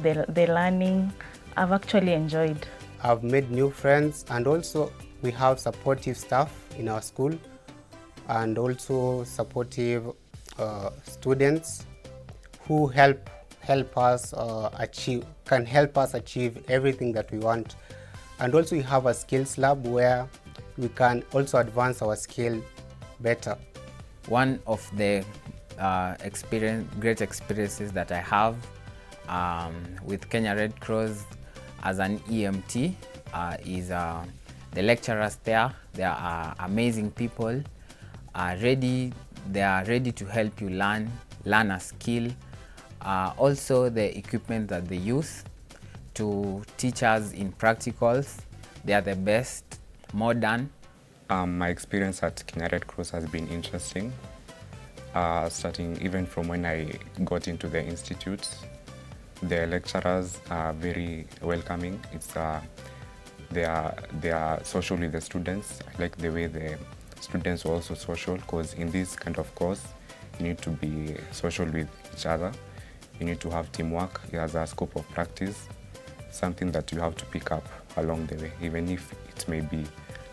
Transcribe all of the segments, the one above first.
teaching, the learning, I've actually enjoyed. I've made new friends, and also we have supportive staff in our school, and also supportive students who help us can help us achieve everything that we want. And also we have a skills lab where we can also advance our skill better. One of the great experiences that I have with Kenya Red Cross as an EMT is the lecturers there. They are amazing people. They are ready to help you learn a skill. Also the equipment that they use to teach us in practicals, they are the best, modern. My experience at Kenya Red Cross has been interesting, starting even from when I got into the institute. The lecturers are very welcoming. They are social with the students. I like the way the students are also social, because in this kind of course you need to be social with each other. You need to have teamwork as a scope of practice, something that you have to pick up along the way, even if it may be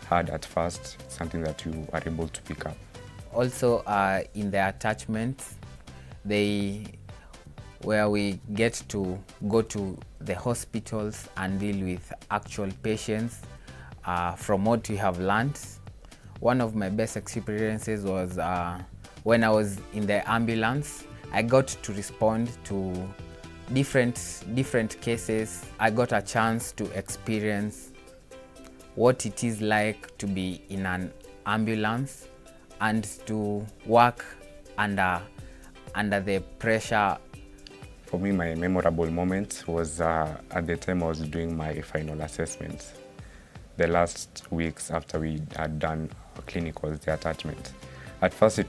hard at first, something that you are able to pick up. Also in the attachments, where we get to go to the hospitals and deal with actual patients from what we have learned. One of my best experiences was when I was in the ambulance. I got to respond to different cases. I got a chance to experience what it is like to be in an ambulance and to work under the pressure. For me, my memorable moment was at the time I was doing my final assessment. The last weeks after we had done our clinicals, the attachment. At first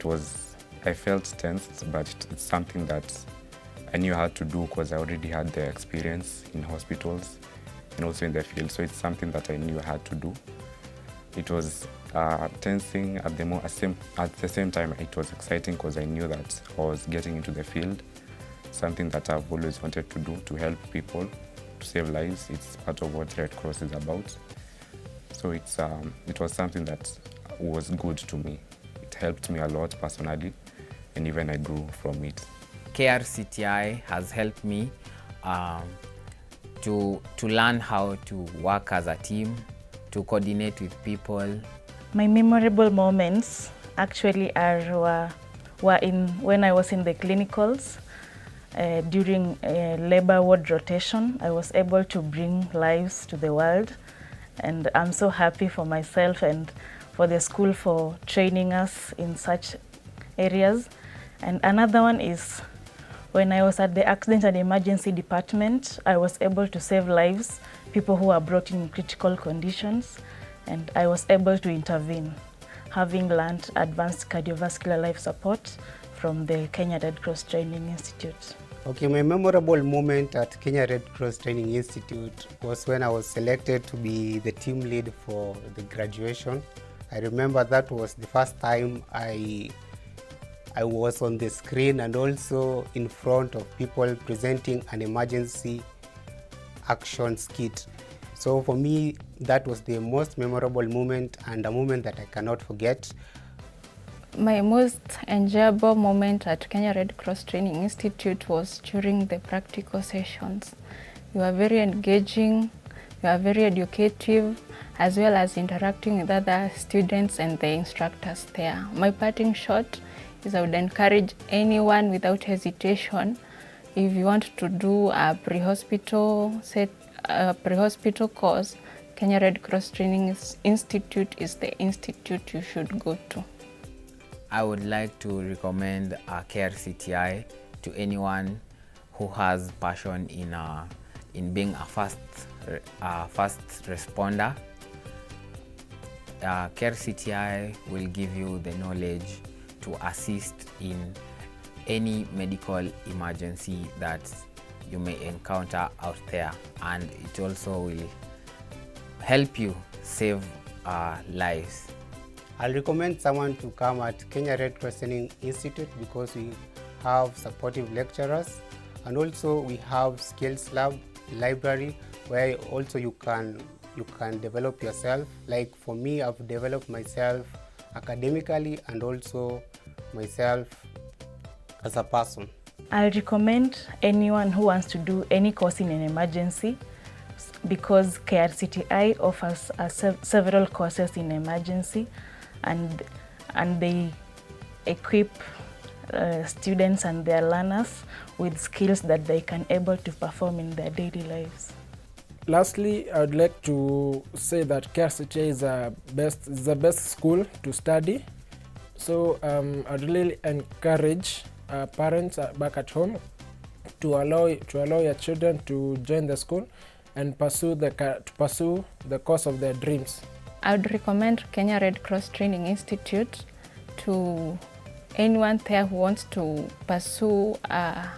I felt tensed, but it's something that I knew I had to do because I already had the experience in hospitals and also in the field. So it's something that I knew I had to do. It was tensing at the same time. It was exciting because I knew that I was getting into the field, something that I've always wanted to do, to help people, to save lives. It's part of what Red Cross is about. So it was something that was good to me. It helped me a lot personally, and even I grew from it. KRCTI has helped me to learn how to work as a team, to coordinate with people. My memorable moments actually were when I was in the clinicals. During labor ward rotation, I was able to bring lives to the world, and I'm so happy for myself and for the school for training us in such areas. And another one is when I was at the accident and emergency department. I was able to save lives, people who are brought in critical conditions, and I was able to intervene, having learned advanced cardiovascular life support from the Kenya Red Cross Training Institute. Okay, my memorable moment at Kenya Red Cross Training Institute was when I was selected to be the team lead for the graduation. I remember that was the first time I was on the screen and also in front of people presenting an emergency action kit. So for me, that was the most memorable moment and a moment that I cannot forget. My most enjoyable moment at Kenya Red Cross Training Institute was during the practical sessions. You were very engaging, you were very educative, as well as interacting with other students and the instructors there. My parting shot is I would encourage anyone without hesitation, if you want to do a pre-hospital course, Kenya Red Cross Training Institute is the institute you should go to. I would like to recommend KRCTI to anyone who has passion in being a fast responder. KRCTI will give you the knowledge to assist in any medical emergency that you may encounter out there, and it also will help you save lives. I'll recommend someone to come at Kenya Red Cross Training Institute because we have supportive lecturers And also we have skills lab, library, where also you can develop yourself. Like for me, I've developed myself academically and also myself as a person. I recommend anyone who wants to do any course in an emergency, because KRCTI offers several courses in emergency, and they equip students and their learners with skills that they can able to perform in their daily lives. Lastly, I would like to say that KRCTI is the best school to study. So I'd really encourage parents back at home to allow your children to join the school and pursue the course of their dreams. I would recommend Kenya Red Cross Training Institute to anyone there who wants to pursue a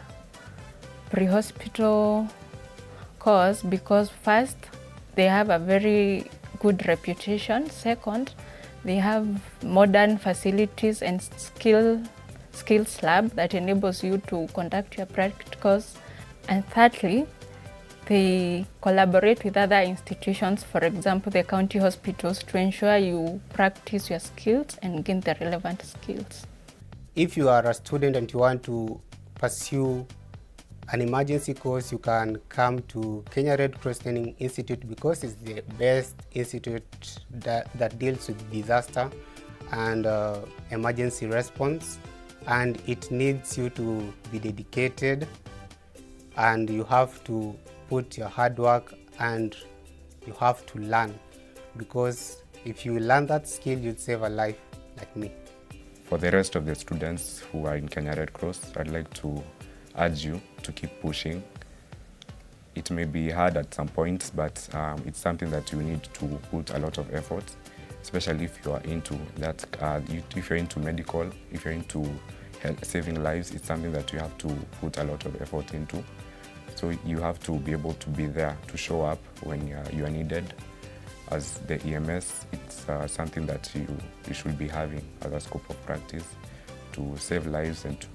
pre-hospital course, because first, they have a very good reputation. Second, they have modern facilities and skills lab that enables you to conduct your practicals. And thirdly, they collaborate with other institutions, for example, the county hospitals, to ensure you practice your skills and gain the relevant skills. If you are a student and you want to pursue an emergency course, you can come to Kenya Red Cross Training Institute, because it's the best institute that deals with disaster and emergency response, and it needs you to be dedicated, and you have to put your hard work and you have to learn, because if you learn that skill, you'll save a life like me. For the rest of the students who are in Kenya Red Cross, I'd like to urge you to keep pushing. It may be hard at some points, but it's something that you need to put a lot of effort, especially if you are into that. If you're into medical, if you're into saving lives, it's something that you have to put a lot of effort into. So you have to be able to be there to show up when you are needed. As the EMS, it's something that you should be having as a scope of practice to save lives and to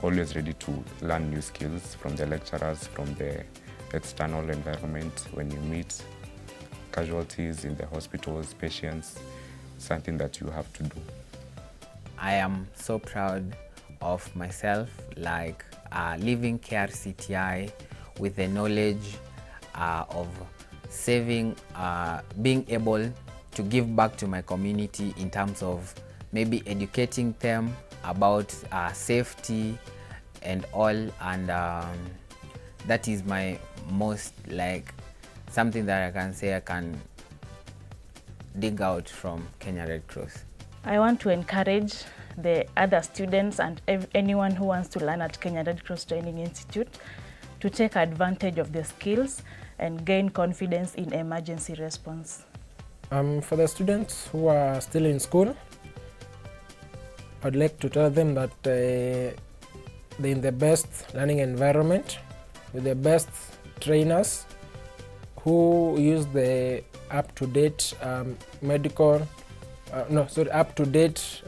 always ready to learn new skills from the lecturers, from the external environment. When you meet casualties in the hospitals, patients, something that you have to do. I am so proud of myself, like leaving KRCTI with the knowledge of saving, being able to give back to my community in terms of maybe educating them about safety and all, and that is my most, like, something that I can say I can dig out from Kenya Red Cross. I want to encourage the other students and anyone who wants to learn at Kenya Red Cross Training Institute to take advantage of the skills and gain confidence in emergency response. For the students who are still in school, I'd like to tell them that they're in the best learning environment with the best trainers who use the up-to-date up-to-date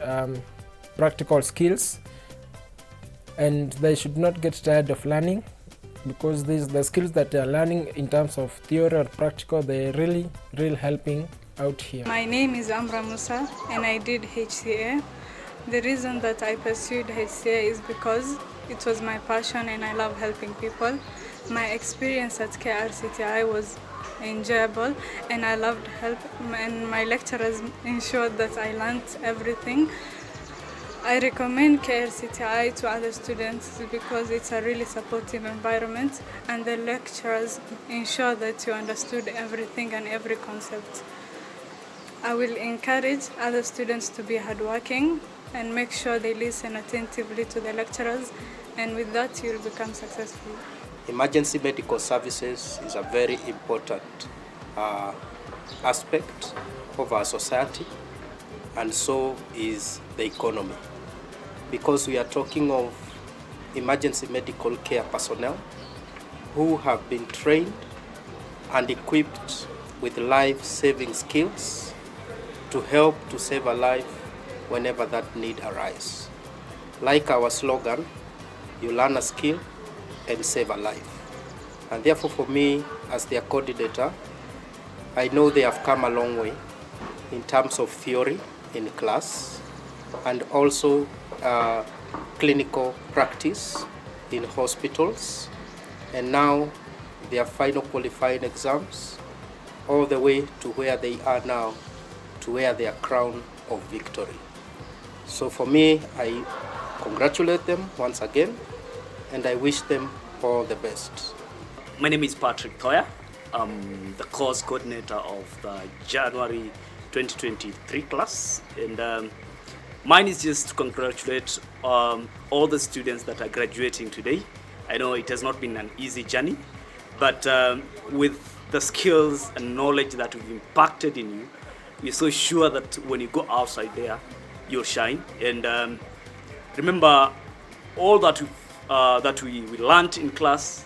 practical skills, and they should not get tired of learning, because the skills that they are learning in terms of theory or practical, they're really helping out here. My name is Amra Musa and I did HCA. The reason that I pursued HCA is because it was my passion and I love helping people. My experience at KRCTI was enjoyable and I loved help, and my lecturers ensured that I learned everything. I recommend KRCTI to other students because it's a really supportive environment and the lecturers ensure that you understood everything and every concept. I will encourage other students to be hardworking and make sure they listen attentively to the lecturers, and with that you'll become successful. Emergency medical services is a very important aspect of our society, and so is the economy. Because we are talking of emergency medical care personnel who have been trained and equipped with life-saving skills to help to save a life whenever that need arises. Like our slogan, you learn a skill, and save a life. And therefore for me, as their coordinator, I know they have come a long way in terms of theory in class and also clinical practice in hospitals, and now their final qualifying exams, all the way to where they are now, to wear their crown of victory. So for me, I congratulate them once again, and I wish them all the best. My name is Patrick Thoya. I'm the course coordinator of the January 2023 class, and mine is just to congratulate all the students that are graduating today. I know it has not been an easy journey, but with the skills and knowledge that we've impacted in you, we're so sure that when you go outside there, you'll shine. And remember, all that we learned in class,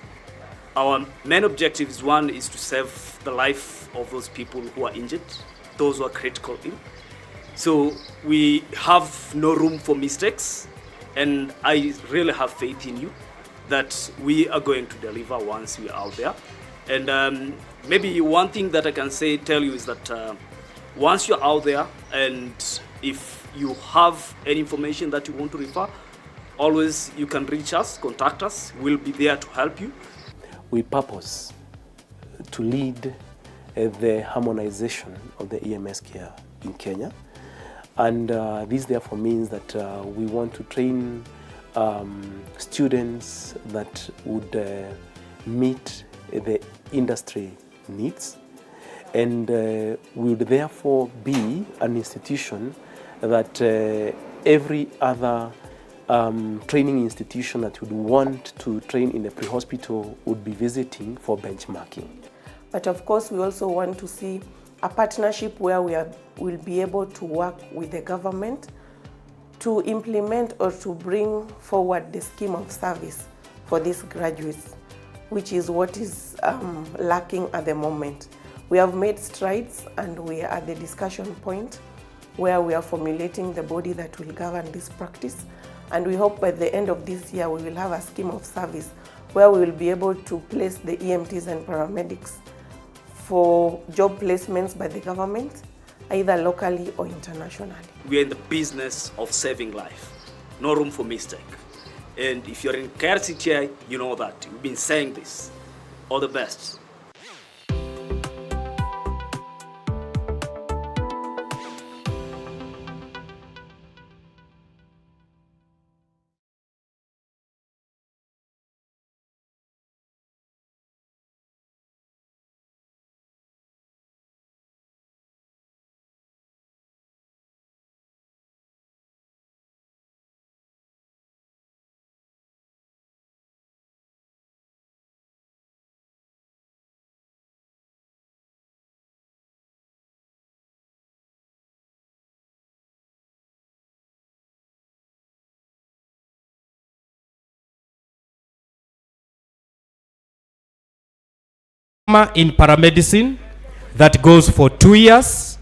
our main objectives, one is to save the life of those people who are injured, those who are critical ill. So we have no room for mistakes, and I really have faith in you that we are going to deliver once we are out there. And maybe one thing that I can tell you is that once you're out there, and if you have any information that you want to refer, always you can reach us, contact us. We'll be there to help you. We purpose to lead the harmonization of the EMS care in Kenya. And this therefore means that we want to train students that would meet the industry needs, and would therefore be an institution that every other training institution that would want to train in the pre-hospital would be visiting for benchmarking. But of course, we also want to see a partnership where we'll be able to work with the government to implement or to bring forward the scheme of service for these graduates, which is what is lacking at the moment. We have made strides, and we are at the discussion point where we are formulating the body that will govern this practice. And we hope by the end of this year we will have a scheme of service where we will be able to place the EMTs and paramedics for job placements by the government, either locally or internationally. We are in the business of saving life. No room for mistake. And if you're in KRCTI, you know that. We've been saying this. All the best. In paramedicine that goes for 2 years,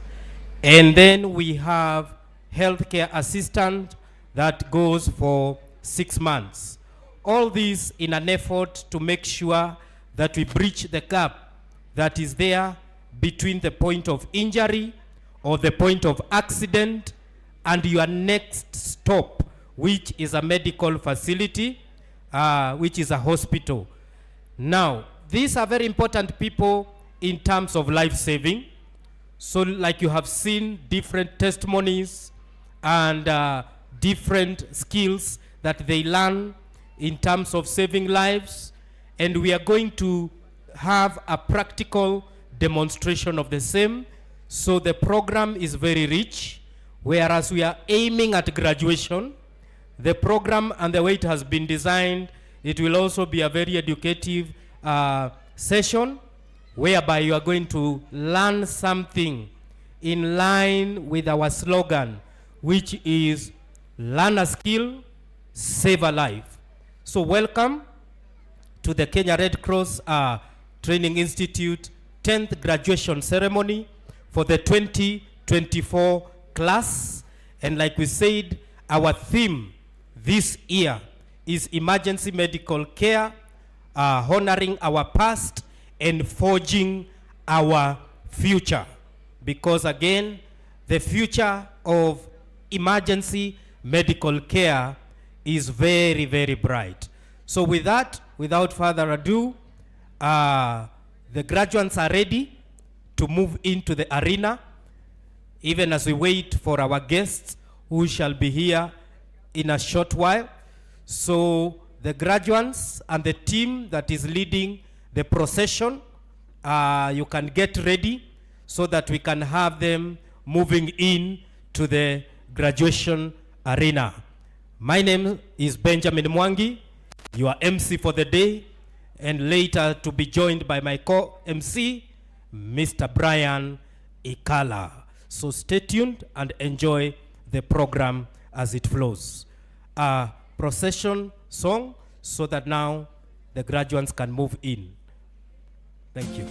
and then we have healthcare assistant that goes for 6 months. All this in an effort to make sure that we bridge the gap that is there between the point of injury or the point of accident and your next stop, which is a medical facility, which is a hospital. Now, these are very important people in terms of life saving. So like you have seen different testimonies and different skills that they learn in terms of saving lives. And we are going to have a practical demonstration of the same. So the program is very rich, whereas we are aiming at graduation. The program and the way it has been designed, it will also be a very educative session whereby you are going to learn something in line with our slogan, which is learn a skill, save a life. So welcome to the Kenya Red Cross Training Institute 10th graduation ceremony for the 2024 class. And like we said, our theme this year is emergency medical care honoring our past and forging our future. Because again, the future of emergency medical care is very, very bright. So with that, without further ado, the graduates are ready to move into the arena, even as we wait for our guests who shall be here in a short while. So the graduates and the team that is leading the procession, you can get ready so that we can have them moving in to the graduation arena. My name is Benjamin Mwangi, your MC for the day, and later to be joined by my co-MC, Mr. Brian Ikala. So stay tuned and enjoy the program as it flows. A procession song so that now the graduates can move in. Thank you.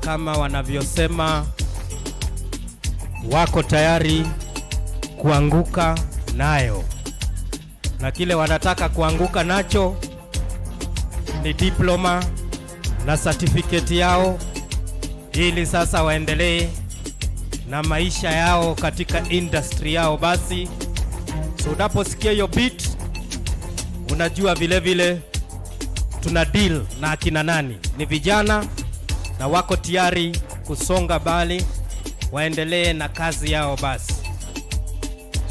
kama wanavyosema wako tayari kuanguka nayo, na kile wanataka kuanguka nacho ni diploma na certificate yao, ili sasa waendelee na maisha yao katika industry yao. Basi so unaposikia hiyo beat, unajua vile vile tuna deal na akina nani. Ni vijana na wako tayari kusonga bali waendelee na kazi yao. Basi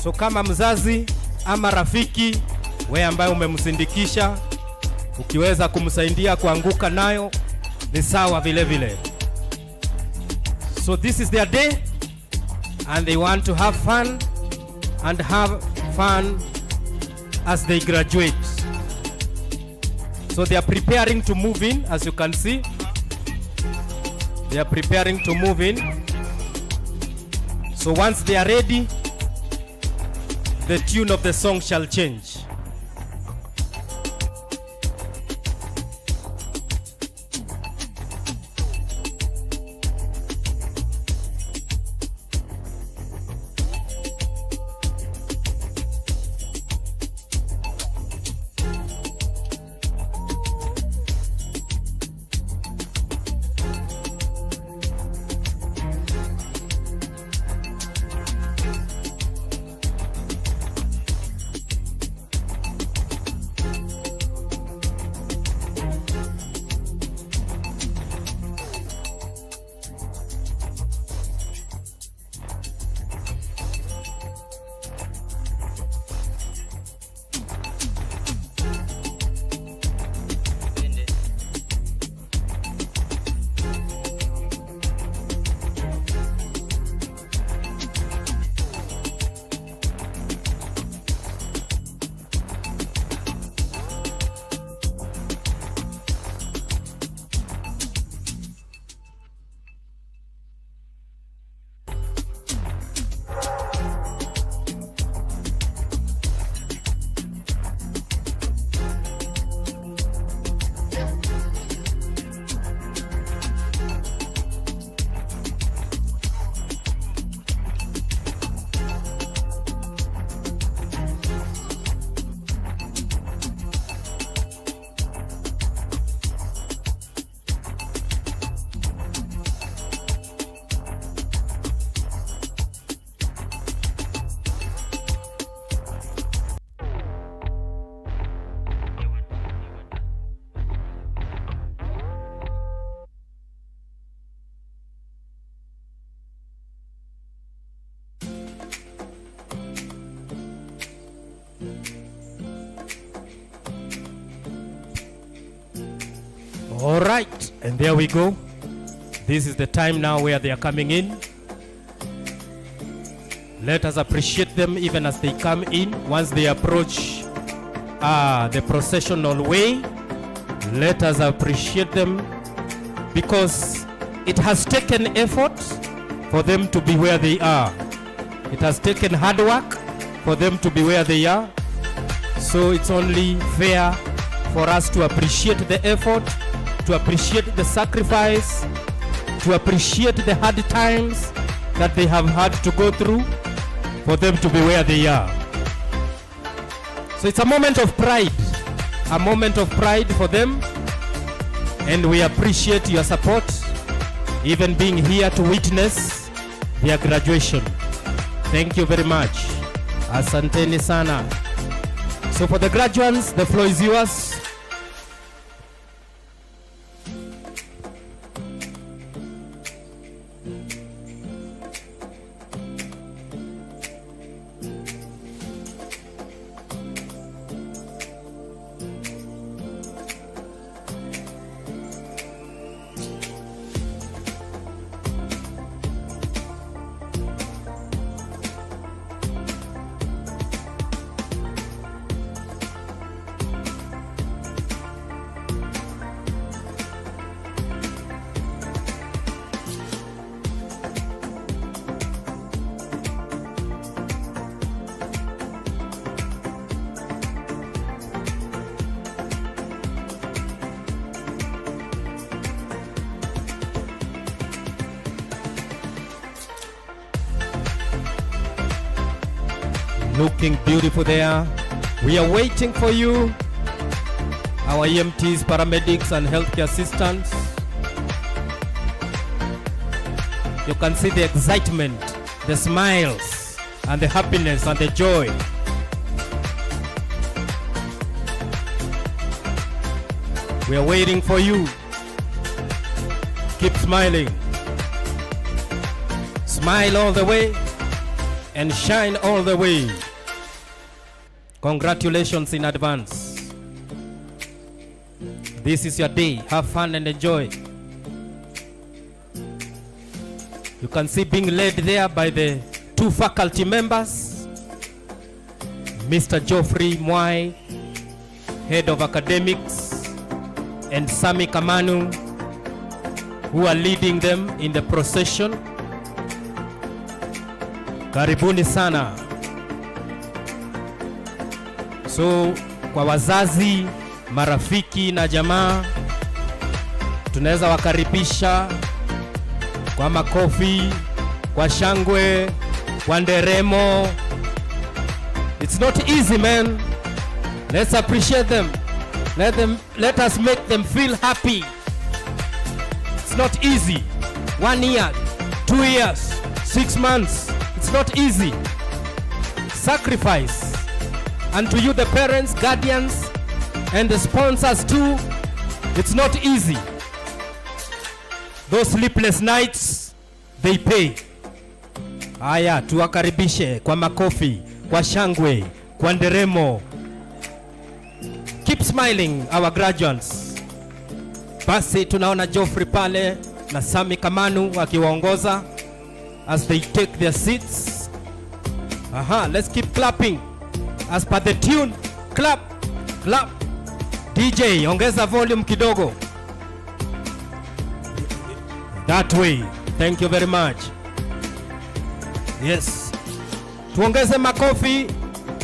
so kama mzazi ama rafiki we ambaye umemsindikisha, ukiweza kumsaidia kuanguka nayo ni sawa vile vile. So this is their day and they want to have fun and have fun as they graduate. So they are preparing to move in, as you can see. They are preparing to move in. So once they are ready, the tune of the song shall change. All right, and there we go. This is the time now where they are coming in. Let us appreciate them even as they come in. Once they approach the processional way, let us appreciate them, because it has taken effort for them to be where they are. It has taken hard work for them to be where they are. So it's only fair for us to appreciate the effort, to appreciate the sacrifice, to appreciate the hard times that they have had to go through for them to be where they are. So it's a moment of pride for them, and we appreciate your support, even being here to witness their graduation. Thank you very much. Asanteni sana. So for the graduates, the floor is yours. Looking beautiful there. We are waiting for you, our EMTs, paramedics, and healthcare assistants. You can see the excitement, the smiles, and the happiness and the joy. We are waiting for you. Keep smiling. Smile all the way and shine all the way. Congratulations in advance. This is your day. Have fun and enjoy. You can see being led there by the 2 faculty members, Mr. Geoffrey Mwai, Head of Academics, and Sami Kamanu, who are leading them in the procession. Karibuni sana. So, kwa wazazi, marafiki na jamaa, tunaweza wakaribisha kwa makofi, kwa shangwe, kwa nderemo. It's not easy, man. Let's appreciate them. Let us make them feel happy. It's not easy. 1 year, 2 years, 6 months. It's not easy. Sacrifice. And to you, the parents, guardians, and the sponsors too, it's not easy. Those sleepless nights, they pay. Aya, tuwakaribishe kwa makofi, kwa shangwe, kwa nderemo. Keep smiling, our graduates. Basi tunaona Geoffrey pale na Sami Kamanu wakiwaongoza as they take their seats. Aha, let's keep clapping as per the tune. Clap, clap. DJ, ongeza volume kidogo. That way. Thank you very much. Yes. Tuongeze makofi.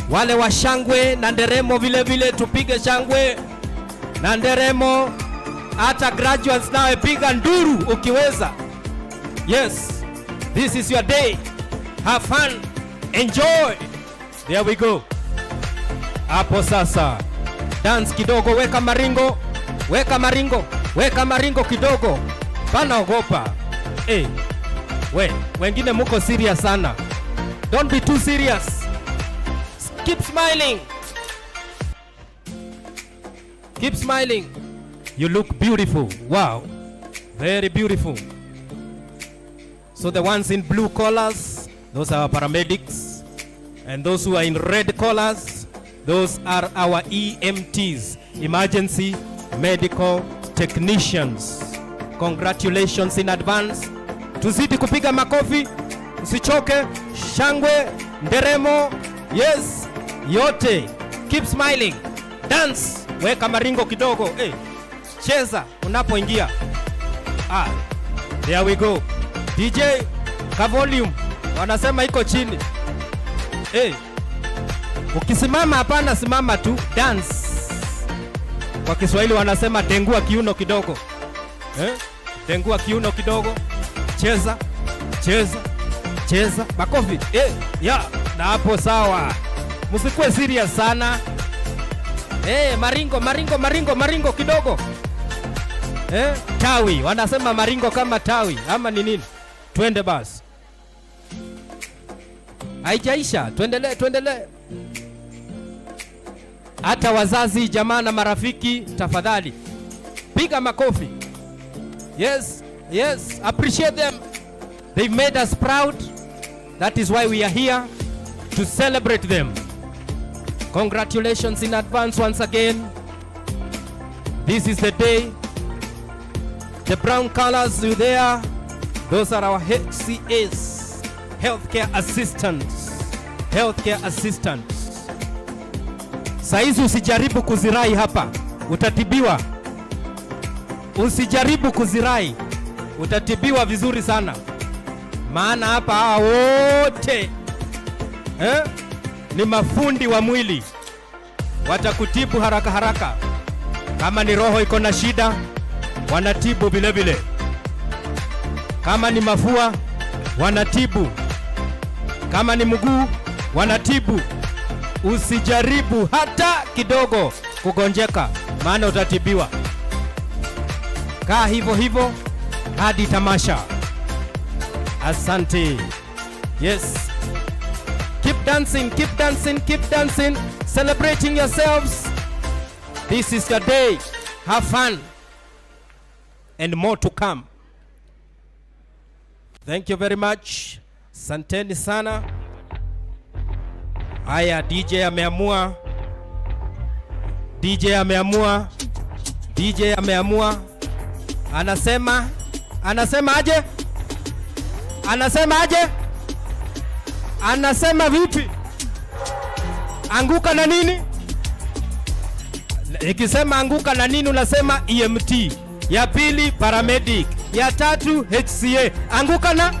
Wale wa shangwe na nderemo vile vile tupige shangwe na nderemo. Hata graduates nawe piga nduru ukiweza. Yes. This is your day. Have fun. Enjoy. There we go. Hapo sasa. Dance kidogo, weka maringo. Weka maringo. Weka maringo kidogo. Pana ogopa. Wengine muko serious sana. Don't be too serious. Keep smiling. Keep smiling. You look beautiful. Wow. Very beautiful. So the ones in blue collars, those are our paramedics. And those who are in red collars, those are our EMTs, emergency medical technicians. Congratulations in advance. Tuzidi kupiga makofi, usichoke, shangwe, nderemo, yes, yote. Keep smiling. Dance, weka maringo kidogo. Cheza unapoingia. There we go. DJ, ka volume. Wanasema iko chini. Ukisimama hapana, simama tu, dance. Kwa Kiswahili wanasema tengua kiuno kidogo. Tengua kiuno kidogo. Cheza, cheza, cheza. Makofi. Na hapo sawa. Msikuwe serious sana. Maringo, maringo, maringo, maringo kidogo. Tawi. Wanasema maringo kama tawi. Ama ni nini? Twende basi. Haijaisha. Tuendelee. Hata wazazi, jamaa na marafiki, tafadhali piga makofi. Yes. Appreciate them. They've made us proud. That is why we are here to celebrate them. Congratulations in advance once again. This is the day. The brown colors you there, those are our HCAs, healthcare assistants. Saizi usijaribu kuzirai hapa, utatibiwa. Usijaribu kuzirai, utatibiwa vizuri sana. Maana hapa hawa wote ni mafundi wa mwili. Watakutibu haraka haraka. Kama ni roho iko na shida, wanatibu vile vile. Kama ni mafua, wanatibu. Kama ni mguu, wanatibu. Usijaribu hata kidogo kugonjeka, maana utatibiwa. Kaa hivyo hivyo hadi tamasha. Asante. Yes. Keep dancing, keep dancing, keep dancing. Celebrating yourselves. This is your day. Have fun. And more to come. Thank you very much. Santeni sana. Haya, DJ ameamua. DJ ameamua. DJ ameamua. Anasema aje? Anasema aje? Anasema vipi? Anguka na nini? Nikisema anguka na nini unasema EMT. Ya pili paramedic. Ya tatu HCA. Anguka na?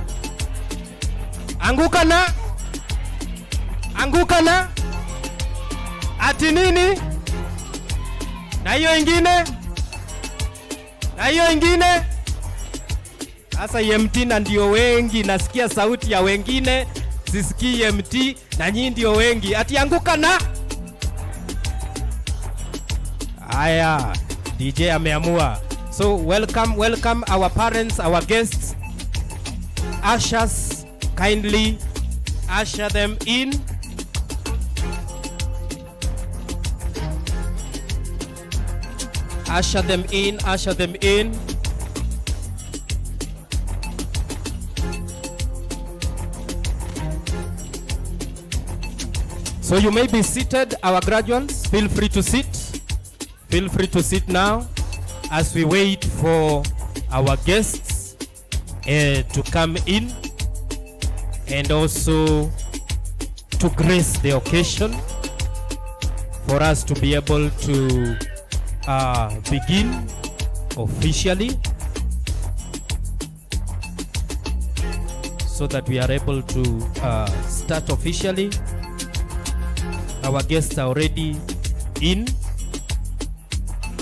Anguka na? Anguka na? Ati nini? Na hiyo ingine? Na hiyo ingine? Sasa EMT na ndio wengi, nasikia sauti ya wengine, sisikii EMT na nyinyi ndio wengi. Ati anguka na? Aya, DJ ameamua. So welcome our parents, our guests. Ushers, kindly usher them in. Usher them in, usher them in. So you may be seated, our graduates. Feel free to sit. Feel free to sit now as we wait for our guests to come in and also to grace the occasion for us to be able to begin officially, so that we are able to start officially. Our guests are already in,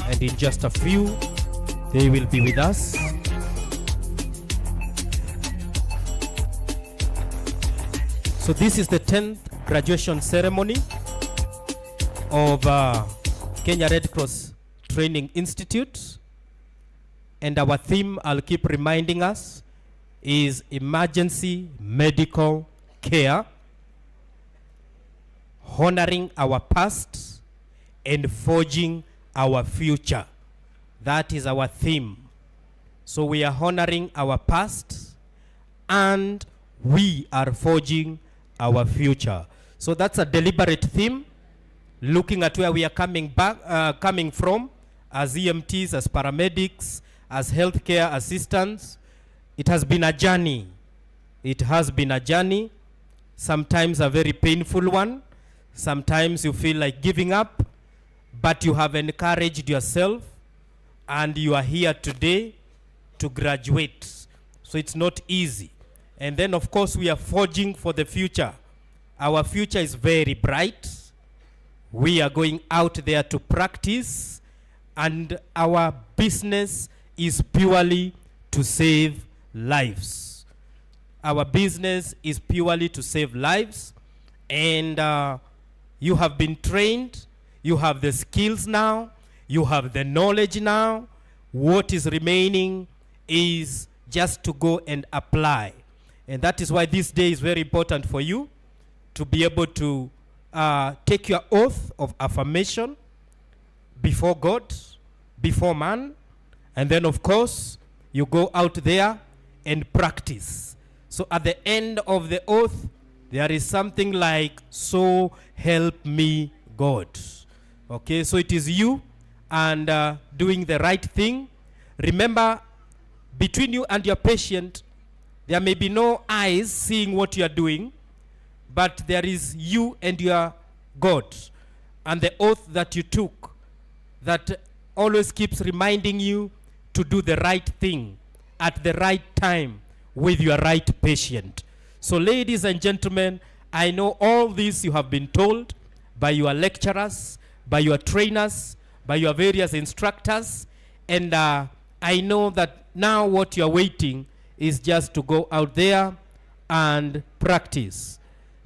and in just a few they will be with us. So this is the 10th graduation ceremony of Kenya Red Cross Training Institute, and our theme, I'll keep reminding us, is emergency medical care, honoring our past and forging our future. That is our theme. So we are honoring our past and we are forging our future. So that's a deliberate theme, looking at where we are coming from as EMTs, as paramedics, as healthcare assistants. It has been a journey. It has been a journey, sometimes a very painful one. Sometimes you feel like giving up, but you have encouraged yourself and you are here today to graduate. So it's not easy. And then of course we are forging for the future. Our future is very bright. We are going out there to practice, and our business is purely to save lives. Our business is purely to save lives, and you have been trained, you have the skills now, you have the knowledge now. What is remaining is just to go and apply. And that is why this day is very important for you, to be able to take your oath of affirmation before God, before man, and then of course you go out there and practice. So at the end of the oath, there is something like, so help me God. Okay, so it is you and doing the right thing. Remember, between you and your patient, there may be no eyes seeing what you are doing, but there is you and your God, and the oath that you took that always keeps reminding you to do the right thing at the right time with your right patient. So ladies and gentlemen, I know all this you have been told by your lecturers, by your trainers, by your various instructors, and I know that now what you're waiting is just to go out there and practice.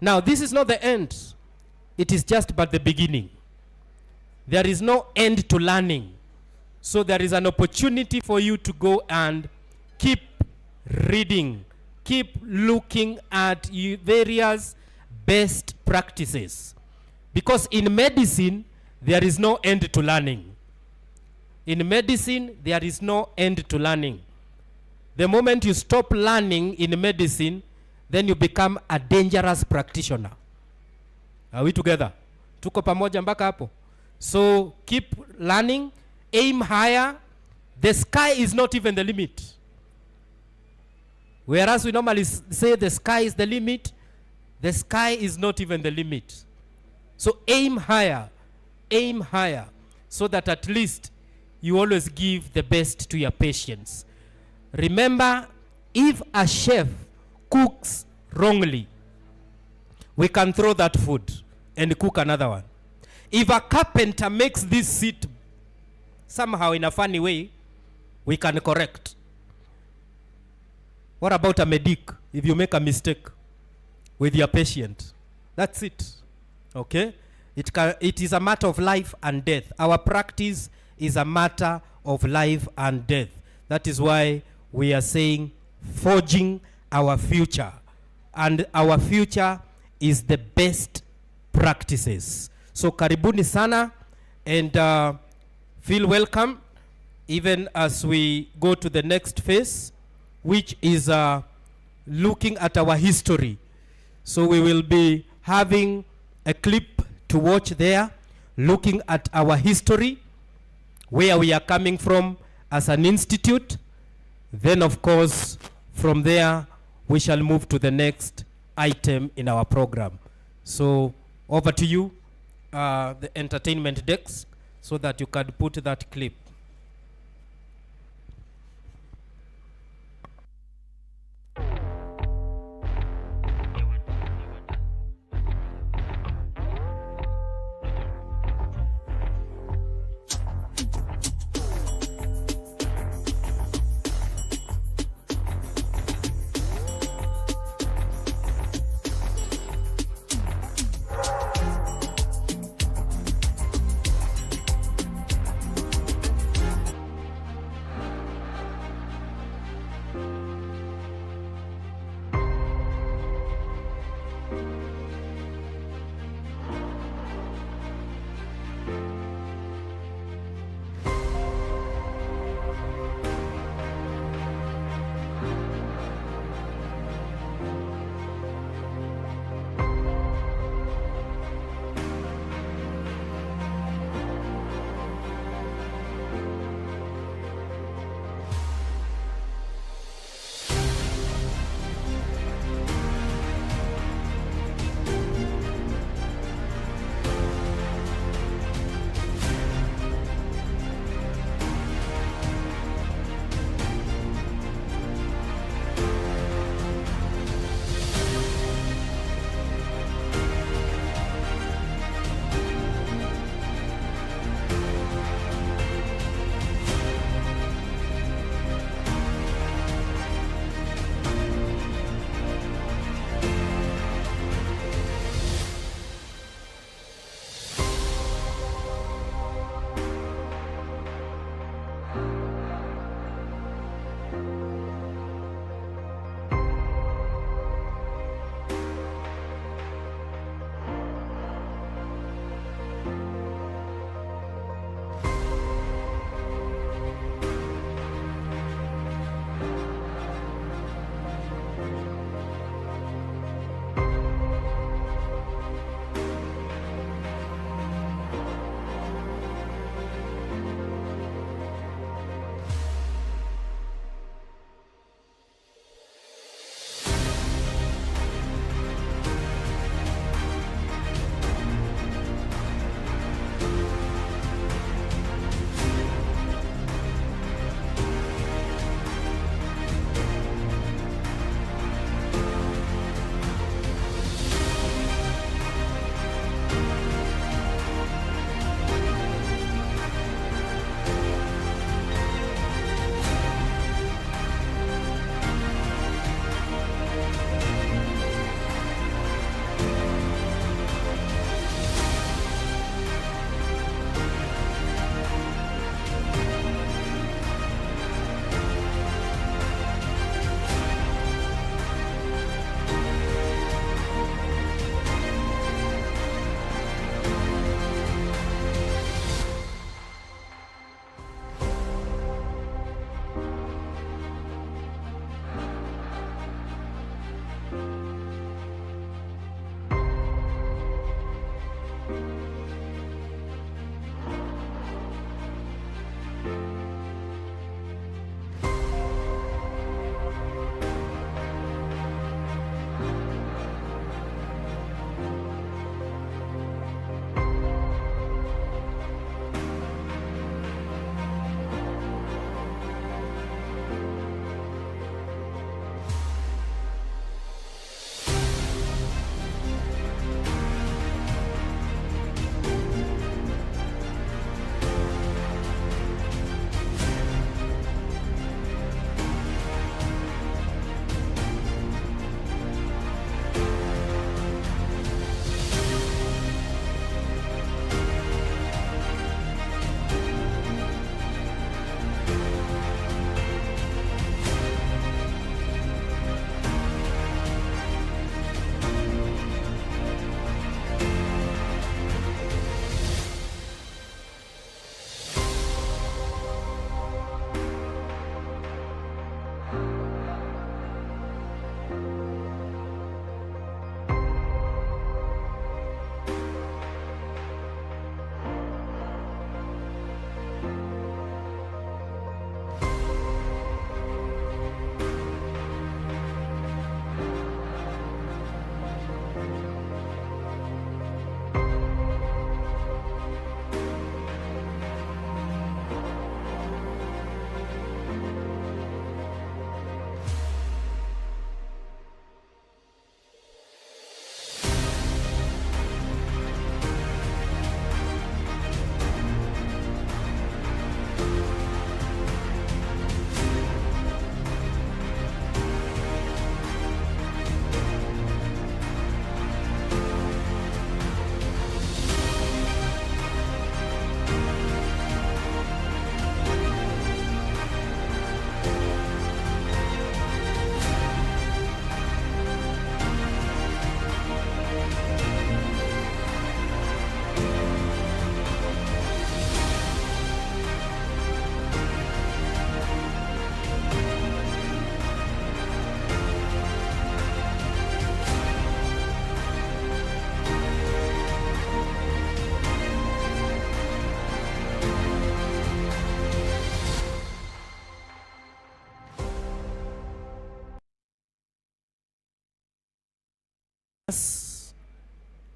Now, this is not the end. it is just but the beginning. There is no end to learning. So there is an opportunity for you to go and keep reading, keep looking at various best practices. Because in medicine, there is no end to learning. In medicine, there is no end to learning. The moment you stop learning in medicine, then you become a dangerous practitioner. Are we together? Tuko pamoja mpaka hapo? So keep learning, aim higher. The sky is not even the limit. Whereas we normally say the sky is the limit, the sky is not even the limit. So aim higher, so that at least you always give the best to your patients. Remember, if a chef cooks wrongly, we can throw that food and cook another one. If a carpenter makes this seat somehow in a funny way, we can correct. What about a medic? If you make a mistake with your patient, that's it. Okay? It is a matter of life and death. Our practice is a matter of life and death. That is why we are saying forging our future. And our future is the best practices. So karibuni sana, and feel welcome even as we go to the next phase, which is looking at our history. So we will be having a clip to watch there, looking at our history, where we are coming from as an institute. Then of course, from there, we shall move to the next item in our program. So over to you, the entertainment desk, so that you can put that clip.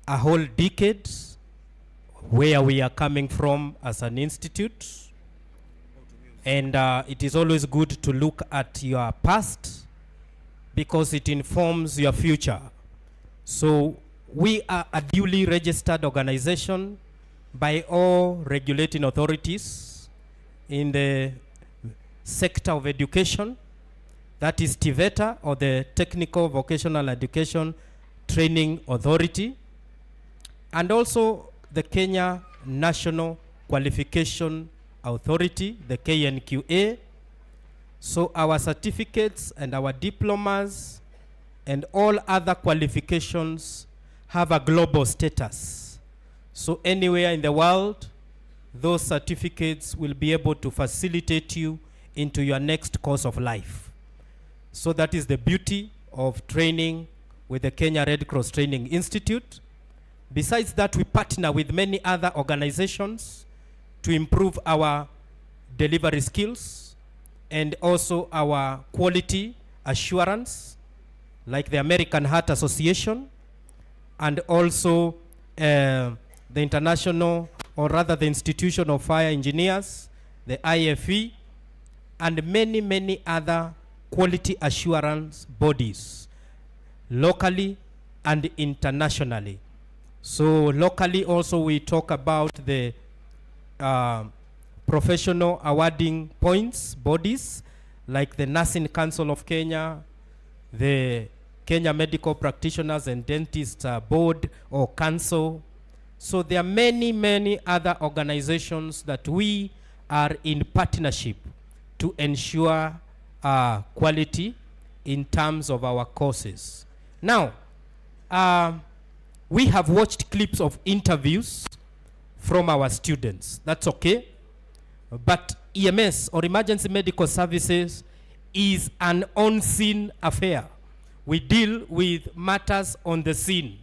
a whole decade where we are coming from as an institute. And it is always good to look at your past because it informs your future. So we are a duly registered organization by all regulating authorities in the sector of education, that is TVETA, or the Technical Vocational Education Training Authority, and also the Kenya National Qualification Authority, the KNQA. So our certificates and our diplomas and all other qualifications have a global status. So anywhere in the world, those certificates will be able to facilitate you into your next course of life. So that is the beauty of training with the Kenya Red Cross Training Institute. Besides that, we partner with many other organizations to improve our delivery skills and also our quality assurance, like the American Heart Association, and also the International, or rather the Institution of Fire Engineers, the IFE, and many, many other quality assurance bodies, locally and internationally. So locally also we talk about the professional awarding points bodies, like the Nursing Council of Kenya, the Kenya Medical Practitioners and Dentists Board or Council. So there are many, many other organizations that we are in partnership to ensure quality in terms of our courses. Now, we have watched clips of interviews from our students. That's okay. But EMS, or Emergency Medical Services, is an on-scene affair. We deal with matters on the scene.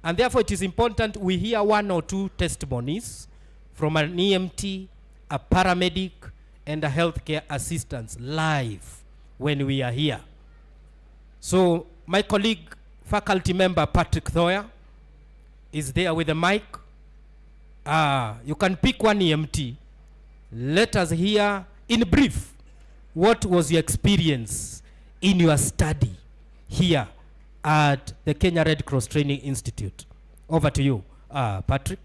And therefore it is important we hear one or two testimonies from an EMT, a paramedic, and a healthcare assistant live when we are here. So my colleague, faculty member Patrick Thoya, is there with the mic. You can pick one EMT. Let us hear in brief, what was your experience in your study here at the Kenya Red Cross Training Institute? Over to you, Patrick.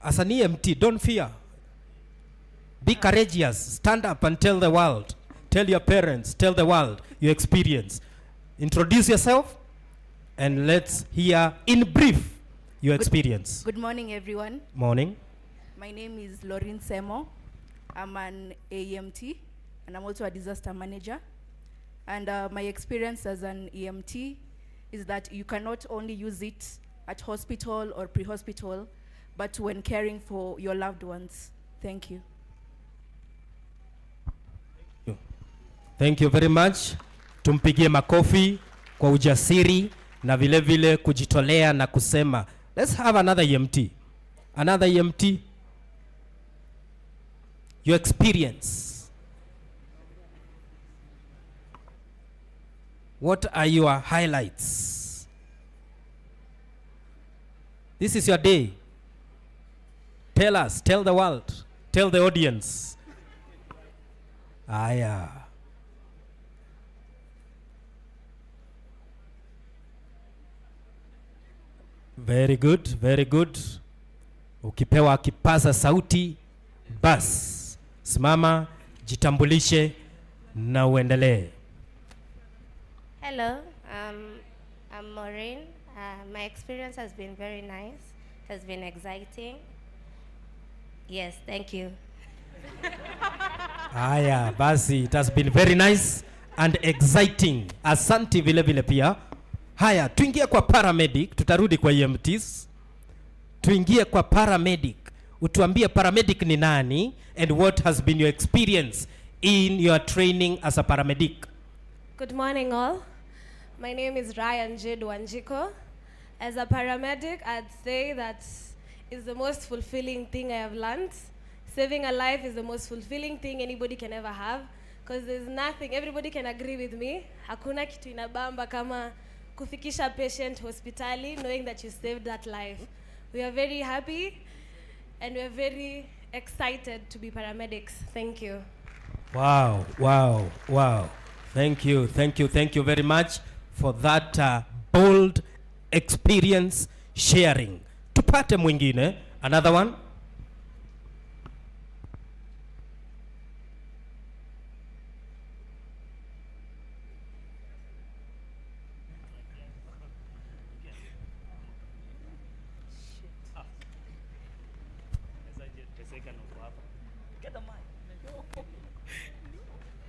As an EMT, don't fear. Be courageous. Stand up and tell the world. Tell your parents, tell the world your experience. Introduce yourself and let's hear in brief your experience. Good morning, everyone. Morning. My name is Lauren Semo. I'm an AEMT and I'm also a disaster manager. And my experience as an EMT is that you cannot only use it at hospital or pre-hospital, but when caring for your loved ones. Thank you. Thank you very much. Tumpigie makofi kwa ujasiri na vile vile kujitolea na kusema. Let's have another EMT. Another EMT. Your experience. What are your highlights? This is your day. Tell us, tell the world, tell the audience. Aya. Very good, very good. Ukipewa kipaza sauti, bas, simama, jitambulishe na uendelee. Hello, I'm Maureen. My experience has been very nice, has been exciting. Yes, thank you. Aya, basi, it has been very nice and exciting. Asante vile vile pia. Haya, tuingie kwa paramedic, tutarudi kwa EMTs. Tuingie kwa paramedic. Utuambie paramedic ni nani and what has been your experience in your training as a paramedic. Good morning all. My name is Ryan J. Wanjiko. As a paramedic, I'd say that is the most fulfilling thing I have learned. Saving a life is the most fulfilling thing anybody can ever have, because there's nothing, everybody can agree with me, hakuna kitu inabamba kama kufikisha patient hospitali knowing that you saved that life. We are very happy and we are very excited to be paramedics. Thank you. Wow, wow, wow. Thank you, thank you, thank you very much for that bold experience sharing. Tupate mwingine, another one.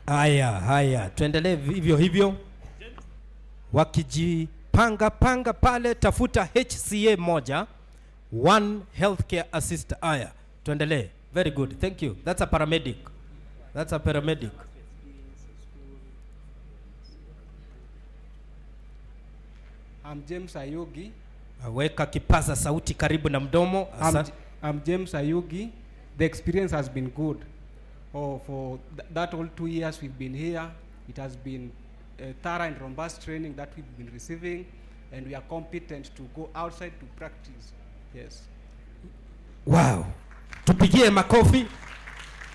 Haya, tuendelee hivyo hivyo. Wakijipanga panga pale, tafuta HCA moja, one healthcare assistant. Haya, tuendelee. Very good, thank you. That's a paramedic. That's a paramedic. I'm James Ayugi. Weka kipaza sauti karibu na mdomo. I'm James Ayugi. The experience has been good. For that all 2 years we've been here, it has been thorough and robust training that we've been receiving, and we are competent to go outside to practice. Yes. Wow. Tupigie makofi.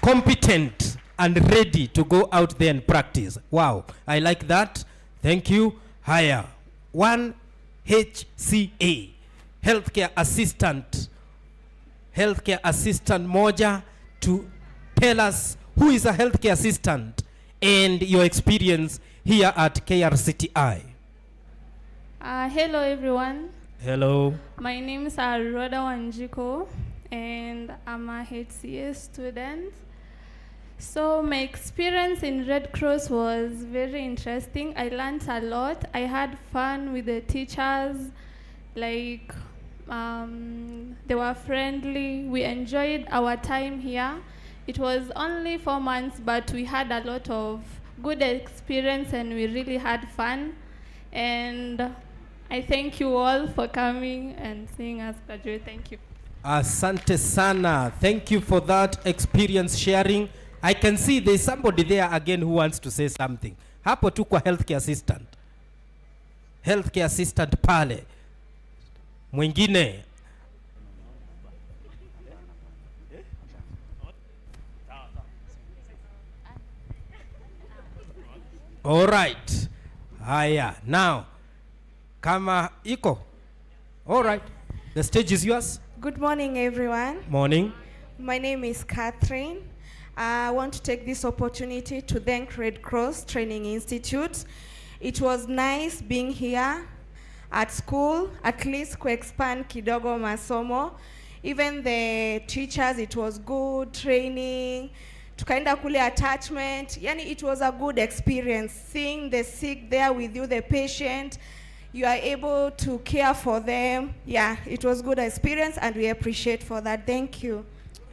Competent and ready to go out there and practice. Wow. I like that. Thank you. Haya. One HCA. Healthcare assistant. Healthcare assistant moja to tell us who is a healthcare assistant and your experience here at KRCTI. Hello everyone. Hello. My name is Rhoda Wanjiko and I'm a HCA student. So my experience in Red Cross was very interesting. I learned a lot. I had fun with the teachers. Like they were friendly. We enjoyed our time here. It was only 4 months, but we had a lot of good experience and we really had fun. And I thank you all for coming and seeing us graduate. Thank you. Asante sana. Thank you for that experience sharing. I can see there's somebody there again who wants to say something. Hapo tu kwa healthcare assistant. Healthcare assistant pale. Mwingine. All right. Haya. Now, kama iko. All right. The stage is yours. Good morning, everyone. Morning. My name is Catherine. I want to take this opportunity to thank Red Cross Training Institute. It was nice being here at school, at least to expand kidogo masomo. Even the teachers, it was good training. Tukaenda kule attachment. Yani, it was a good experience. Seeing the sick there with you, the patient, you are able to care for them. Yeah, it was good experience and we appreciate for that. Thank you.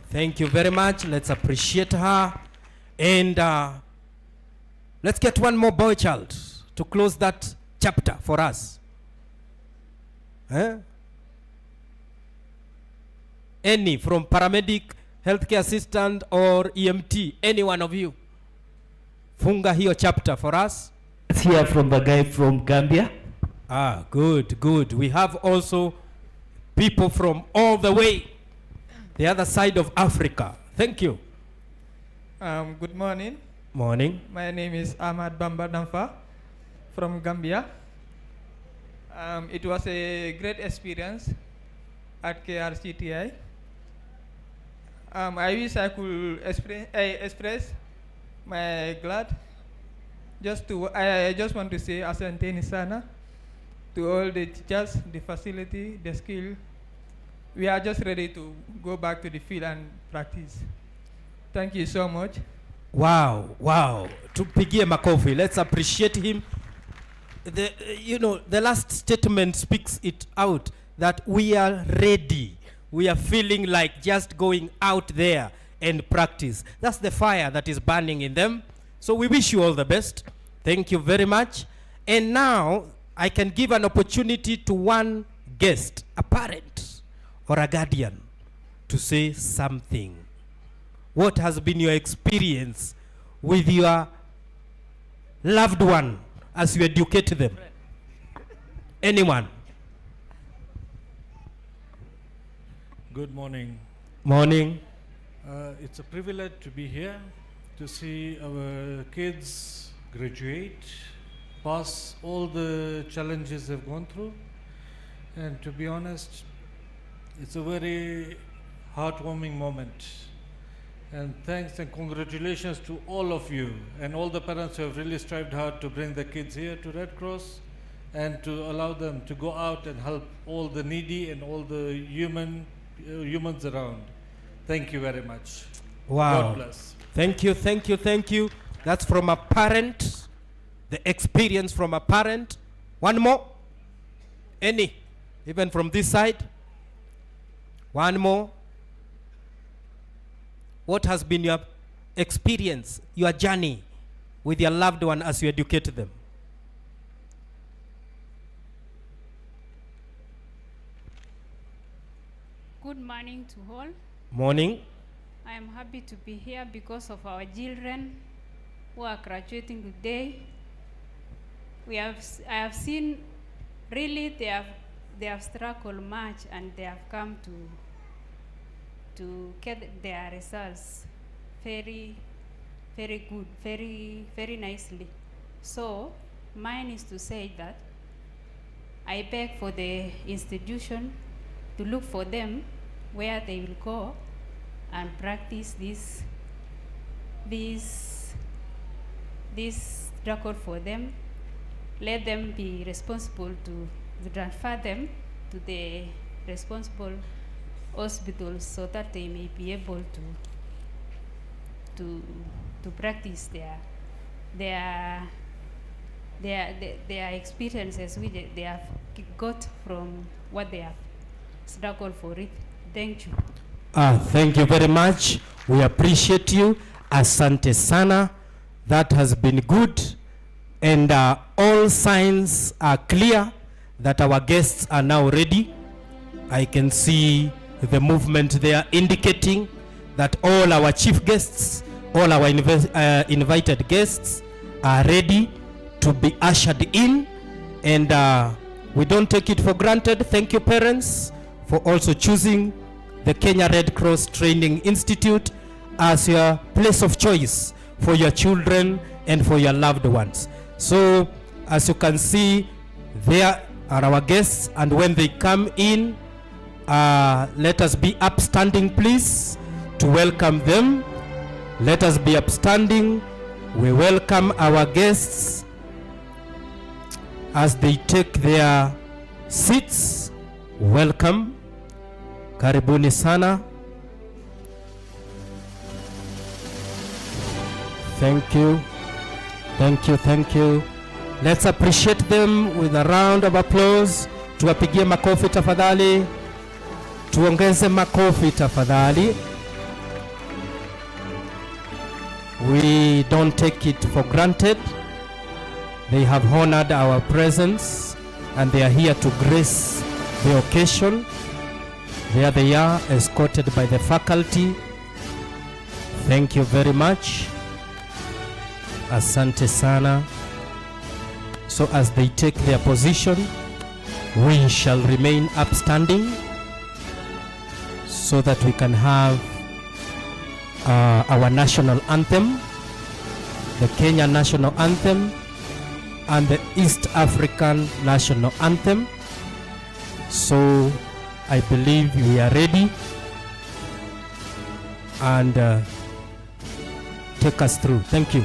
Thank you very much. Let's appreciate her. And let's get one more boy child to close that chapter for us. Any from paramedic, healthcare assistant, or EMT, any one of you. Funga hiyo chapter for us. Let's hear from the guy from Gambia. Good, good. We have also people from all the way the other side of Africa. Thank you. Good morning. Morning. My name is Ahmad Bamba Damfa from Gambia. It was a great experience at KRCTI. I wish I could express my glad. I just want to say asanteni sana to all the teachers, the facility, the skill. We are just ready to go back to the field and practice. Thank you so much. Wow, wow. Tupigie makofi. Let's appreciate him. The last statement speaks it out that we are ready. We are feeling like just going out there and practice. That's the fire that is burning in them. So we wish you all the best. Thank you very much. And now I can give an opportunity to one guest, a parent or a guardian, to say something. What has been your experience with your loved one as you educate them? Anyone? Good morning. Morning. It's a privilege to be here, to see our kids graduate, pass all the challenges they've gone through. And to be honest, it's a very heartwarming moment. And thanks and congratulations to all of you and all the parents who have really strived hard to bring the kids here to Red Cross and to allow them to go out and help all the needy and all the humans around. Thank you very much. Wow. God bless. Thank you, thank you, thank you. That's from a parent, the experience from a parent. One more? Any? Even from this side? One more? What has been your experience, your journey with your loved one as you educate them? Good morning to all. Morning. I am happy to be here because of our children who are graduating today. I have seen really they have struggled much and they have come to get their results very good, very nicely. So mine is to say that I beg for the institution to look for them where they will go and practice this record for them. Let them be responsible to transfer them to the responsible hospitals so that they may be able to practice their experiences which they have got from what they have struggled for it. Thank you. Thank you very much. We appreciate you. Asante sana. That has been good. And all signs are clear that our guests are now ready. I can see the movement there indicating that all our chief guests, all our invited guests are ready to be ushered in. And we don't take it for granted. Thank you, parents, for also choosing the Kenya Red Cross Training Institute as your place of choice for your children and for your loved ones. So as you can see, there are our guests, and when they come in, let us be upstanding, please, to welcome them. Let us be upstanding. We welcome our guests as they take their seats. Welcome. Karibuni sana. Thank you. Thank you, thank you. Let's appreciate them with a round of applause. Tuwapigie makofi tafadhali. Tuongeze makofi tafadhali. We don't take it for granted. They have honored our presence and they are here to grace the occasion. There they are, escorted by the faculty. Thank you very much. Asante sana. So as they take their position, we shall remain upstanding so that we can have our national anthem, the Kenya national anthem, and the East African national anthem. So I believe we are ready, and take us through. Thank you.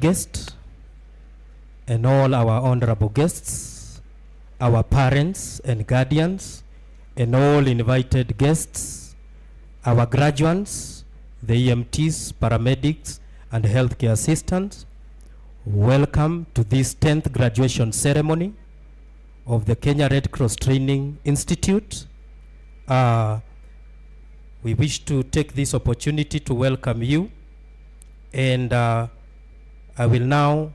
guest and all our honorable guests, our parents and guardians, and all invited guests, our graduates, the EMTs, paramedics, and healthcare assistants. Welcome to this 10th graduation ceremony of the Kenya Red Cross Training Institute. We wish to take this opportunity to welcome you, and I will now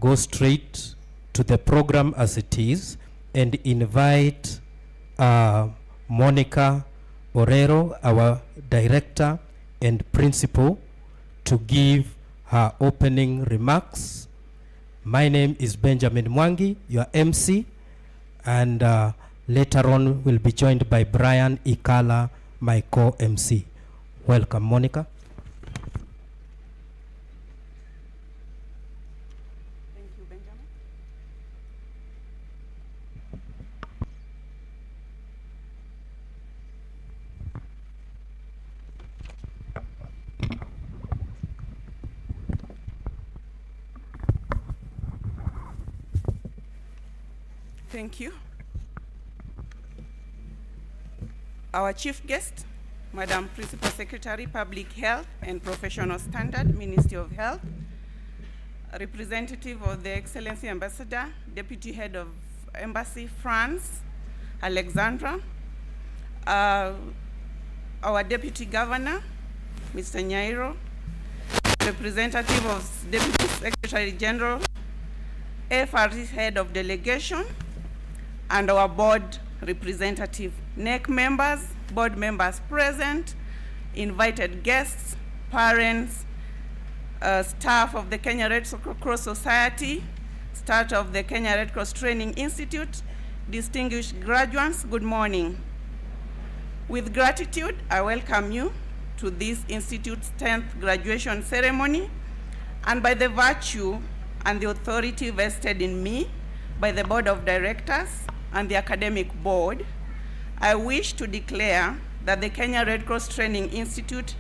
go straight to the program as it is and invite Monica Orero, our director and principal, to give her opening remarks. My name is Benjamin Mwangi, your MC, and later on we'll be joined by Brian Ikala, my co-MC. Welcome, Monica. Thank you, Benjamin. Thank you. Our chief guest, Madam Principal Secretary, Public Health and Professional Standard, Ministry of Health, a representative of the Excellency Ambassador, Deputy Head of Embassy, France, Alexandra, our Deputy Governor, Mr. Nyairo, representative of Deputy Secretary General, FRC Head of Delegation, and our board representative, NEC members, board members present, invited guests, parents, staff of the Kenya Red Cross Society, staff of the Kenya Red Cross Training Institute, distinguished graduates, good morning. With gratitude, I welcome you to this institute's 10th graduation ceremony, and by the virtue and the authority vested in me by the Board of Directors and the Academic Board, I wish to declare that the Kenya Red Cross Training Institute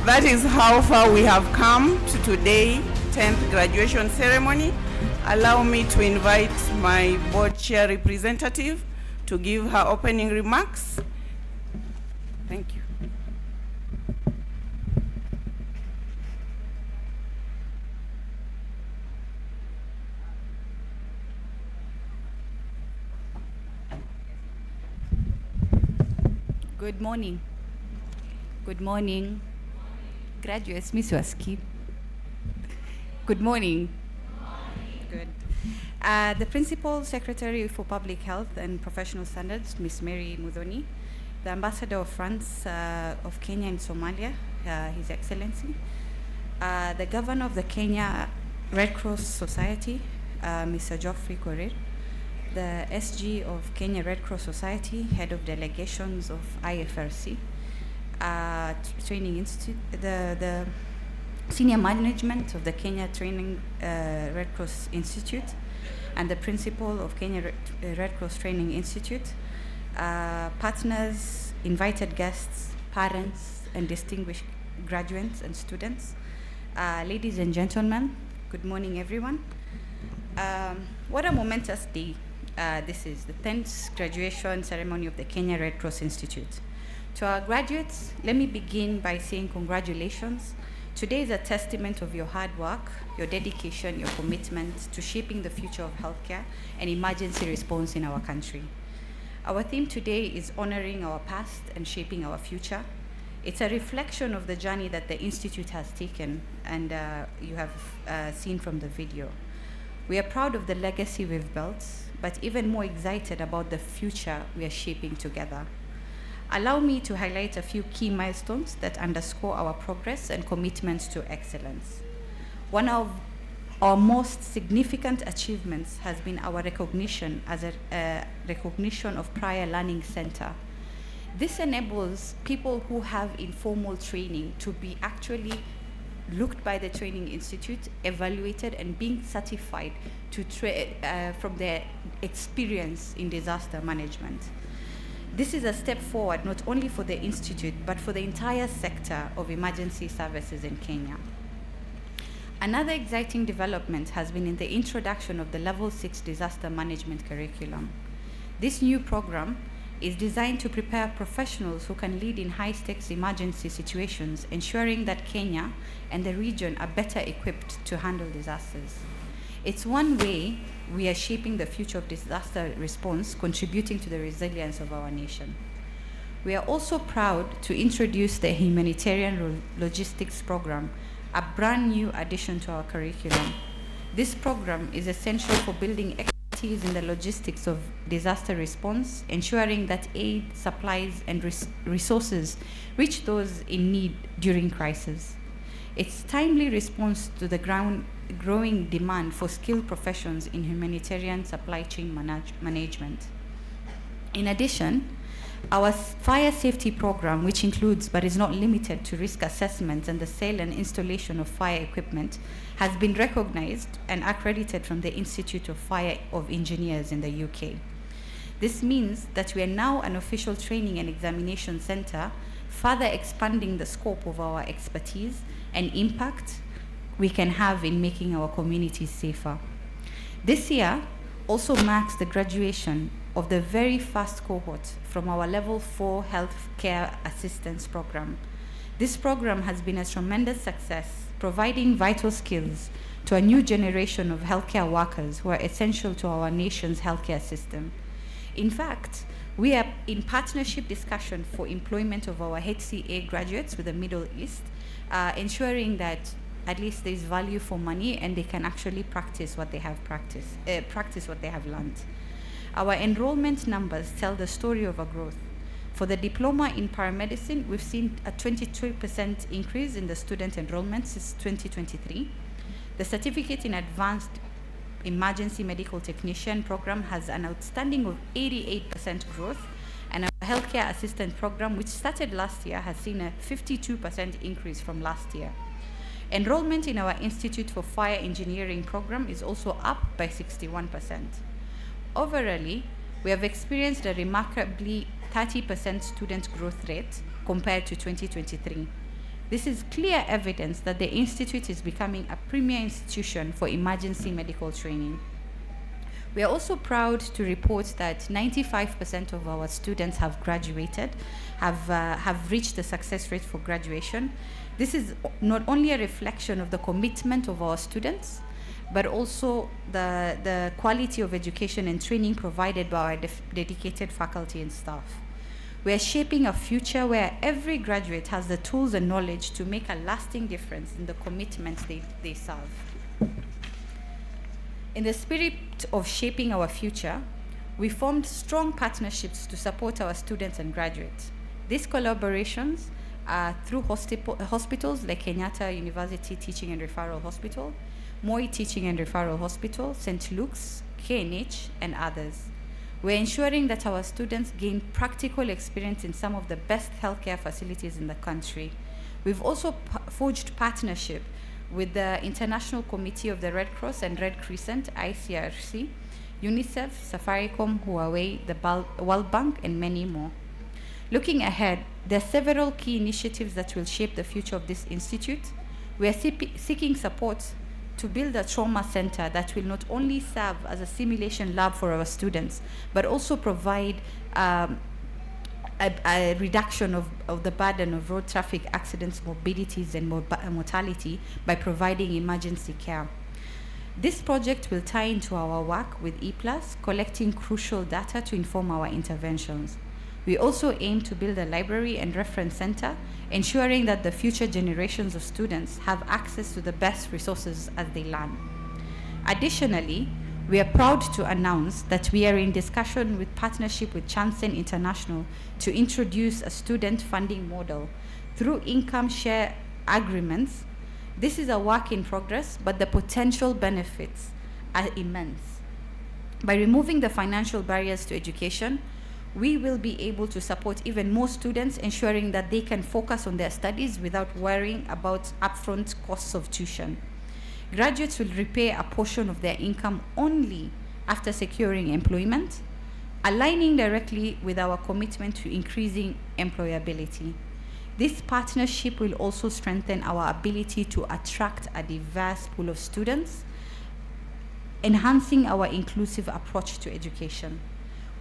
That is how far we have come to today, 10th graduation ceremony. Allow me to invite my board chair representative to give her opening remarks. Thank you. Good morning. Good morning. Graduates, Miss Waski. Good morning. Good. The Principal Secretary for Public Health and Professional Standards, Miss Mary Mudhoni, the Ambassador of France of Kenya and Somalia, His Excellency, the Governor of the Kenya Red Cross Society, Mr. Geoffrey Korir, the SG of Kenya Red Cross Society, Head of Delegations of IFRC, Training Institute, the Senior Management of the Kenya Training Red Cross Institute, and the Principal of Kenya Red Cross Training Institute, partners, invited guests, parents, and distinguished graduates and students. Ladies and gentlemen, good morning everyone. What a momentous day. This is the 10th graduation ceremony of the Kenya Red Cross Institute. To our graduates, let me begin by saying congratulations. Today is a testament of your hard work, your dedication, your commitment to shaping the future of healthcare and emergency response in our country. Our theme today is honoring our past and shaping our future. It's a reflection of the journey that the Institute has taken, and you have seen from the video. We are proud of the legacy we've built, but even more excited about the future we are shaping together. Allow me to highlight a few key milestones that underscore our progress and commitment to excellence. One of our most significant achievements has been our recognition as a recognition of prior learning center. This enables people who have informal training to be actually looked by the Training Institute, evaluated, and being certified to from their experience in disaster management. This is a step forward not only for the Institute, but for the entire sector of emergency services in Kenya. Another exciting development has been in the introduction of the Level 6 Disaster Management Curriculum. This new program is designed to prepare professionals who can lead in high-stakes emergency situations, ensuring that Kenya and the region are better equipped to handle disasters. It's one way we are shaping the future of disaster response, contributing to the resilience of our nation. We are also proud to introduce the Humanitarian Logistics Program, a brand new addition to our curriculum. This program is essential for building expertise in the logistics of disaster response, ensuring that aid, supplies, and resources reach those in need during crisis. Its timely response to the growing demand for skilled professions in humanitarian supply chain management. In addition, our fire safety program, which includes but is not limited to risk assessments and the sale and installation of fire equipment, has been recognized and accredited from the Institute of Fire of Engineers in the UK. This means that we are now an official training and examination center, further expanding the scope of our expertise and impact we can have in making our communities safer. This year also marks the graduation of the very first cohort from our Level 4 Healthcare Assistance Program. This program has been a tremendous success, providing vital skills to a new generation of healthcare workers who are essential to our nation's healthcare system. In fact, we are in partnership discussion for employment of our HCA graduates with the Middle East, ensuring that at least there is value for money and they can actually practice what they have learned. Our enrollment numbers tell the story of a growth. For the diploma in paramedicine, we've seen a 22% increase in the student enrollment since 2023. The certificate in advanced emergency medical technician program has an outstanding of 88% growth, and our healthcare assistant program, which started last year, has seen a 52% increase from last year. Enrollment in our Institute for Fire Engineering program is also up by 61%. Overall, we have experienced a remarkably 30% student growth rate compared to 2023. This is clear evidence that the Institute is becoming a premier institution for emergency medical training. We are also proud to report that 95% of our students have graduated, have reached the success rate for graduation. This is not only a reflection of the commitment of our students, but also the quality of education and training provided by our dedicated faculty and staff. We are shaping a future where every graduate has the tools and knowledge to make a lasting difference in the commitments they serve. In the spirit of shaping our future, we formed strong partnerships to support our students and graduates. These collaborations are through hospitals like Kenyatta University Teaching and Referral Hospital, Moi Teaching and Referral Hospital, St. Luke's, KNH, and others. We're ensuring that our students gain practical experience in some of the best healthcare facilities in the country. We've also forged partnership with the International Committee of the Red Cross and Red Crescent, ICRC, UNICEF, Safaricom, Huawei, the World Bank, and many more. Looking ahead, there are several key initiatives that will shape the future of this institute. We are seeking support to build a trauma center that will not only serve as a simulation lab for our students, but also provide a reduction of the burden of road traffic accidents, morbidities, and mortality by providing emergency care. This project will tie into our work with E+, collecting crucial data to inform our interventions. We also aim to build a library and reference center, ensuring that the future generations of students have access to the best resources as they learn. Additionally, we are proud to announce that we are in discussion with partnership with Chansen International to introduce a student funding model through income share agreements. This is a work in progress, but the potential benefits are immense. By removing the financial barriers to education, we will be able to support even more students, ensuring that they can focus on their studies without worrying about upfront costs of tuition. Graduates will repay a portion of their income only after securing employment, aligning directly with our commitment to increasing employability. This partnership will also strengthen our ability to attract a diverse pool of students, enhancing our inclusive approach to education.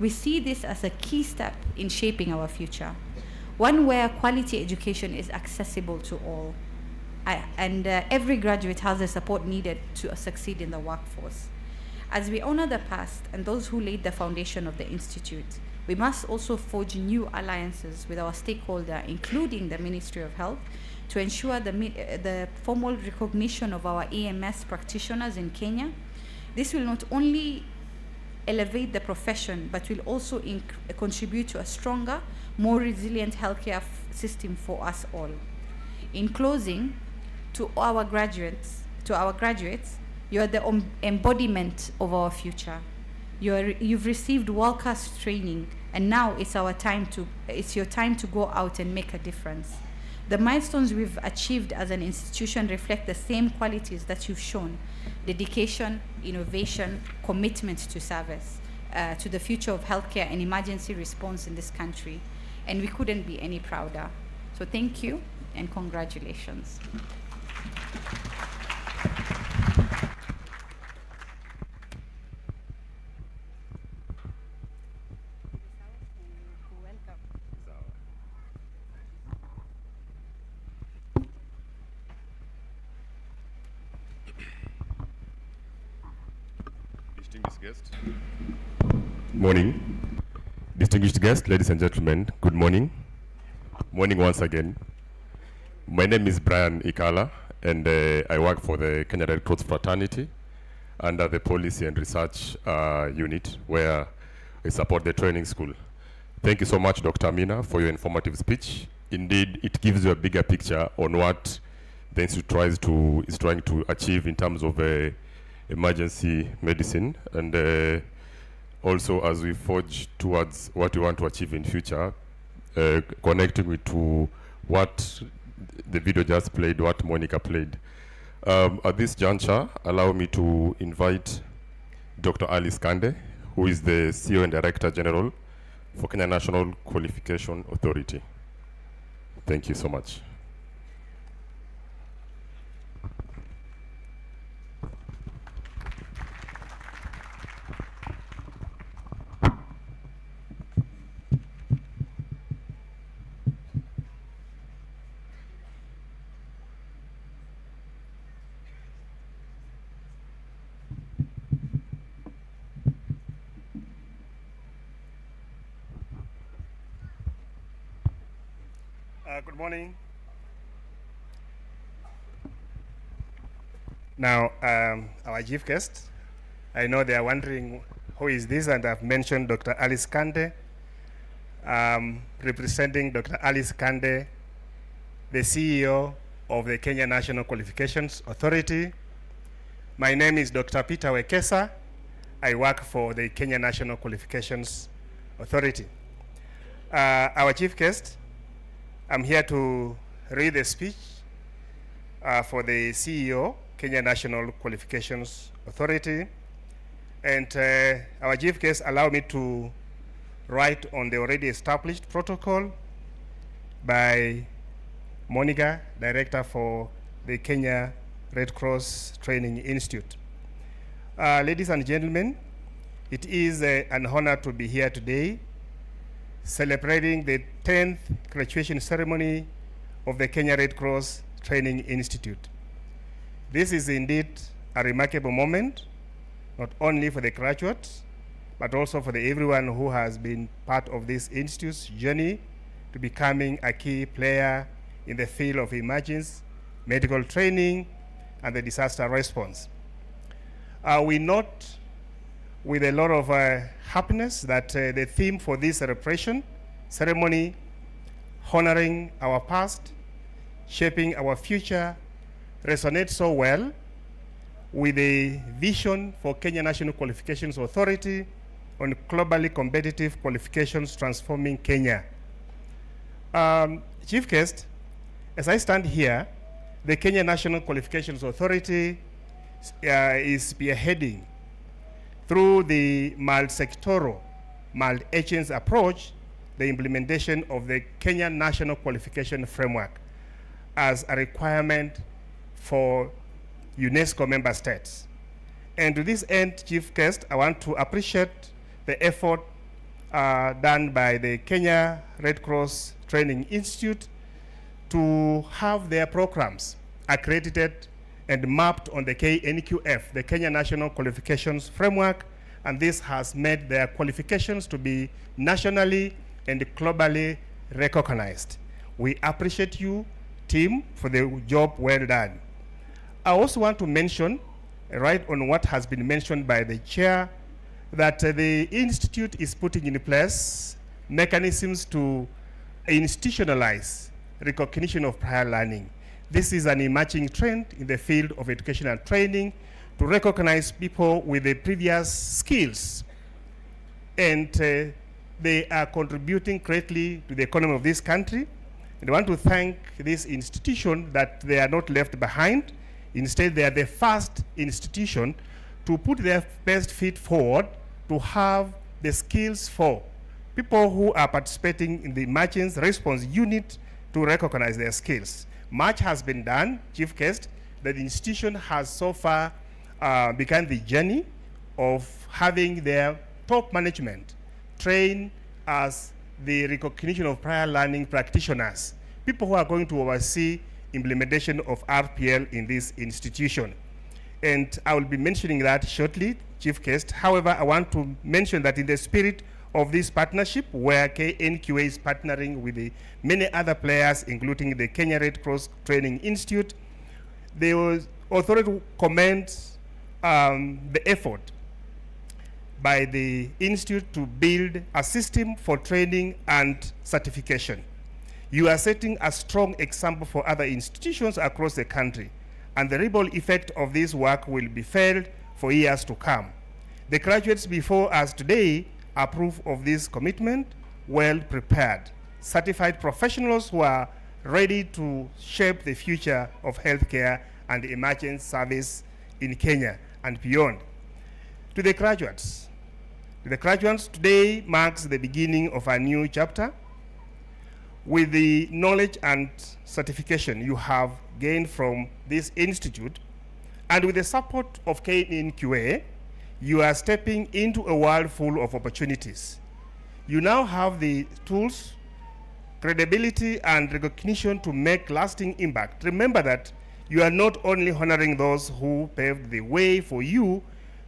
We see this as a key step in shaping our future, one where quality education is accessible to all, and every graduate has the support needed to succeed in the workforce. As we honor the past and those who laid the foundation of the Institute, we must also forge new alliances with our stakeholders, including the Ministry of Health, to ensure the formal recognition of our EMS practitioners in Kenya. This will not only elevate the profession, but will also contribute to a stronger, more resilient healthcare system for us all. In closing, to our graduates, you are the embodiment of our future. You've received world-class training, and now it's your time to go out and make a difference. The milestones we've achieved as an institution reflect the same qualities that you've shown: dedication, innovation, commitment to service, to the future of healthcare and emergency response in this country. And we couldn't be any prouder. So thank you and congratulations. Morning. Distinguished guests, ladies and gentlemen, good morning. Morning once again. My name is Brian Ikala, and I work for the Kenya Red Cross Fraternity under the Policy and Research Unit, where I support the training school. Thank you so much, Dr. Amina, for your informative speech. Indeed, it gives you a bigger picture on what the Institute is trying to achieve in terms of emergency medicine, and also as we forge towards what we want to achieve in future, connecting it to what the video just played, what Monica played. At this juncture, allow me to invite Dr. Alice Kande, who is the CEO and Director General for Kenya National Qualification Authority. Thank you so much. Good morning. Now, our chief guest, I know they are wondering who is this, and I've mentioned Dr. Alice Kande, representing Dr. Alice Kande, the CEO of the Kenya National Qualifications Authority. My name is Dr. Peter Wekesa. I work for the Kenya National Qualifications Authority. Our chief guest, I'm here to read the speech for the CEO, Kenya National Qualifications Authority. And our chief guest allowed me to write on the already established protocol by Monica, Director for the Kenya Red Cross Training Institute. Ladies and gentlemen, it is an honor to be here today celebrating the 10th graduation ceremony of the Kenya Red Cross Training Institute. This is indeed a remarkable moment, not only for the graduates, but also for everyone who has been part of this institute's journey to becoming a key player in the field of emergency medical training and the disaster response. We note with a lot of happiness that the theme for this celebration ceremony, honoring our past, shaping our future, resonates so well with the vision for Kenya National Qualifications Authority on globally competitive qualifications transforming Kenya. Chief guest, as I stand here, the Kenya National Qualifications Authority is spearheading through the multi-sectoral, multi-agency approach, the implementation of the Kenya National Qualification Framework as a requirement for UNESCO member states. And to this end, Chief Guest, I want to appreciate the effort done by the Kenya Red Cross Training Institute to have their programs accredited and mapped on the KNQF, the Kenya National Qualifications Framework, and this has made their qualifications to be nationally and globally recognized. We appreciate you, team, for the job well done. I also want to mention, right on what has been mentioned by the chair, that the institute is putting in place mechanisms to institutionalize recognition of prior learning. This is an emerging trend in the field of education and training to recognize people with the previous skills. And they are contributing greatly to the economy of this country. And I want to thank this institution that they are not left behind. Instead, they are the first institution to put their best feet forward to have the skills for people who are participating in the emergency response unit to recognize their skills. Much has been done, Chief Guest. The institution has so far begun the journey of having their top management trained as the recognition of prior learning practitioners, people who are going to oversee implementation of RPL in this institution. And I will be mentioning that shortly, Chief Guest. However, I want to mention that in the spirit of this partnership, where KNQA is partnering with the many other players, including the Kenya Red Cross Training Institute, the authority commends the effort by the institute to build a system for training and certification. You are setting a strong example for other institutions across the country, and the ripple effect of this work will be felt for years to come. The graduates before us today are proof of this commitment, well prepared, certified professionals who are ready to shape the future of healthcare and emergency service in Kenya and beyond. To the graduates, today marks the beginning of a new chapter. With the knowledge and certification you have gained from this institute, and with the support of KNQA, you are stepping into a world full of opportunities. You now have the tools, credibility, and recognition to make lasting impact. Remember that you are not only honoring those who paved the way for you,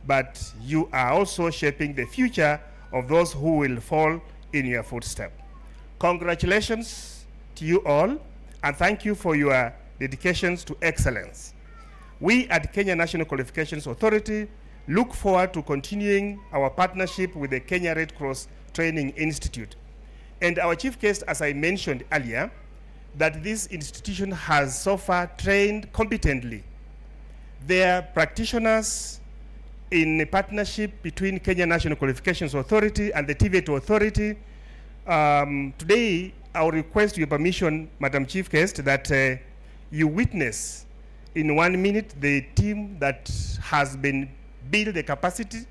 but you are also shaping the future of those who will fall in your footsteps. Congratulations to you all, and thank you for your dedications to excellence. We at Kenya National Qualifications Authority look forward to continuing our partnership with the Kenya Red Cross Training Institute. And our chief guest, as I mentioned earlier, that this institution has so far trained competently their practitioners in a partnership between Kenya National Qualifications Authority and the TVET Authority. Today, I will request your permission, Madam Chief Guest, that you witness in 1 minute the team that has been built the capacity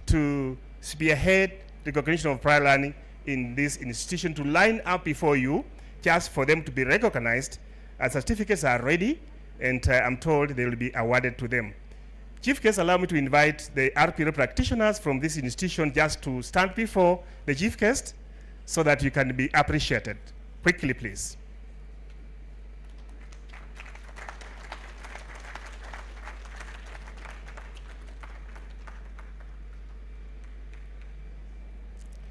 to spearhead recognition of prior learning in this institution, to line up before you just for them to be recognized. Certificates are ready, and I'm told they will be awarded to them. Chief Guest, allow me to invite the RPL practitioners from this institution just to stand before the Chief Guest so that you can be appreciated. Quickly, please.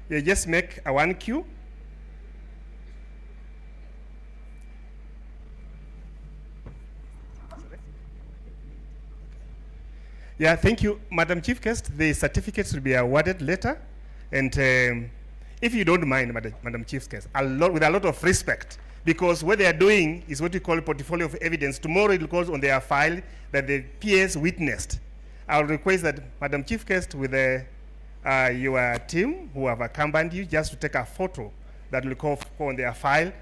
You just make a 1 queue. Yeah, thank you, Madam Chief Guest. The certificates will be awarded later. And if you don't mind, Madam Chief Guest, with a lot of respect, because what they are doing is what we call a portfolio of evidence. Tomorrow it goes on their file that the PS witnessed. I'll request that Madam Chief Guest with your team who have accompanied you just to take a photo that will go on their file.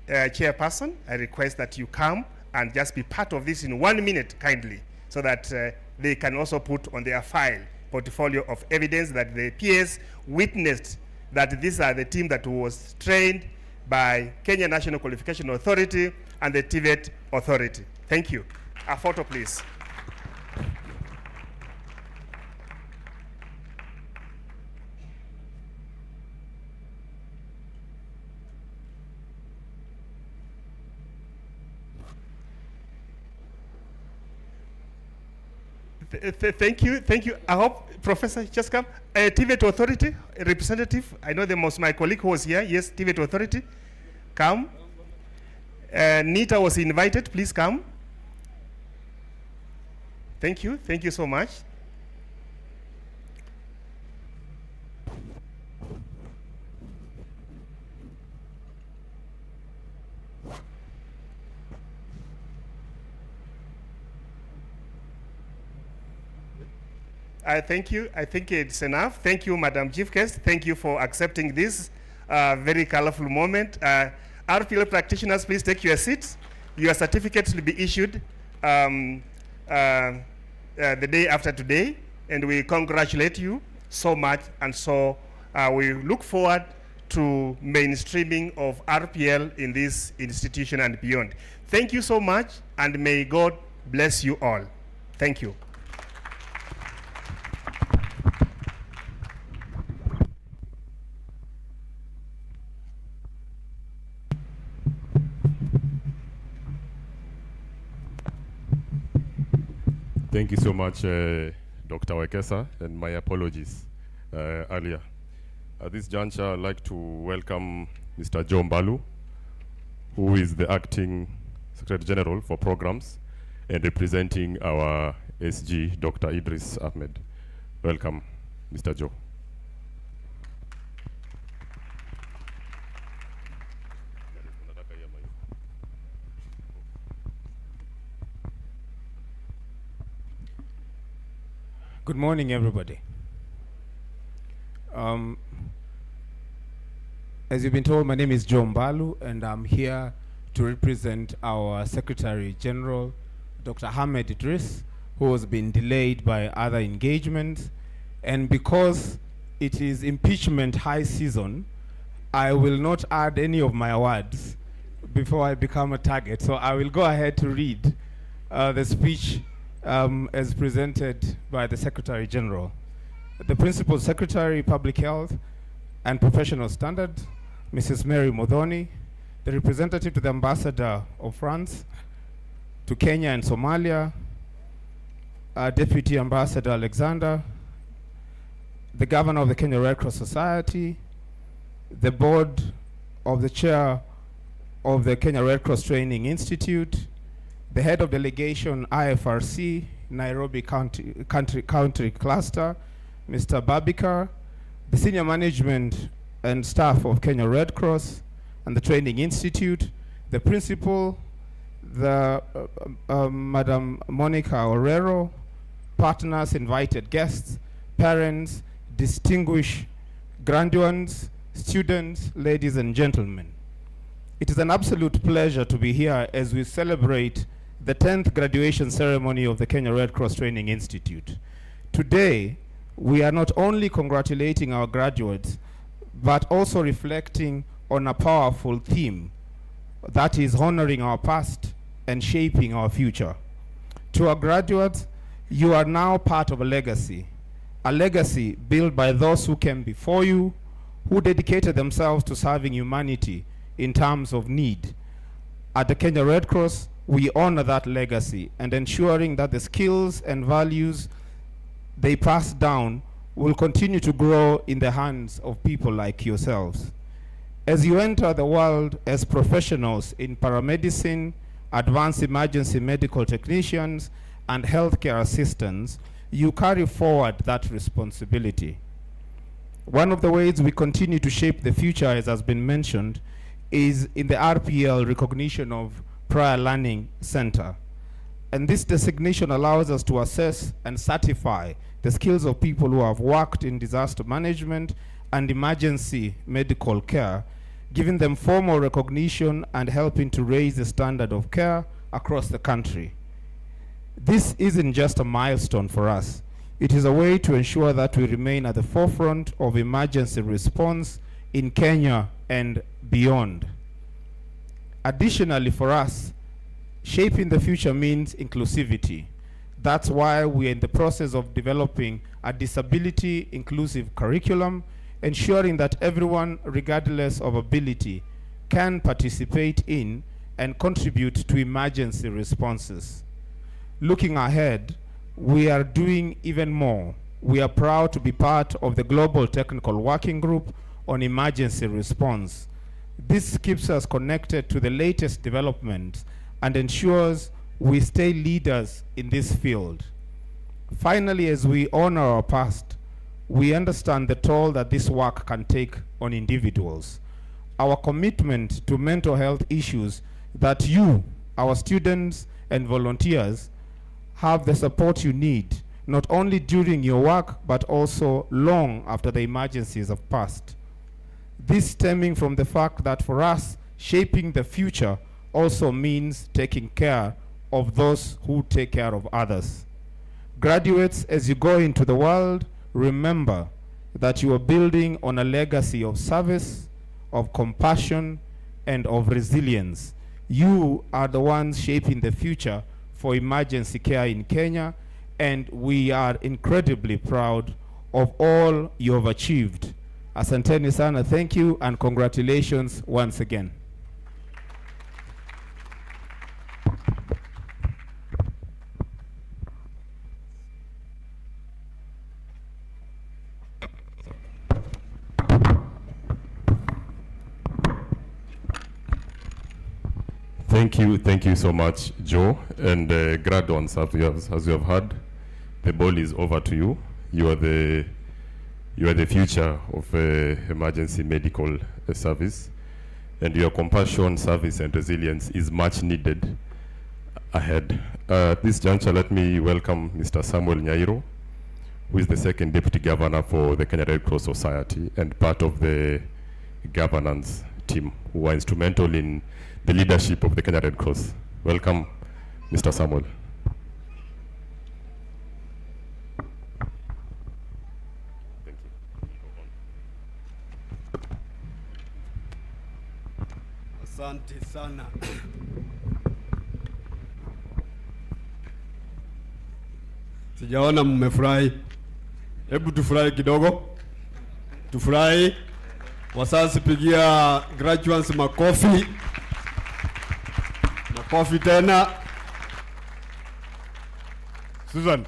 Chairperson, I request that you come and just be part of this in 1 minute, kindly, so that they can also put on their file portfolio of evidence that the PS witnessed that these are the team that was trained by Kenya National Qualification Authority and the TVET Authority. Thank you. A photo, please. Thank you. I hope Professor just come. TVET Authority, a representative. I know my colleague who was here. Yes, TVET Authority, come. Nita was invited. Please come. Thank you so much. Thank you. I think it's enough. Thank you, Madam Chief Guest. Thank you for accepting this very colorful moment. RPL practitioners, please take your seats. Your certificates will be issued the day after today, and we congratulate you so much. And so we look forward to mainstreaming of RPL in this institution and beyond. Thank you so much, and may God bless you all. Thank you. Thank you so much, Dr. Wekesa, and my apologies earlier. At this juncture, I'd like to welcome Mr. Joe Mbalu, who is the Acting Secretary General for Programs and representing our SG, Dr. Idris Ahmed. Welcome, Mr. Joe. Good morning, everybody. As you've been told, my name is Joe Mbalu, and I'm here to represent our Secretary General, Dr. Ahmed Idris, who has been delayed by other engagements. And because it is impeachment high season, I will not add any of my words before I become a target. So I will go ahead to read the speech as presented by the Secretary General. The Principal Secretary, Public Health and Professional Standards, Mrs. Mary Modhoni, the representative to the Ambassador of France to Kenya and Somalia, Deputy Ambassador Alexander, the Governor of the Kenya Red Cross Society, the Board of the Chair of the Kenya Red Cross Training Institute, the head of delegation IFRC, Nairobi Country Cluster, Mr. Babikar, the senior management and staff of Kenya Red Cross and the Training Institute, the principal, the Madam Monica Orero, partners, invited guests, parents, distinguished graduates, students, ladies and gentlemen. It is an absolute pleasure to be here as we celebrate the 10th graduation ceremony of the Kenya Red Cross Training Institute. Today, we are not only congratulating our graduates, but also reflecting on a powerful theme that is honoring our past and shaping our future. To our graduates, you are now part of a legacy built by those who came before you, who dedicated themselves to serving humanity in times of need. At the Kenya Red Cross, we honor that legacy and ensuring that the skills and values they pass down will continue to grow in the hands of people like yourselves. As you enter the world as professionals in paramedicine, advanced emergency medical technicians, and healthcare assistants, you carry forward that responsibility. One of the ways we continue to shape the future, as has been mentioned, is in the RPL recognition of Prior Learning Center. And this designation allows us to assess and certify the skills of people who have worked in disaster management and emergency medical care, giving them formal recognition and helping to raise the standard of care across the country. This isn't just a milestone for us. It is a way to ensure that we remain at the forefront of emergency response in Kenya and beyond. Additionally, for us, shaping the future means inclusivity. That's why we're in the process of developing a disability inclusive curriculum, ensuring that everyone, regardless of ability, can participate in and contribute to emergency responses. Looking ahead, we are doing even more. We are proud to be part of the Global Technical Working Group on Emergency Response. This keeps us connected to the latest developments and ensures we stay leaders in this field. Finally, as we honor our past, we understand the toll that this work can take on individuals. Our commitment to mental health issues that you, our students and volunteers, have the support you need, not only during your work, but also long after the emergencies have passed. This stemming from the fact that for us, shaping the future also means taking care of those who take care of others. Graduates, as you go into the world, remember that you are building on a legacy of service, of compassion, and of resilience. You are the ones shaping the future for emergency care in Kenya, and we are incredibly proud of all you have achieved. Asanteni sana, thank you, and congratulations once again. Thank you so much, Joe. And graduates, as you have heard, the ball is over to you. You are the future of emergency medical service, and your compassion, service, and resilience is much needed ahead. At this juncture, let me welcome Mr. Samuel Nyairo, who is the second Deputy Governor for the Kenya Red Cross Society and part of the governance team, who are instrumental in the leadership of the Kenya Red Cross. Welcome, Mr. Samuel. Asante sana. Sijaona mmefurahi. Hebu tufurahi kidogo. Tufurahi. Wazazi pigia graduates makofi. Makofi tena. Susan,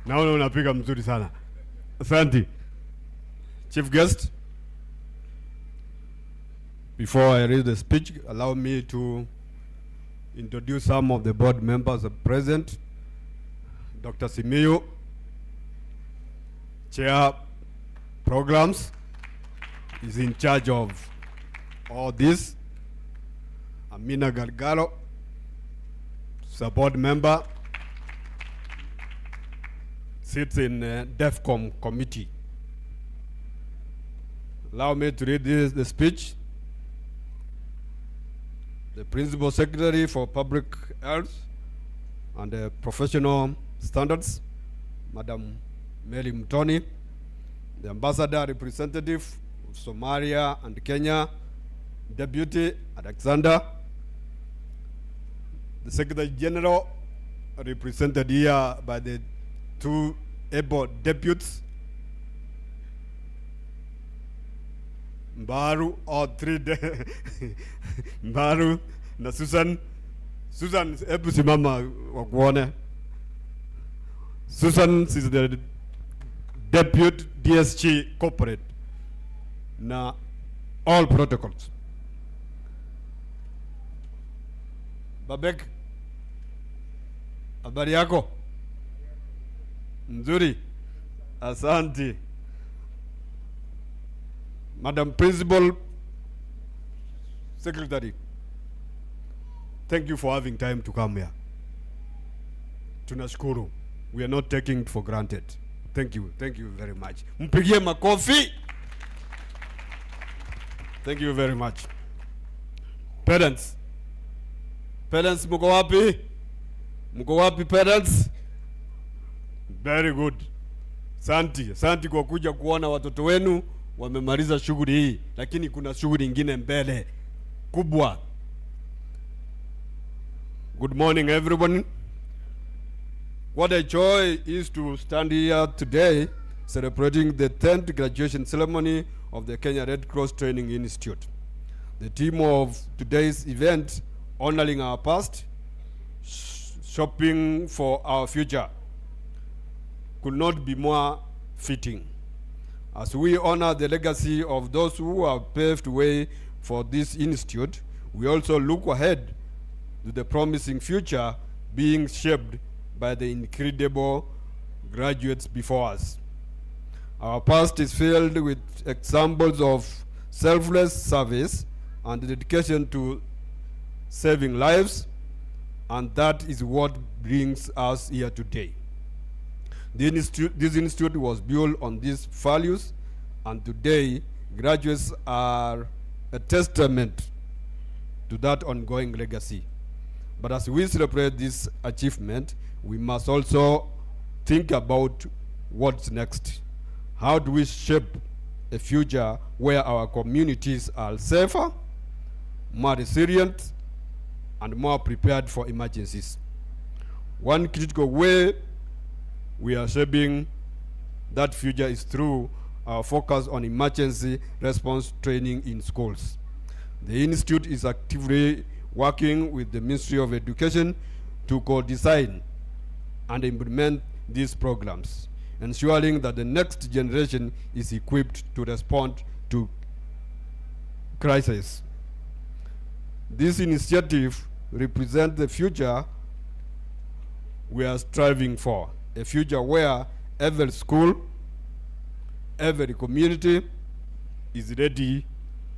naona unapiga mzuri sana. Asante. Chief guest. Before I read the speech, allow me to introduce some of the board members present. Dr. Simiyu, Chair Programs, is in charge of all this. Amina Gargaro, support member, sits in DEFCON committee. Allow me to read the speech. The Principal Secretary for Public Health and Professional Standards, Madam Mary Mtoni, the Ambassador Representative of Somalia and Kenya, Deputy Alexander, the Secretary General, represented here by the two able deputies, Mbaru, all three, Mbaru, na Susan, hebu simama wakuone. Susan is the Deputy DSG Corporate, na all protocols. Babek, habari yako? Nzuri, asante. Madam Principal Secretary, thank you for having time to come here. Tunashukuru. We are not taking it for granted. Thank you very much. Mpigie makofi. Thank you very much. Parents, mko wapi? Mko wapi parents? Very good. Santi kwa kuja kuona watoto wenu wamemaliza shughuli hii, lakini kuna shughuli nyingine mbele kubwa. Good morning everyone. What a joy is to stand here today celebrating the 10th graduation ceremony of the Kenya Red Cross Training Institute. The theme of today's event, honoring our past, shopping for our future, could not be more fitting. As we honor the legacy of those who have paved way for this institute, we also look ahead to the promising future being shaped by the incredible graduates before us. Our past is filled with examples of selfless service and dedication to saving lives, and that is what brings us here today. This institute was built on these values, and today graduates are a testament to that ongoing legacy. But as we celebrate this achievement, we must also think about what's next. How do we shape a future where our communities are safer, more resilient, and more prepared for emergencies? One critical way we are shaping that future is through our focus on emergency response training in schools. The Institute is actively working with the Ministry of Education to co-design and implement these programs, ensuring that the next generation is equipped to respond to crises. This initiative represents the future we are striving for, a future where every school, every community is ready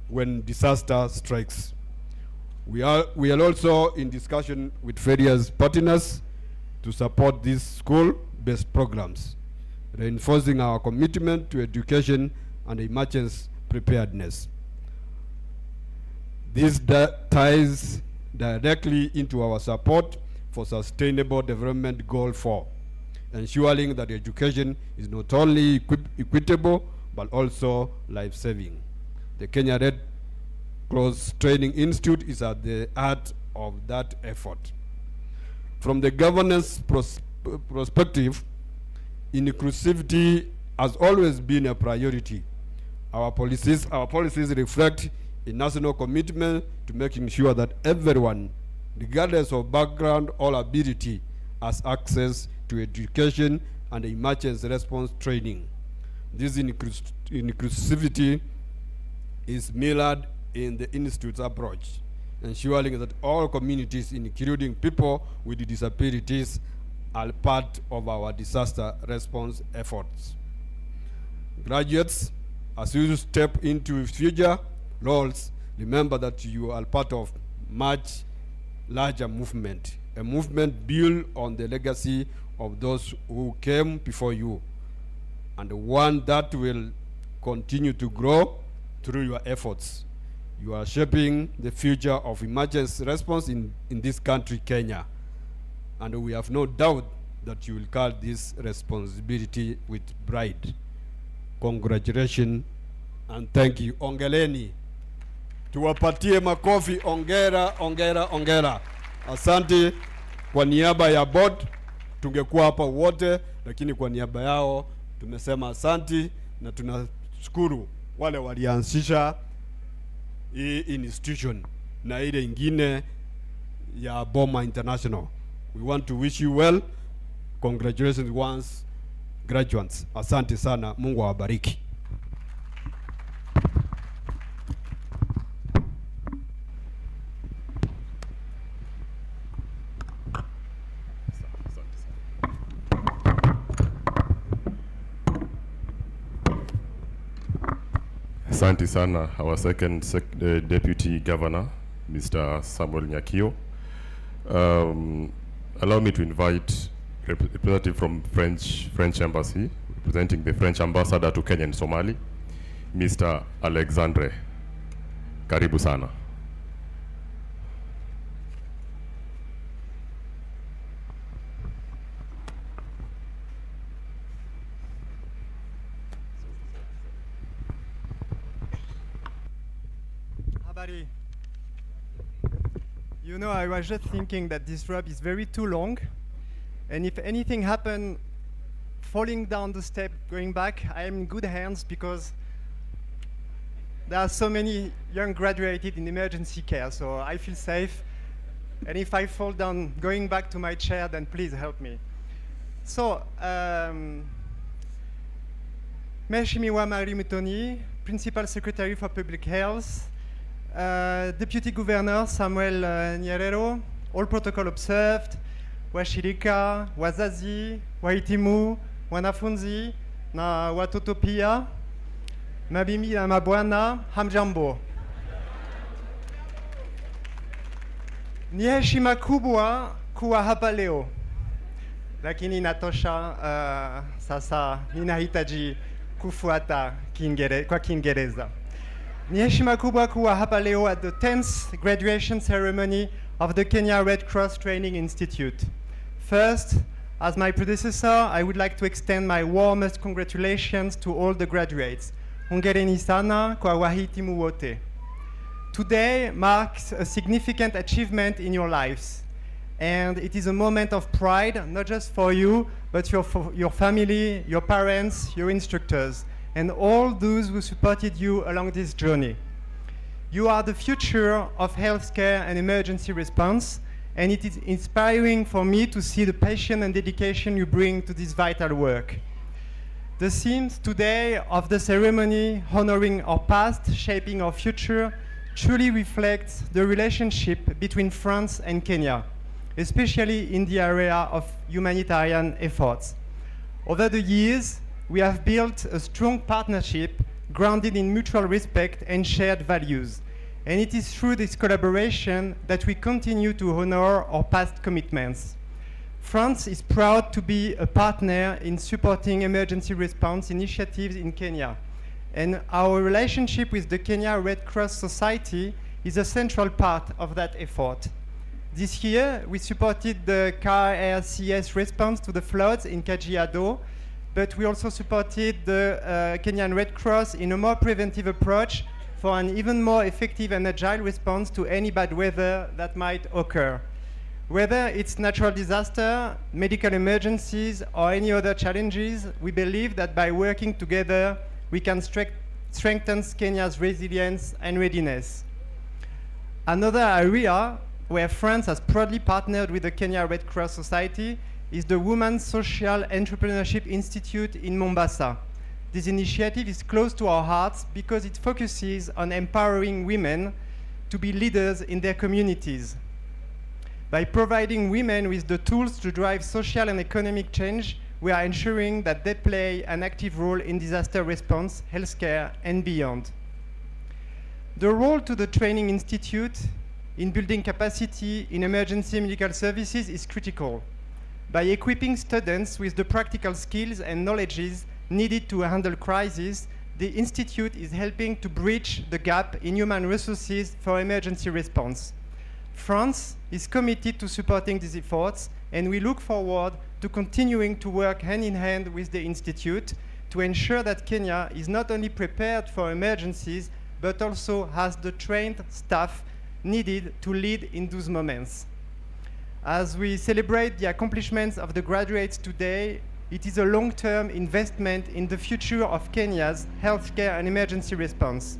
when disaster strikes. We are also in discussion with various partners to support these school-based programs, reinforcing our commitment to education and emergency preparedness. This ties directly into our support for Sustainable Development Goal 4, ensuring that education is not only equitable but also life-saving. The Kenya Red Cross Training Institute is at the heart of that effort. From the governance perspective, inclusivity has always been a priority. Our policies reflect a national commitment to making sure that everyone, regardless of background or ability, has access to education and emergency response training. This inclusivity is mirrored in the Institute's approach, ensuring that all communities, including people with disabilities, are part of our disaster response efforts. Graduates, as you step into future roles, remember that you are part of much larger movement, a movement built on the legacy of those who came before you, and one that will continue to grow through your efforts. You are shaping the future of emergency response in this country, Kenya, and we have no doubt that you will carry this responsibility with pride. Congratulations and thank you. Ongeleni. Tuwapatie makofi. Ongera, ongera, ongera. Asante kwa niaba ya board. Tungekuwa hapa wote, lakini kwa niaba yao tumesema asante, na tunashukuru wale walianzisha hii institution na ile ingine ya Boma International. We want to wish you well. Congratulations once, graduates. Asante sana. Mungu awabariki. Asante sana. Our second Deputy Governor, Mr. Samuel Nyakio. Allow me to invite representative from French Embassy, representing the French Ambassador to Kenya and Somali, Mr. Alexandre. Karibu sana. Habari. You know, I was just thinking that this rope is very too long, and if anything happened, falling down the step, going back, I am in good hands because there are so many young graduated in emergency care, so I feel safe. And if I fall down going back to my chair, then please help me. So, Mheshimiwa Marie Mutoni, Principal Secretary for Public Health, Deputy Governor Samuel Nyerere, all protocol observed, washirika, wazazi, wahitimu, wanafunzi, na watoto pia, mabibi na mabwana, hamjambo. Ni heshima kubwa kuwa hapa leo, lakini inatosha. Sasa ninahitaji kufuata kwa Kiingereza. Ni heshima kubwa kuwa hapa leo at the 10th graduation ceremony of the Kenya Red Cross Training Institute. First, as my predecessor, I would like to extend my warmest congratulations to all the graduates. Hongereni sana kwa wahitimu wote. Today marks a significant achievement in your lives, and it is a moment of pride, not just for you, but for your family, your parents, your instructors, and all those who supported you along this journey. You are the future of healthcare and emergency response, and it is inspiring for me to see the passion and dedication you bring to this vital work. The themes today of the ceremony, honoring our past, shaping our future, truly reflects the relationship between France and Kenya, especially in the area of humanitarian efforts. Over the years, we have built a strong partnership grounded in mutual respect and shared values. And it is through this collaboration that we continue to honor our past commitments. France is proud to be a partner in supporting emergency response initiatives in Kenya. And our relationship with the Kenya Red Cross Society is a central part of that effort. This year, we supported the KRCTI response to the floods in Kajiado, but we also supported the Kenyan Red Cross in a more preventive approach for an even more effective and agile response to any bad weather that might occur. Whether it's natural disaster, medical emergencies, or any other challenges, we believe that by working together, we can strengthen Kenya's resilience and readiness. Another area where France has proudly partnered with the Kenya Red Cross Society is the Women's Social Entrepreneurship Institute in Mombasa. this initiative is close to our hearts because it focuses on empowering women to be leaders in their communities. By providing women with the tools to drive social and economic change, we are ensuring that they play an active role in disaster response, healthcare, and beyond. The role to the Training Institute in building capacity in emergency medical services is critical. By equipping students with the practical skills and knowledges needed to handle crises, the Institute is helping to bridge the gap in human resources for emergency response. France is committed to supporting these efforts, and we look forward to continuing to work hand in hand with the Institute to ensure that Kenya is not only prepared for emergencies, but also has the trained staff needed to lead in those moments. As we celebrate the accomplishments of the graduates today, it is a long-term investment in the future of Kenya's healthcare and emergency response.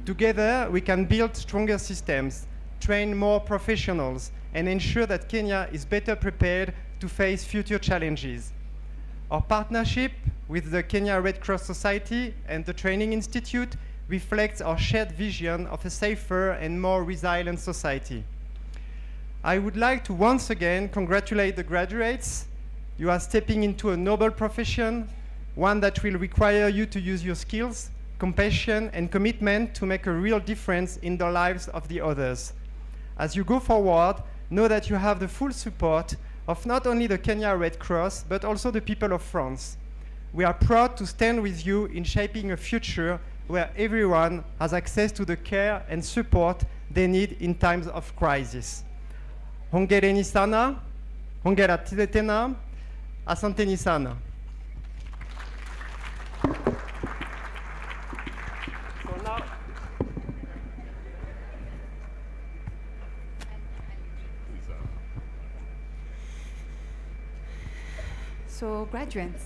Together, we can build stronger systems, train more professionals, and ensure that Kenya is better prepared to face future challenges. Our partnership with the Kenya Red Cross Society and the Training Institute reflects our shared vision of a safer and more resilient society. I would like to once again congratulate the graduates. You are stepping into a noble profession, one that will require you to use your skills, compassion, and commitment to make a real difference in the lives of the others. As you go forward, know that you have the full support of not only the Kenya Red Cross, but also the people of France. We are proud to stand with you in shaping a future where everyone has access to the care and support they need in times of crisis. Hongereni sana, hongera tena, asanteni sana. So graduates,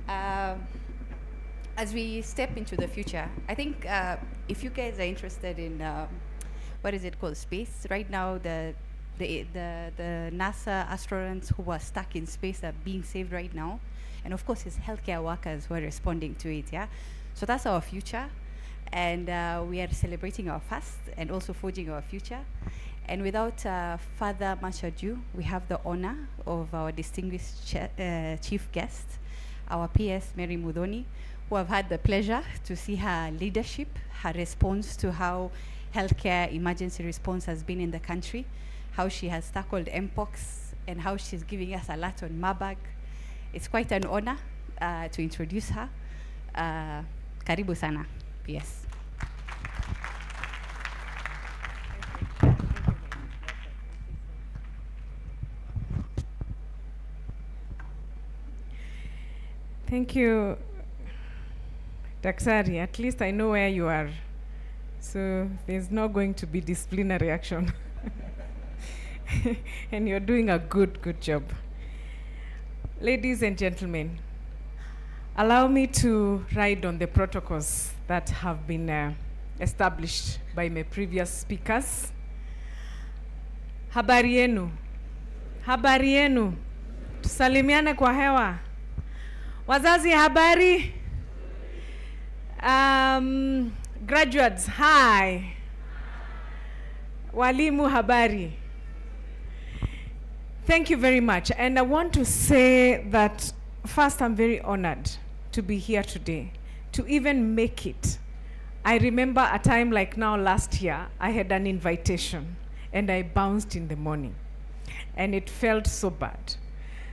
as we step into the future, I think if you guys are interested in what is it called, space, right now the NASA astronauts who are stuck in space are being saved right now, and of course it's healthcare workers who are responding to it. Yeah, so that's our future, and we are celebrating our past and also forging our future. And without further much ado, we have the honor of our distinguished chief guest, our PS Mary Mudhoni, who have had the pleasure to see her leadership, her response to how healthcare emergency response has been in the country, how she has tackled Mpox, and how she's giving us a lot on Marburg. It's quite an honor to introduce her. Karibu sana, PS. Thank you, Daktari. At least I know where you are. So there's not going to be disciplinary action. And you're doing a good job. Ladies and gentlemen, allow me to ride on the protocols that have been established by my previous speakers. Habari yenu. Habari yenu. Tusalimiane kwa hewa. Wazazi habari. Graduates, hi. Walimu habari. Thank you very much. And I want to say that first, I'm very honored to be here today, to even make it. I remember a time like now last year, I had an invitation and I bounced in the morning and it felt so bad.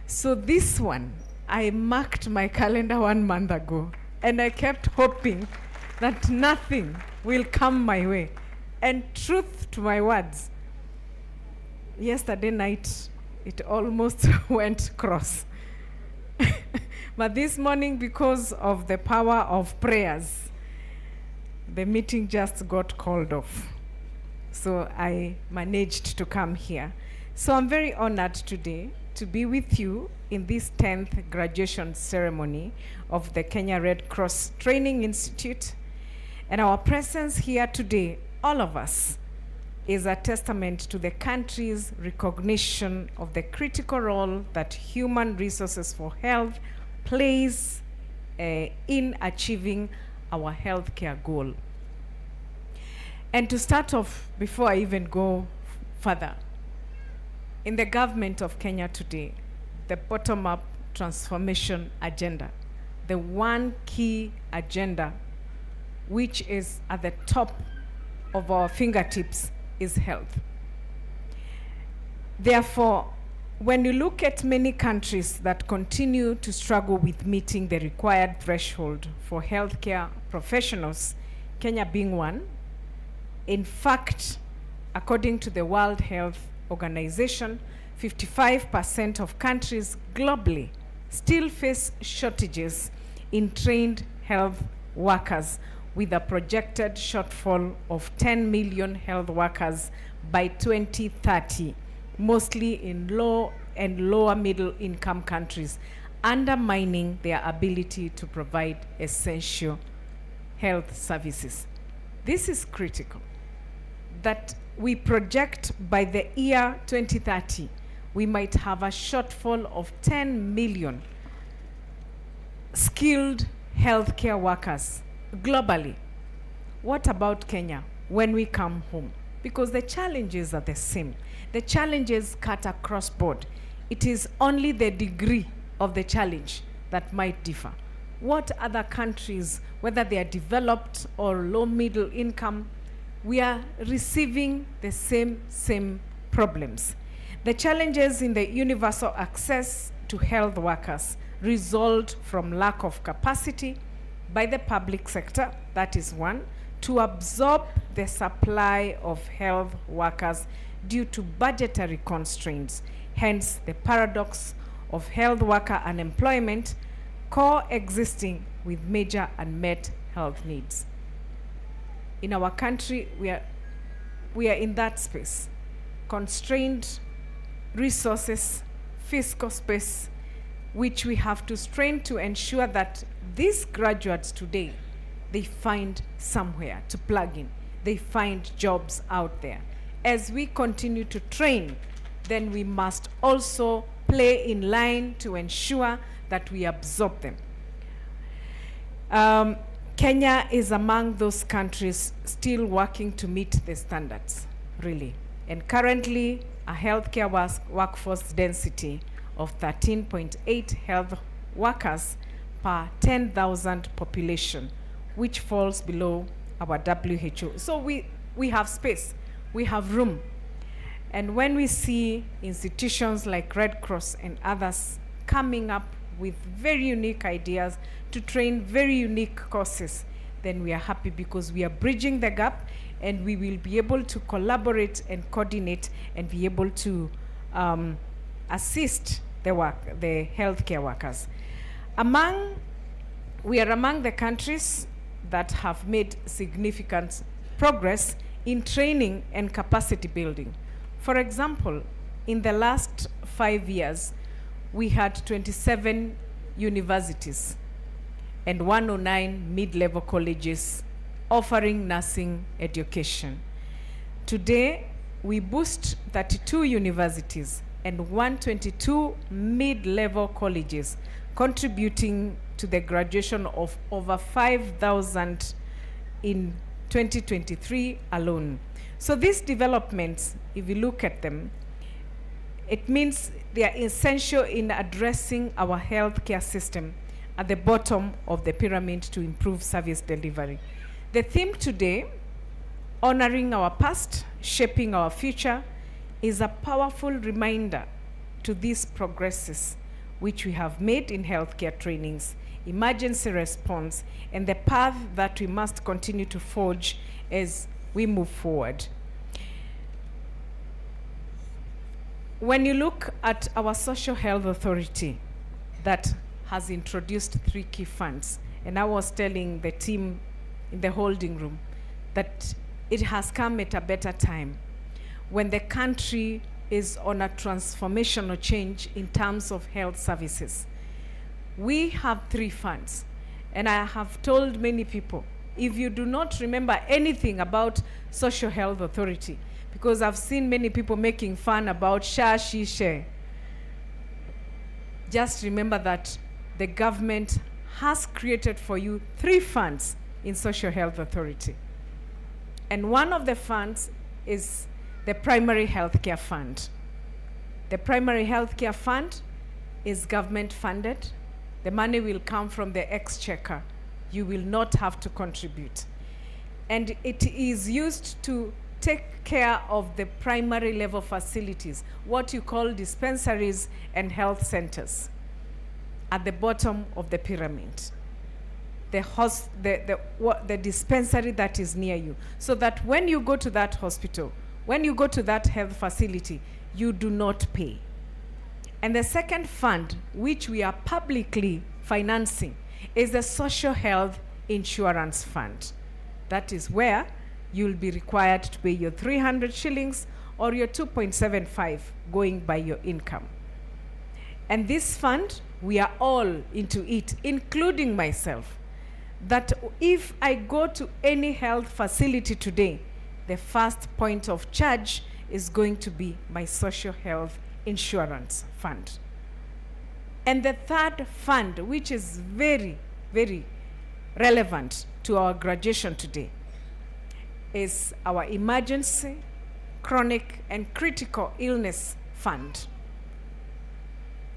So this one, I marked my calendar 1 month ago and I kept hoping that nothing will come my way. And truth to my words, yesterday night, it almost went cross. But this morning, because of the power of prayers, the meeting just got called off. So I managed to come here. So I'm very honored today to be with you in this 10th graduation ceremony of the Kenya Red Cross Training Institute. And our presence here today, all of us, is a testament to the country's recognition of the critical role that human resources for health plays in achieving our healthcare goal. And to start off, before I even go further, in the government of Kenya today, the bottom-up transformation agenda, the one key agenda which is at the top of our fingertips is health. Therefore, when you look at many countries that continue to struggle with meeting the required threshold for healthcare professionals, Kenya being one, in fact, according to the World Health Organization, 55% of countries globally still face shortages in trained health workers, with a projected shortfall of 10 million health workers by 2030, mostly in low and lower middle income countries, undermining their ability to provide essential health services. This is critical, that we project by the year 2030, we might have a shortfall of 10 million skilled healthcare workers globally. What about Kenya when we come home? Because the challenges are the same. The challenges cut across board. It is only the degree of the challenge that might differ. What other countries, whether they are developed or low middle income, we are receiving the same problems. The challenges in the universal access to health workers result from lack of capacity by the public sector, that is one, to absorb the supply of health workers due to budgetary constraints, hence the paradox of health worker unemployment coexisting with major unmet health needs. In our country, we are in that space, constrained resources, fiscal space, which we have to strain to ensure that these graduates today, they find somewhere to plug in. They find jobs out there. As we continue to train, then we must also play in line to ensure that we absorb them. Kenya is among those countries still working to meet the standards, really. And currently, a healthcare workforce density of 13.8 health workers per 10,000 population, which falls below our WHO. So we have space, we have room. And when we see institutions like Red Cross and others coming up with very unique ideas to train very unique courses, then we are happy because we are bridging the gap and we will be able to collaborate and coordinate and be able to assist the healthcare workers. We are among the countries that have made significant progress in training and capacity building. For example, in the last 5 years, we had 27 universities and 109 mid-level colleges offering nursing education. Today, we boast 32 universities and 122 mid-level colleges, contributing to the graduation of over 5,000 in 2023 alone. So these developments, if you look at them, it means they are essential in addressing our healthcare system at the bottom of the pyramid to improve service delivery. The theme today, honoring our past, shaping our future, is a powerful reminder to these progresses which we have made in healthcare trainings, emergency response, and the path that we must continue to forge as we move forward. When you look at our social health authority that has introduced 3 key funds, and I was telling the team in the holding room that it has come at a better time when the country is on a transformational change in terms of health services. We have 3 funds, and I have told many people, if you do not remember anything about social health authority, because I've seen many people making fun about SHA, SHE, SHARE, just remember that the government has created for you 3 funds in Social Health Authority. And one of the funds is the Primary Healthcare Fund. The Primary Healthcare Fund is government funded. The money will come from the exchequer. You will not have to contribute. And it is used to take care of the primary level facilities, what you call dispensaries and health centers, at the bottom of the pyramid. The dispensary that is near you, so that when you go to that hospital, when you go to that health facility, you do not pay. And the second fund, which we are publicly financing, is the Social Health Insurance Fund. That is where you'll be required to pay your 300 shillings or your 2.75 going by your income. And this fund, we are all into it, including myself, that if I go to any health facility today, the first point of charge is going to be my Social Health Insurance Fund. And the third fund, which is very, very relevant to our graduation today, is our Emergency, Chronic, and Critical Illness Fund.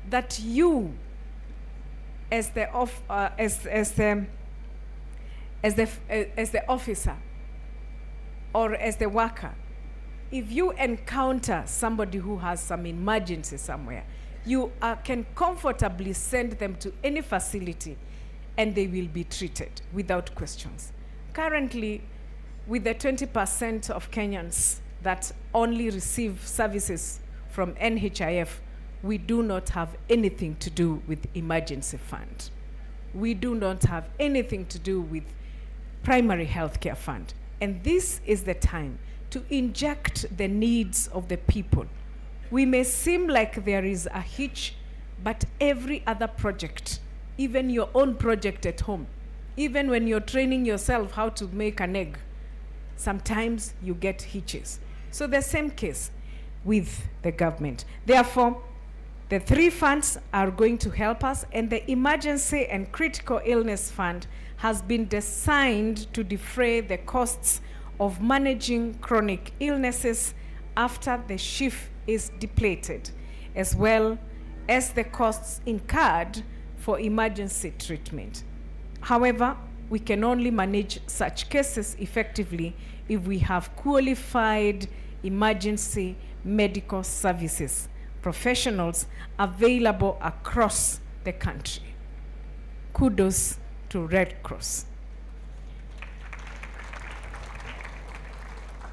That you, as the officer or as the worker, if you encounter somebody who has some emergency somewhere, you can comfortably send them to any facility and they will be treated without questions. Currently, with the 20% of Kenyans that only receive services from NHIF, we do not have anything to do with emergency fund. We do not have anything to do with primary healthcare fund. And this is the time to inject the needs of the people. We may seem like there is a hitch, but every other project, even your own project at home, even when you're training yourself how to make an egg, sometimes you get hitches. So the same case with the government. Therefore, the 3 funds are going to help us, and the Emergency and Critical Illness Fund has been designed to defray the costs of managing chronic illnesses after the shift is depleted, as well as the costs incurred for emergency treatment. However, we can only manage such cases effectively if we have qualified emergency medical services professionals available across the country. Kudos to Red Cross.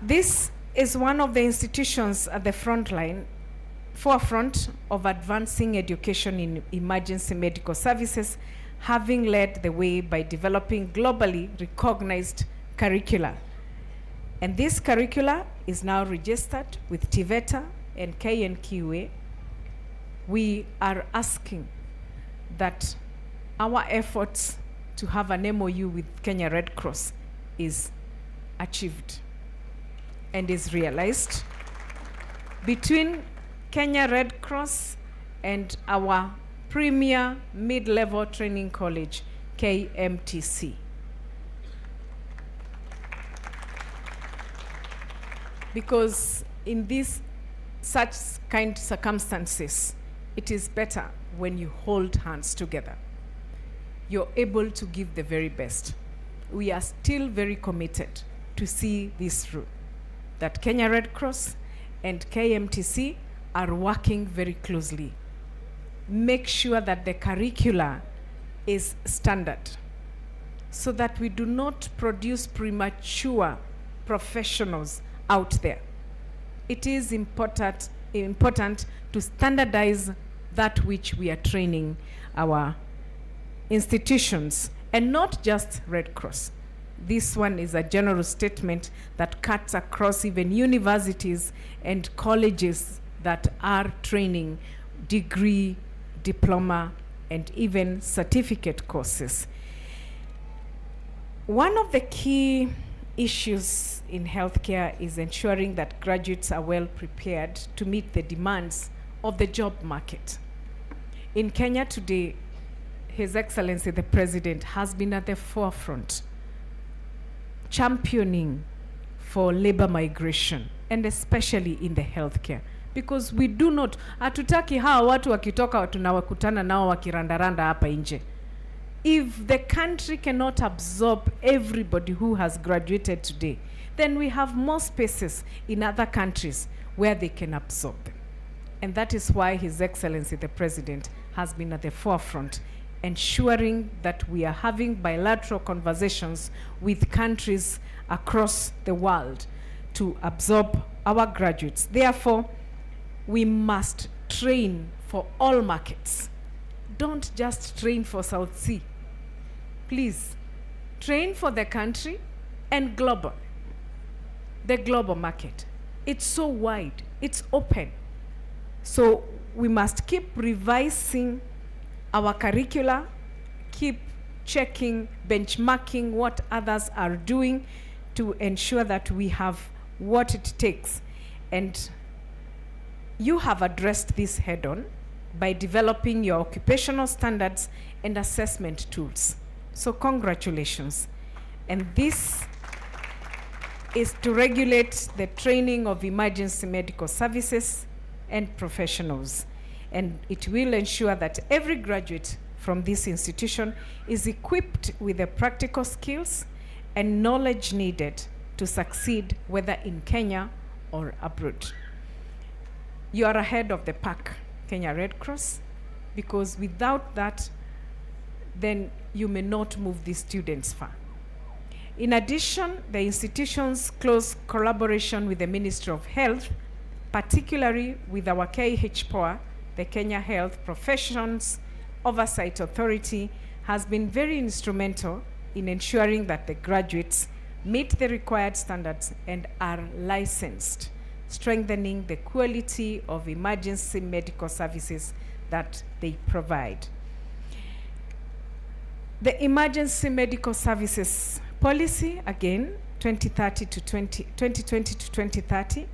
This is one of the institutions at the forefront of advancing education in emergency medical services, having led the way by developing globally recognized curricula. And this curricula is now registered with TVETA and KNQA. We are asking that our efforts to have an MOU with Kenya Red Cross is achieved and is realized between Kenya Red Cross and our premier mid-level training college, KMTC. Because in these such kind circumstances, it is better when you hold hands together. You're able to give the very best. We are still very committed to see this through, that Kenya Red Cross and KMTC are working very closely. Make sure that the curricula is standard so that we do not produce premature professionals out there. It is important to standardize that which we are training our institutions, and not just Red Cross. This one is a general statement that cuts across even universities and colleges that are training degree, diploma, and even certificate courses. One of the key issues in healthcare is ensuring that graduates are well prepared to meet the demands of the job market. In Kenya today, His Excellency the President has been at the forefront championing for labor migration, and especially in the healthcare, because we do not, hatutaki hawa watu wakitoka tunawakutana nao wakirandaranda hapa nje. If the country cannot absorb everybody who has graduated today, then we have more spaces in other countries where they can absorb them. And that is why His Excellency the President has been at the forefront, ensuring that we are having bilateral conversations with countries across the world to absorb our graduates. Therefore, we must train for all markets. Don't just train for South Sea. Please, train for the country and global. The global market. It's so wide, it's open. So we must keep revising our curricula, keep checking, benchmarking what others are doing to ensure that we have what it takes. And you have addressed this head on by developing your occupational standards and assessment tools. So congratulations. And this is to regulate the training of emergency medical services and professionals. And it will ensure that every graduate from this institution is equipped with the practical skills and knowledge needed to succeed, whether in Kenya or abroad. You are ahead of the pack, Kenya Red Cross, because without that, then you may not move these students far. In addition, the institution's close collaboration with the Ministry of Health, particularly with our KHPOA, the Kenya Health Professions Oversight Authority, has been very instrumental in ensuring that the graduates meet the required standards and are licensed, strengthening the quality of emergency medical services that they provide. The Emergency Medical Services Policy, again, 2020 to 2030,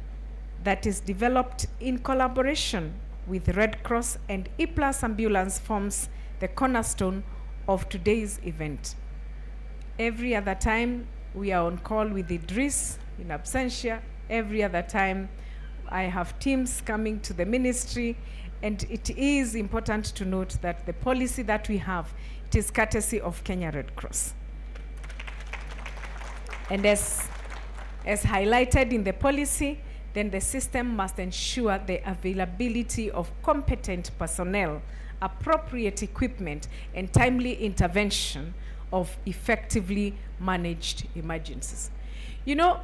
that is developed in collaboration with Red Cross and E-Plus Ambulance, forms the cornerstone of today's event. Every other time we are on call with Idris in absentia. Every other time I have teams coming to the ministry, and it is important to note that the policy that we have, it is courtesy of Kenya Red Cross. And as highlighted in the policy, then the system must ensure the availability of competent personnel, appropriate equipment, and timely intervention of effectively managed emergencies. You know,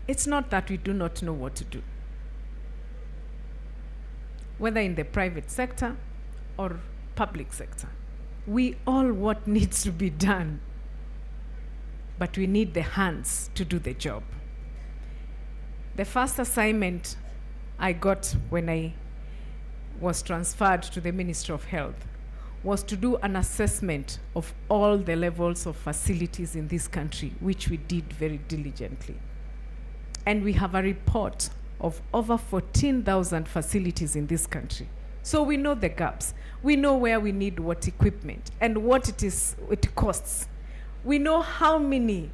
it's not that we do not know what to do, whether in the private sector or public sector. We all what needs to be done, but we need the hands to do the job. The first assignment I got when I was transferred to the Ministry of Health was to do an assessment of all the levels of facilities in this country, which we did very diligently. And we have a report of over 14,000 facilities in this country. So we know the gaps. We know where we need what equipment and what it costs. We know how many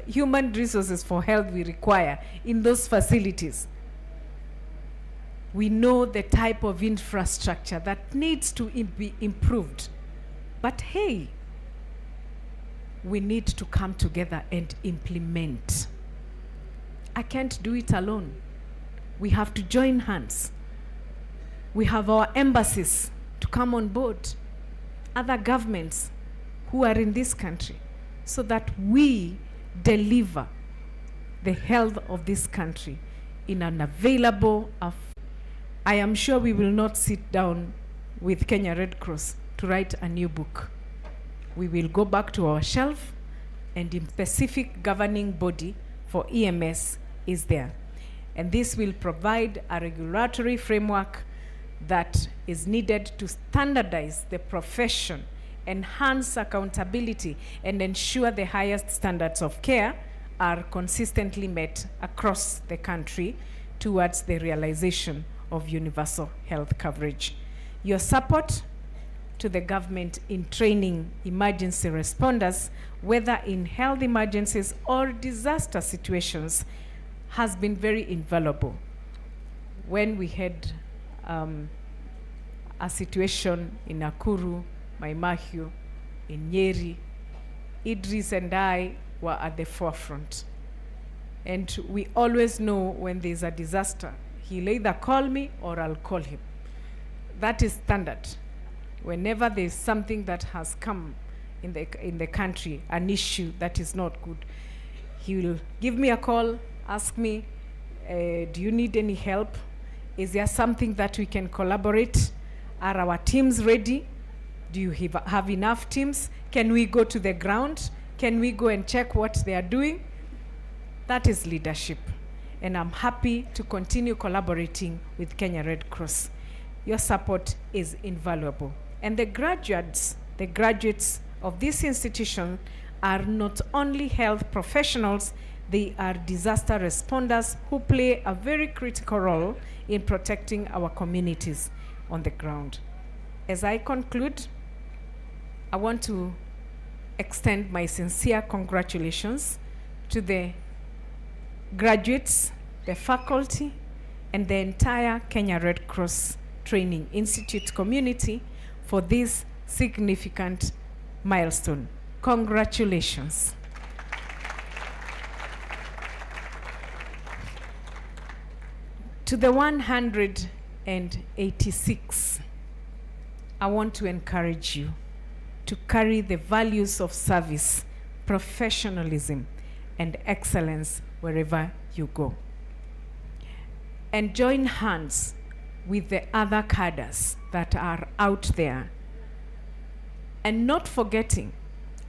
human resources for health we require in those facilities. We know the type of infrastructure that needs to be improved. But hey, we need to come together and implement. I can't do it alone. We have to join hands. We have our embassies to come on board, other governments who are in this country, so that we deliver the health of this country in an available. I am sure we will not sit down with Kenya Red Cross to write a new book. We will go back to our shelf, and the specific governing body for EMS is there. And this will provide a regulatory framework that is needed to standardize the profession, enhance accountability, and ensure the highest standards of care are consistently met across the country towards the realization of universal health coverage. Your support to the government in training emergency responders, whether in health emergencies or disaster situations, has been very invaluable. When we had a situation in Nakuru, Maimahiu, in Nyeri, Idris and I were at the forefront. And we always know when there's a disaster, he'll either call me or I'll call him. That is standard. Whenever there's something that has come in the country, an issue that is not good, he will give me a call, ask me, do you need any help? Is there something that we can collaborate? Are our teams ready? Do you have enough teams? Can we go to the ground? Can we go and check what they are doing? That is leadership. And I'm happy to continue collaborating with Kenya Red Cross. Your support is invaluable. And the graduates of this institution are not only health professionals, they are disaster responders who play a very critical role in protecting our communities on the ground. As I conclude, I want to extend my sincere congratulations to the graduates, the faculty, and the entire Kenya Red Cross Training Institute community for this significant milestone. Congratulations. To the 186, I want to encourage you to carry the values of service, professionalism, and excellence wherever you go. And join hands with the other cadres that are out there. And not forgetting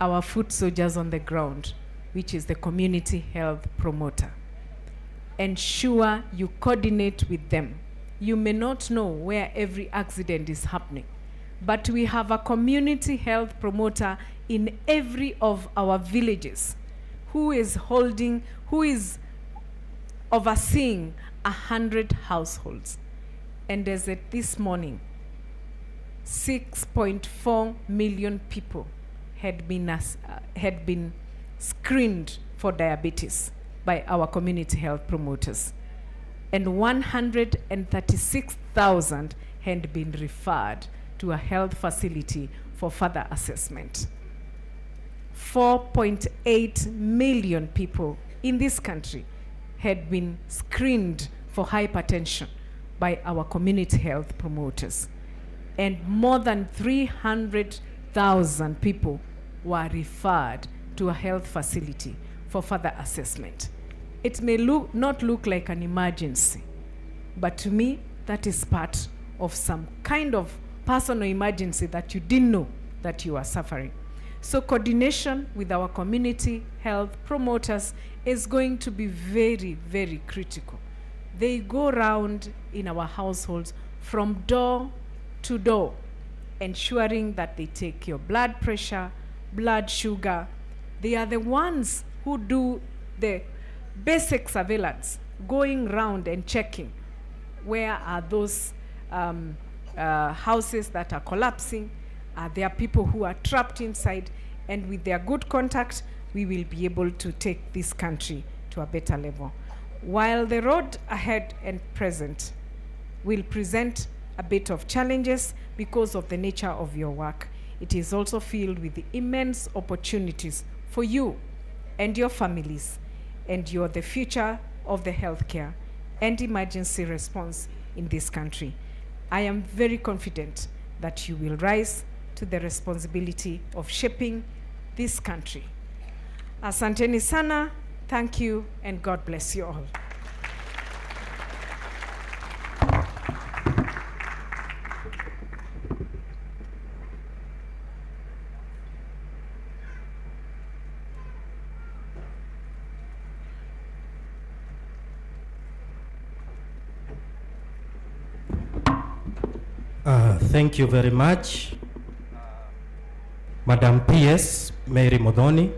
our foot soldiers on the ground, which is the community health promoter. Ensure you coordinate with them. You may not know where every accident is happening, but we have a community health promoter in every of our villages who is overseeing 100 households. And as at this morning, 6.4 million people had been screened for diabetes by our community health promoters. And 136,000 had been referred to a health facility for further assessment. 4.8 million people in this country had been screened for hypertension by our community health promoters. And more than 300,000 people were referred to a health facility for further assessment. It may not look like an emergency, but to me, that is part of some kind of personal emergency that you didn't know that you are suffering. So coordination with our community health promoters is going to be very, very critical. They go around in our households from door to door, ensuring that they take your blood pressure, blood sugar. They are the ones who do the basic surveillance, going around and checking where are those houses that are collapsing. Are there people who are trapped inside? And with their good contact, we will be able to take this country to a better level. While the road ahead and present will present a bit of challenges because of the nature of your work, it is also filled with the immense opportunities for you and your families, and you're the future of the healthcare and emergency response in this country. I am very confident that you will rise to the responsibility of shaping this country. Asanteni sana, thank you, and God bless you all. Thank you very much, Madam PS Mary Modoni.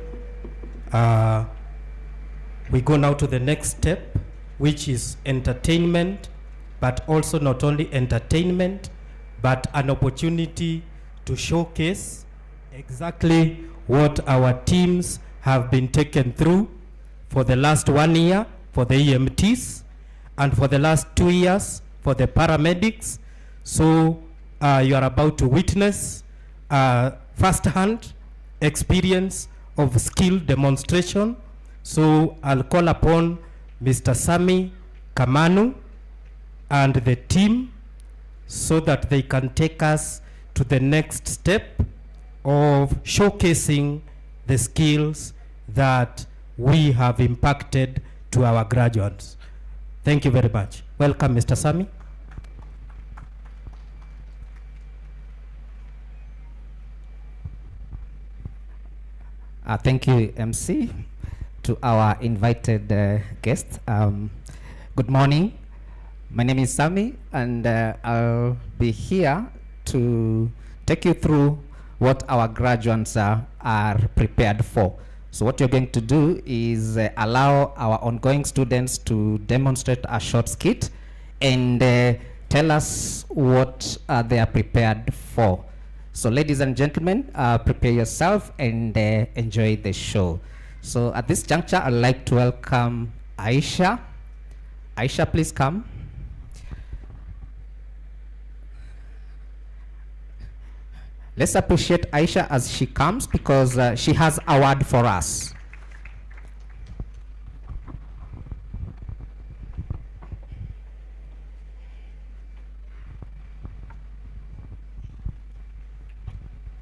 We go now to the next step, which is entertainment, but also not only entertainment, but an opportunity to showcase exactly what our teams have been taken through for the last 1 year for the EMTs and for the last 2 years for the paramedics. So you are about to witness first-hand experience of skill demonstration. So I'll call upon Mr. Sami Kamanu and the team so that they can take us to the next step of showcasing the skills that we have impacted to our graduates. Thank you very much. Welcome, Mr. Sami. Thank you, MC. To our invited guests, good morning. My name is Sami, and I'll be here to take you through what our graduates are prepared for. So what you're going to do is allow our ongoing students to demonstrate a short skit and tell us what they are prepared for. So ladies and gentlemen, prepare yourself and enjoy the show. So at this juncture, I'd like to welcome Aisha. Aisha, please come. Let's appreciate Aisha as she comes because she has a word for us.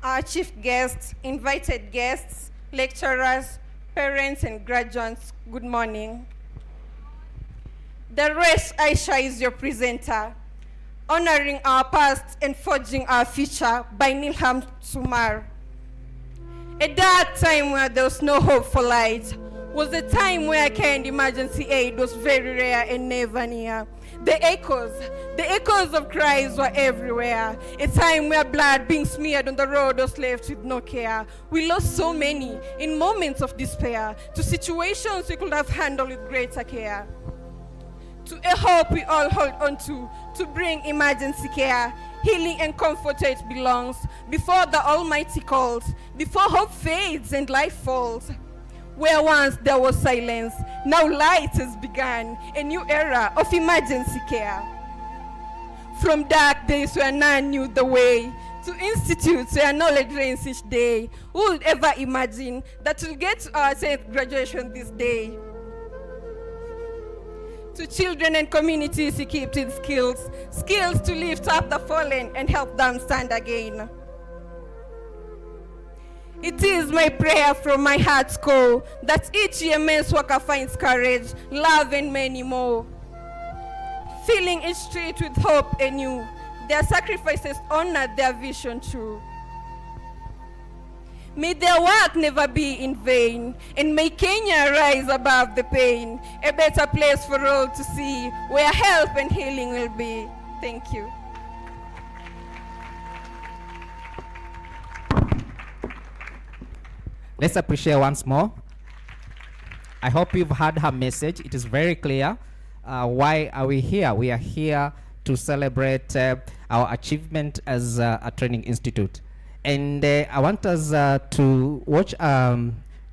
Our chief guests, invited guests, lecturers, parents, and graduates, good morning. The rest, Aisha is your presenter, honoring our past and forging our future by Nilham Sumar. A dark time where there was no hope for light was a time where care and emergency aid was very rare and never near. The echoes of cries were everywhere. A time where blood being smeared on the road was left with no care. We lost so many in moments of despair to situations we could have handled with greater care. To a hope we all hold on to bring emergency care, healing and comfort where it belongs, before the Almighty calls, before hope fades and life falls. Where once there was silence, now light has begun, a new era of emergency care. From dark days where none knew the way, to institutes where knowledge reigns each day. Who would ever imagine that we'll get to our 10th graduation this day? To children and communities equipped with skills to lift up the fallen and help them stand again. It is my prayer from my heart's core that each EMS worker finds courage, love, and many more. Filling each street with hope anew, their sacrifices honor their vision true. May their work never be in vain, and may Kenya rise above the pain, a better place for all to see, where help and healing will be. Thank you. Let's appreciate once more. I hope you've heard her message. It is very clear. Why are we here? We are here to celebrate our achievement as a training institute. And I want us to watch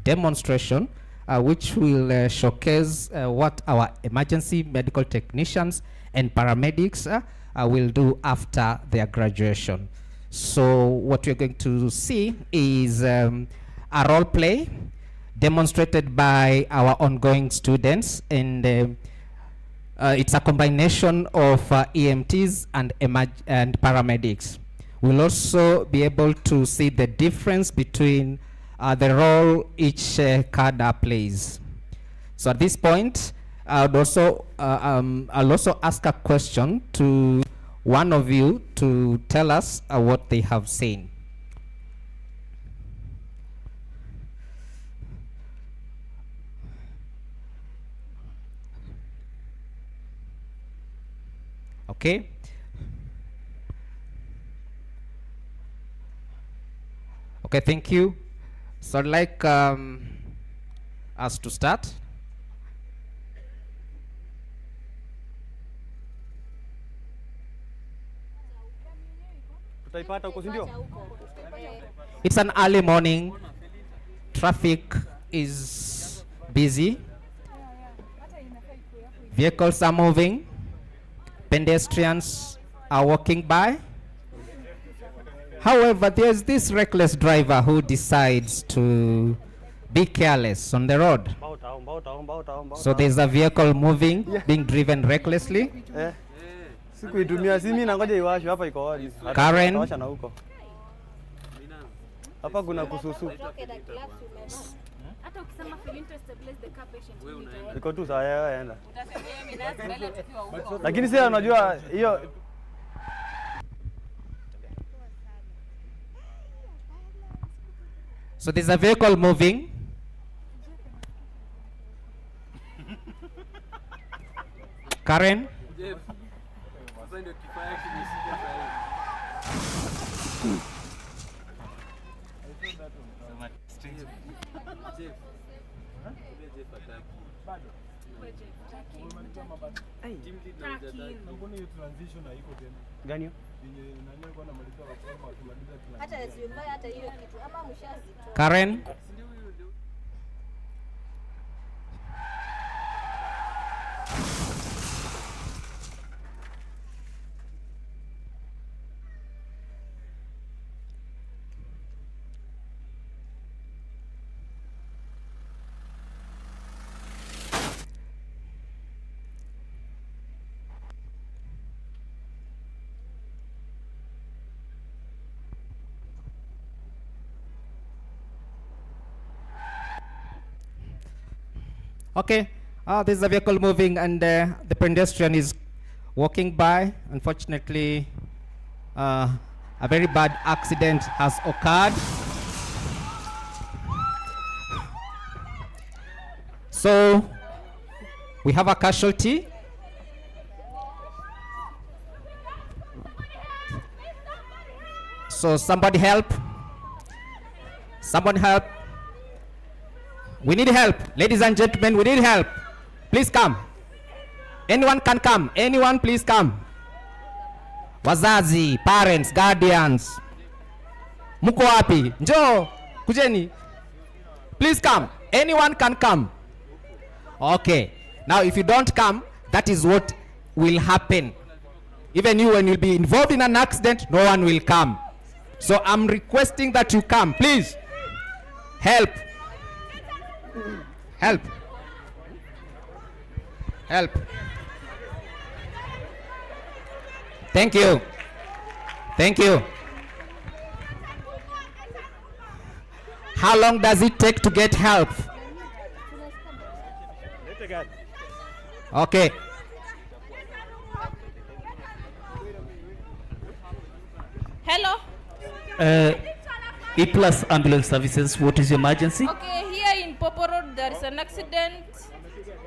demonstration which will showcase what our emergency medical technicians and paramedics will do after their graduation. So what we're going to see is a role play demonstrated by our ongoing students, and it's a combination of EMTs and paramedics. We'll also be able to see the difference between the role each cadre plays. So at this point, I'll also ask a question to one of you to tell us what they have seen. Okay. Okay, thank you. So I'd like us to start. It's an early morning. Traffic is busy. Vehicles are moving. Pedestrians are walking by. However, there's this reckless driver who decides to be careless on the road. So there's a vehicle moving, being driven recklessly. Karen. Lakini sasa unajua hiyo So there's a vehicle moving. Karen. Karen. Okay, there's a vehicle moving and the pedestrian is walking by. Unfortunately, a very bad accident has occurred. So we have a casualty. So somebody help. Someone help. We need help. Ladies and gentlemen, we need help. Please come. Anyone can come. Anyone, please come. Wazazi, parents, guardians. Muko wapi? Njoo, kujeni. Please come. Anyone can come. Okay. Now, if you don't come, that is what will happen. Even you, when you'll be involved in an accident, no one will come. So I'm requesting that you come. Please. Help. Help. Help. Thank you. Thank you. How long does it take to get help? Okay. Hello. E-Plus Ambulance Services, what is your emergency? Okay, here in Popo Road there is an accident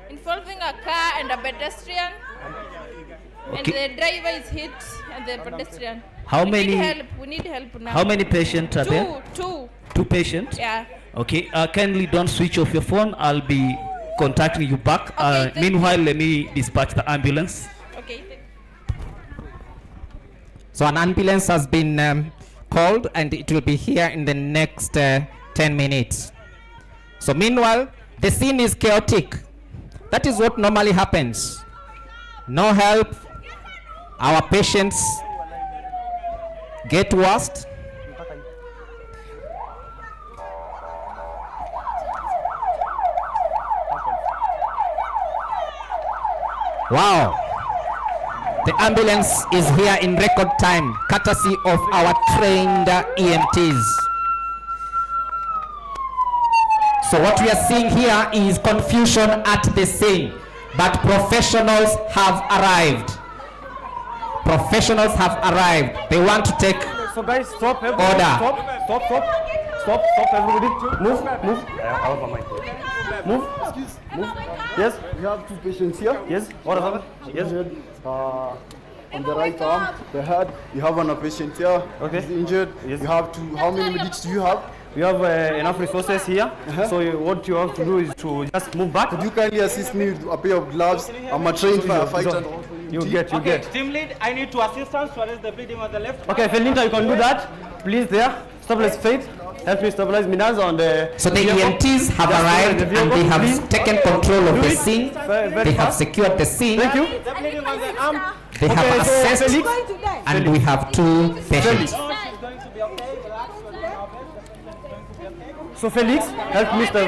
involving a car and a pedestrian. Okay. And the driver is hit and the pedestrian. How we many? Need help. We need help now. How many patients are there? Two. Two patients? Yeah. Okay, kindly don't switch off your phone. I'll be contacting you back. Okay, Meanwhile, let me dispatch the ambulance. Okay. So an ambulance has been called and it will be here in the next 10 minutes. So meanwhile, the scene is chaotic. That is what normally happens. No help. Our patients get worse. Wow. The ambulance is here in record time, courtesy of our trained EMTs. So what we are seeing here is confusion at the scene, but professionals have arrived. Professionals have arrived. They want to take So guys, stop everybody. order. Stop everybody. Move. Move. Move. Yes. We have two patients here. Yes. What happened? Yes. Injured, on the right arm, the head. You have a patient here. Okay. He's injured. Yes. You have two. How many medics do you have? We have enough resources here. So what you have to do is to just move back. Could you kindly assist me with a pair of gloves? I'm a trained firefighter. You get. Team lead, I need two assistants to arrest the bleeding on the left. Okay, Felinta, you can do that. Please, there. Stabilize Faith. Help me stabilize Minaz on the. So the vehicle. EMTs have Just arrived stabilize the and they vehicle, have please. taken control of Do the it. scene. Very They have fast. secured the scene. Thank you. The bleeding on the arm. They have Okay, so assessed, Felix. and we have 2 patients. No, she's going to be okay. Relax. We're doing our best. Everything's going to be okay. So Felix, help Mr.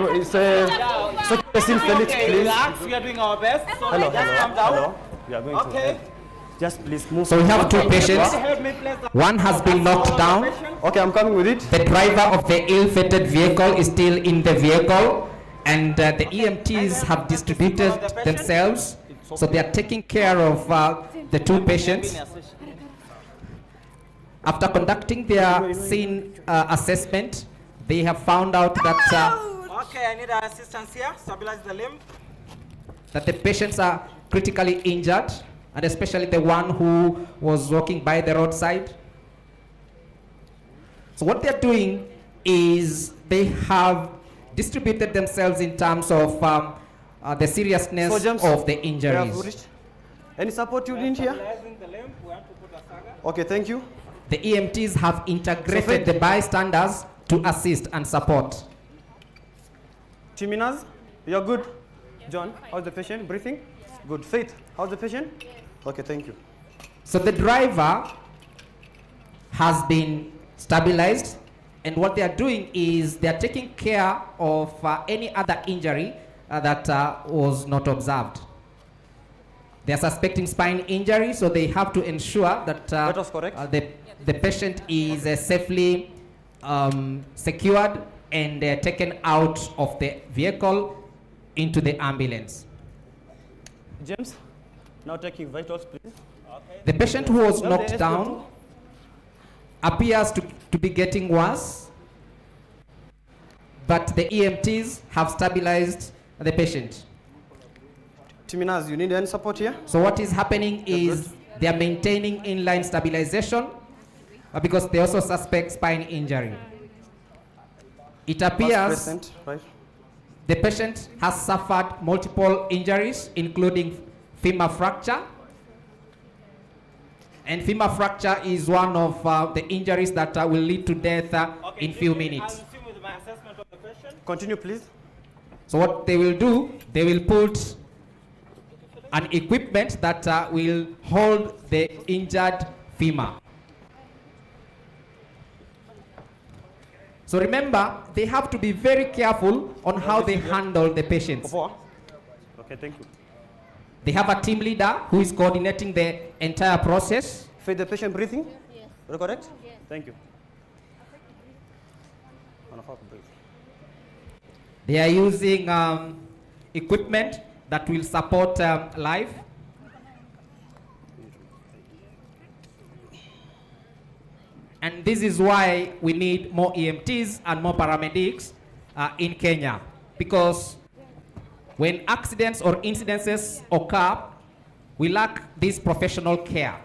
Secure the scene, Felix, Okay, please. relax. We are doing our best. So Hello, just calm down. hello. We are going Okay. to. Just please move. So we have 2 patients. Help me place the One has been knocked down. Okay, I'm coming with it. The driver of the ill-fated vehicle is still in the vehicle, and the EMTs have distributed themselves. So they are taking care of the 2 patients. After conducting their scene assessment, they have found out that Okay, I need assistance here. Stabilize the limb. that the patients are critically injured, and especially the one who was walking by the roadside. So what they're doing is they have distributed themselves in terms of the seriousness So, James, of the we have injuries. reached. Any support you need here? Stabilizing the limb. We have to put a saga. Okay, thank you. The EMTs have integrated Faith- the bystanders to assist and support. Timinas, you're good. John, how's the patient? Breathing? Good. Faith, how's the patient? Okay, thank you. So the driver has been stabilized, and what they are doing is they are taking care of any other injury that was not observed. They are suspecting spine injury, so they have to ensure that That was correct. the patient is safely secured and taken out of the vehicle into the ambulance. James, now taking vitals, please. The patient who was Well, knocked the down SPO2. appears to be getting worse, but the EMTs have stabilized the patient. Timinas, you need any support here? So what is happening is they are maintaining inline stabilization because they also suspect spine injury. It appears Present, right? the patient has suffered multiple injuries, including femur fracture. And femur fracture is one of the injuries that will lead to death in few minutes. I'll see with my assessment of the patient. Continue, please. So what they will do, they will put an equipment that will hold the injured femur. So remember, they have to be very careful on how they handle the patients. Okay, thank you. They have a team leader who is coordinating the entire process. Feed the patient breathing? Yes. Correct? Yes. Thank you. They are using equipment that will support life. And this is why we need more EMTs and more paramedics in Kenya. Because when accidents or incidences occur, we lack this professional care.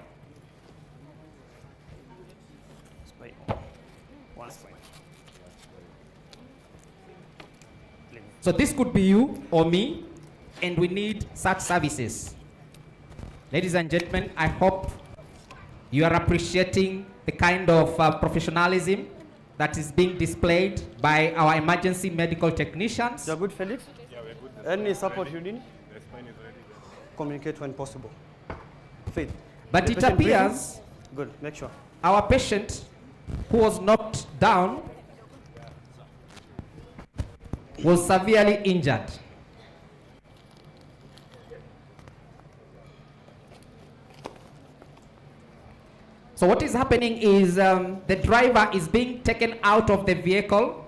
So this could be you or me, and we need such services. Ladies and gentlemen, I hope you are appreciating the kind of professionalism that is being displayed by our emergency medical technicians. You're good, Felix? Yeah, we're good. Any support you need? The spine is ready. Communicate when possible. Faith. But The it patient breathing? appears Good, make sure. our patient who was knocked down was severely injured. So what is happening is the driver is being taken out of the vehicle,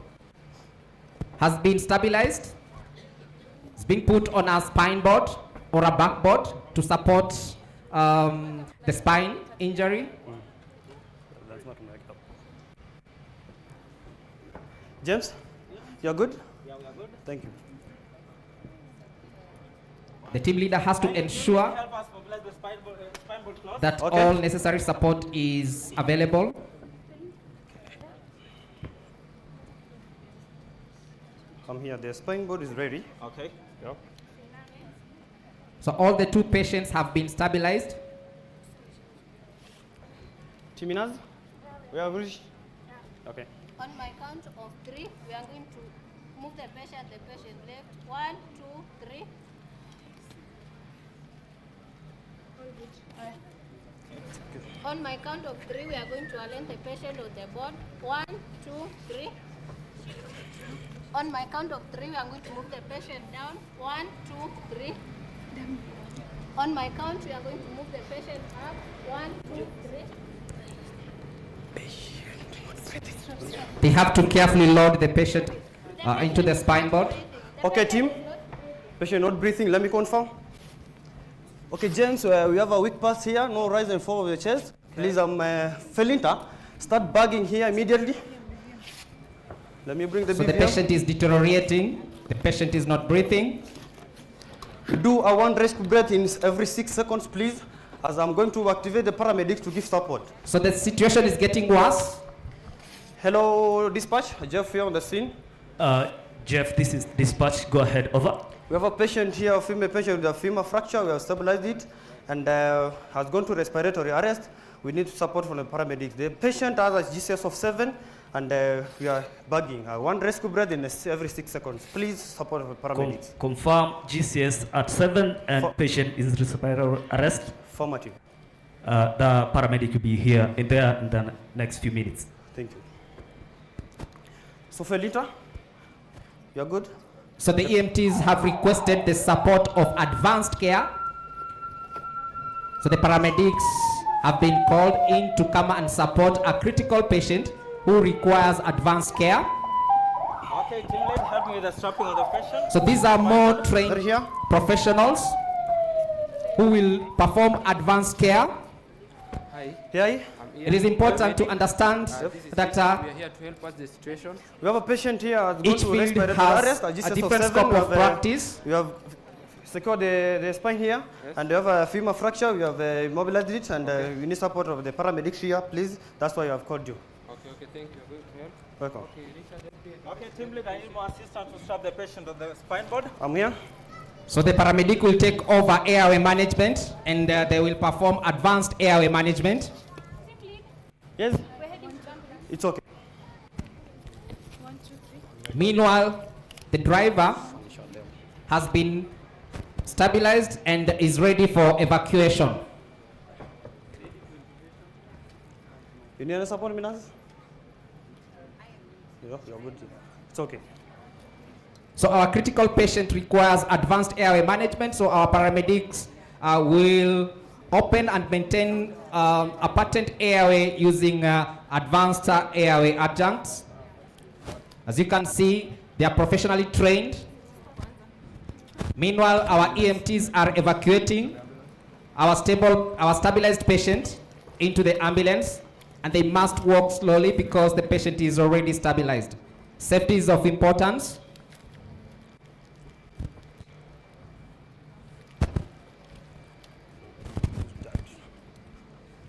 has been stabilized, is being put on a spine board or a backboard to support the spine injury. That's not make up. James, you're good? Yeah, we are good. Thank you. The team leader has to ensure Help us mobilize the spine board cloth. that all necessary support is available. Come here, the spine board is ready. Okay. Yep. So all the 2 patients have been stabilized. Timinaz, we have reached. Okay. On my count of 3, we are going to move the patient left. 1, 2, 3. On my count of 3, we are going to align the patient on the board. 1, 2, 3. On my count of 3, we are going to move the patient down. 1, 2, 3. On my count, we are going to move the patient up. 1, 2, 3. They have to carefully load the patient into the spine board. Okay, team. Patient not breathing. Let me confirm. Okay, James, we have a weak pass here. No rise and fall of the chest. Please, Felinta, start bagging here immediately. Let me bring the So the patient is deteriorating. The patient is not breathing. Do a 1 rescue breath in every 6 seconds, please, as I'm going to activate the paramedics to give support. So the situation is getting worse. Hello, dispatch. Jeff here on the scene. Jeff, this is dispatch. Go ahead. Over. We have a patient here, a female patient with a femur fracture. We have stabilized it and has gone to respiratory arrest. We need support from the paramedics. The patient has a GCS of 7 and we are bagging. 1 rescue breath in every 6 seconds. Please support the paramedics. Confirm GCS at 7 and patient is respiratory arrest. Formative. The paramedic will be here in the next few minutes. Thank you. So Felita, you're good? So the EMTs have requested the support of advanced care. So the paramedics have been called in to come and support a critical patient who requires advanced care. Okay, team lead, help me with the strapping of the patient. So these are more trained professionals who will perform advanced care. Hi. It is important to understand that we are here to help us the situation. We have a patient here. Each field has a different scope of practice. We have secured the spine here, and we have a femur fracture. We have immobilized it, and we need support of the paramedics here, please. That's why I have called you. Okay, thank you. Good to help. Welcome. Okay, team lead, I need more assistance to strap the patient on the spine board. I'm here. So the paramedic will take over airway management, and they will perform advanced airway management. Yes? It's okay. Meanwhile, the driver has been stabilized and is ready for evacuation. You need any support, Minas? You're good. It's okay. So our critical patient requires advanced airway management, so our paramedics will open and maintain a patent airway using advanced airway adjuncts. As you can see, they are professionally trained. Meanwhile, our EMTs are evacuating our stabilized patient into the ambulance, and they must walk slowly because the patient is already stabilized. Safety is of importance.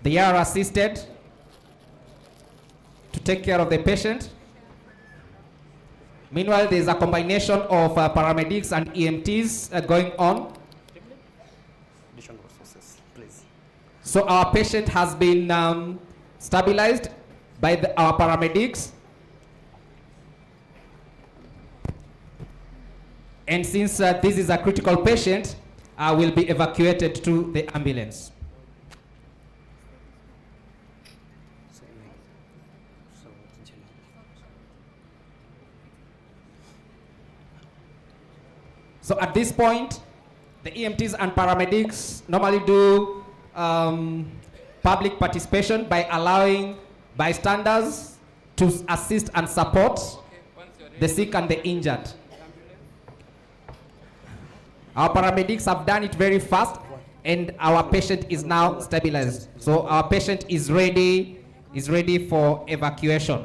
They are assisted to take care of the patient. Meanwhile, there is a combination of paramedics and EMTs going on. Additional resources, please. So our patient has been stabilized by our paramedics. And since this is a critical patient, will be evacuated to the ambulance. So at this point, the EMTs and paramedics normally do public participation by allowing bystanders to assist and support the sick and the injured. Our paramedics have done it very fast, and our patient is now stabilized. So our patient is ready for evacuation.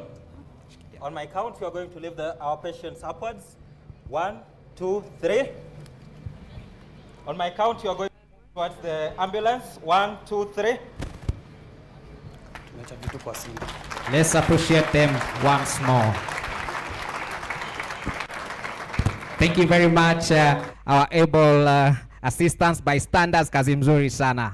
On my count, we are going to lift our patients upwards. 1, 2, 3. On my count, you are going towards the ambulance. 1, 2, 3. Let's appreciate them once more. Thank you very much, our able assistance bystanders, kazi mzuri sana.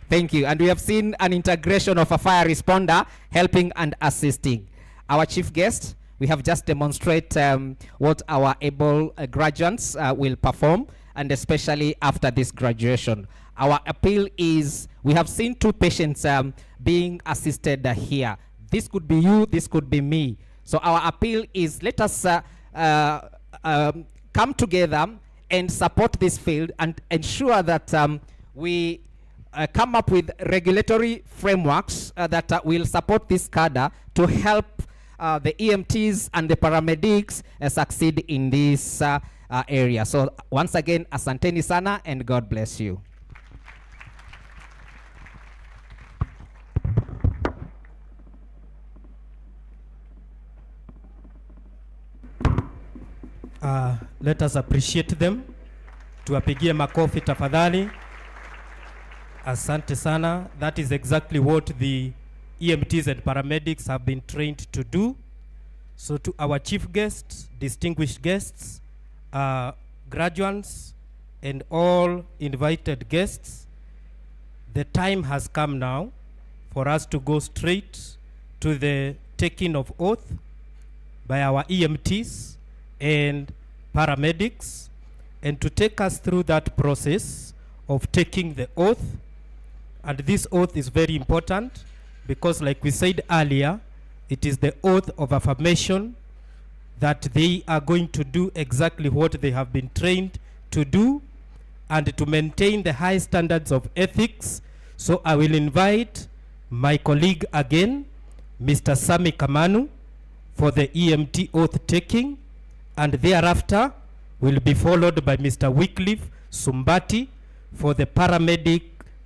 Thank you. And we have seen an integration of a fire responder helping and assisting. Our chief guest, we have just demonstrated what our able graduates will perform, and especially after this graduation. Our appeal is, we have seen 2 patients being assisted here. This could be you, this could be me. So our appeal is, let us come together and support this field and ensure that we come up with regulatory frameworks that will support this cadre to help the EMTs and the paramedics succeed in this area. So once again, asanteni sana and God bless you. Let us appreciate them. Tuwapigie makofi tafadhali. Asante sana. That is exactly what the EMTs and paramedics have been trained to do. So to our chief guests, distinguished guests, graduates, and all invited guests, the time has come now for us to go straight to the taking of oath by our EMTs and paramedics, and to take us through that process of taking the oath. And this oath is very important because, like we said earlier, it is the oath of affirmation that they are going to do exactly what they have been trained to do and to maintain the high standards of ethics. So I will invite my colleague again, Mr. Sami Kamanu, for the EMT oath taking, and thereafter will be followed by Mr. Wycliffe Sumbati for the paramedic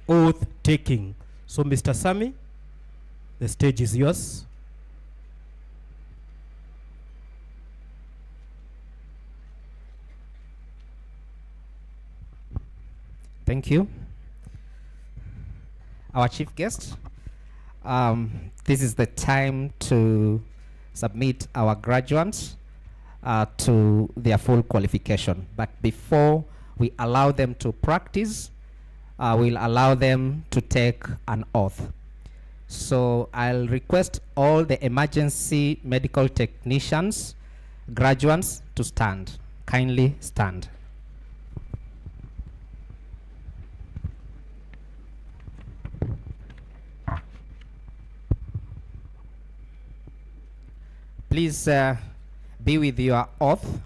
oath taking. So Mr. Sami, the stage is yours. Thank you. Our chief guest, this is the time to submit our graduates to their full qualification. But before we allow them to practice, we'll allow them to take an oath. So I'll request all the emergency medical technicians, graduates, to stand. Kindly stand. Please be with your oath.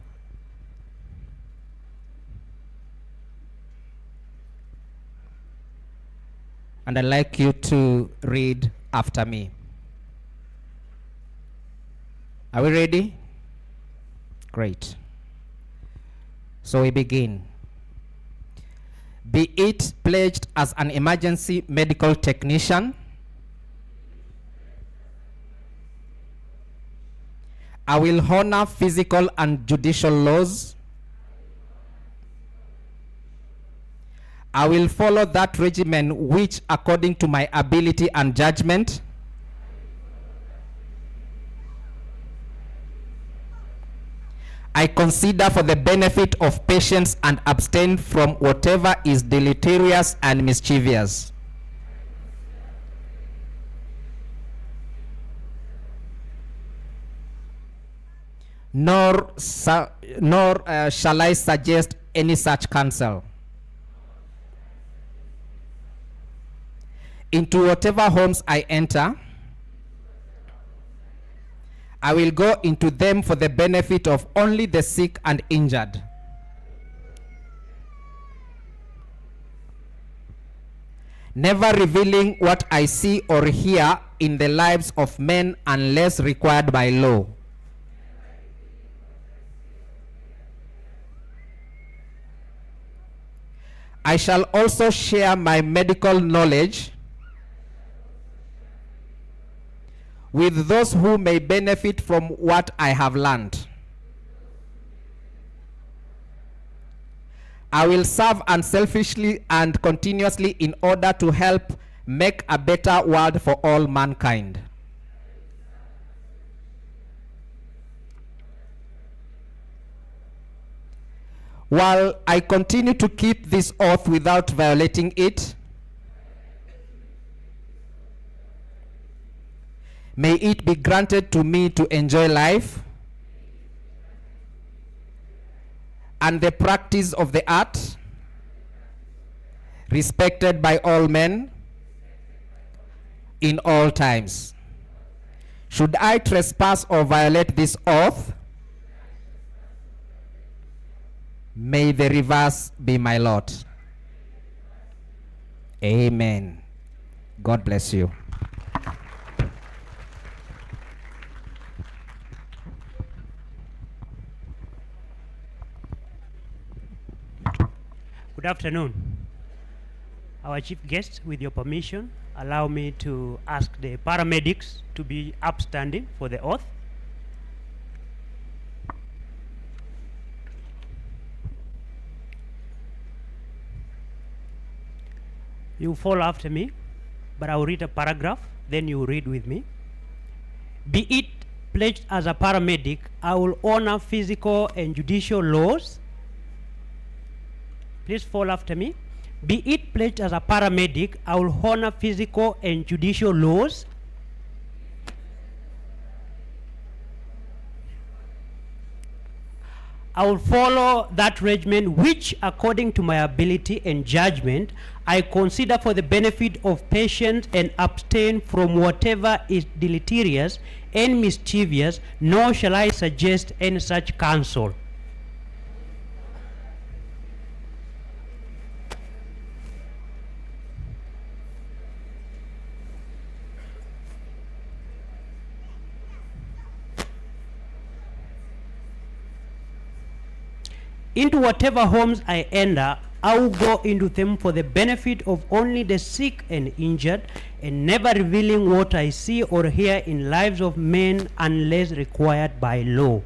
And I'd like you to read after me. Are we ready? Great. So we begin. Be it pledged as an emergency medical technician, I will honor physical and judicial laws. I will follow that regimen which, according to my ability and judgment, I consider for the benefit of patients and abstain from whatever is deleterious and mischievous. Nor shall I suggest any such counsel. Into whatever homes I enter, I will go into them for the benefit of only the sick and injured. Never revealing what I see or hear in the lives of men unless required by law. I shall also share my medical knowledge with those who may benefit from what I have learned. I will serve unselfishly and continuously in order to help make a better world for all mankind. while I continue to keep this oath without violating it, may it be granted to me to enjoy life and the practice of the art, respected by all men in all times. Should I trespass or violate this oath, may the reverse be my lot. Amen. God bless you. Good afternoon. Our chief guest, with your permission, allow me to ask the paramedics to be upstanding for the oath. You follow after me, but I will read a paragraph, then you read with me. Be it pledged as a paramedic, I will honor physical and judicial laws. Please follow after me. Be it pledged as a paramedic, I will honor physical and judicial laws. I will follow that regimen which, according to my ability and judgment, I consider for the benefit of patients, and abstain from whatever is deleterious and mischievous, nor shall I suggest any such counsel. Into whatever homes I enter, I will go into them for the benefit of only the sick and injured, and never revealing what I see or hear in lives of men unless required by law.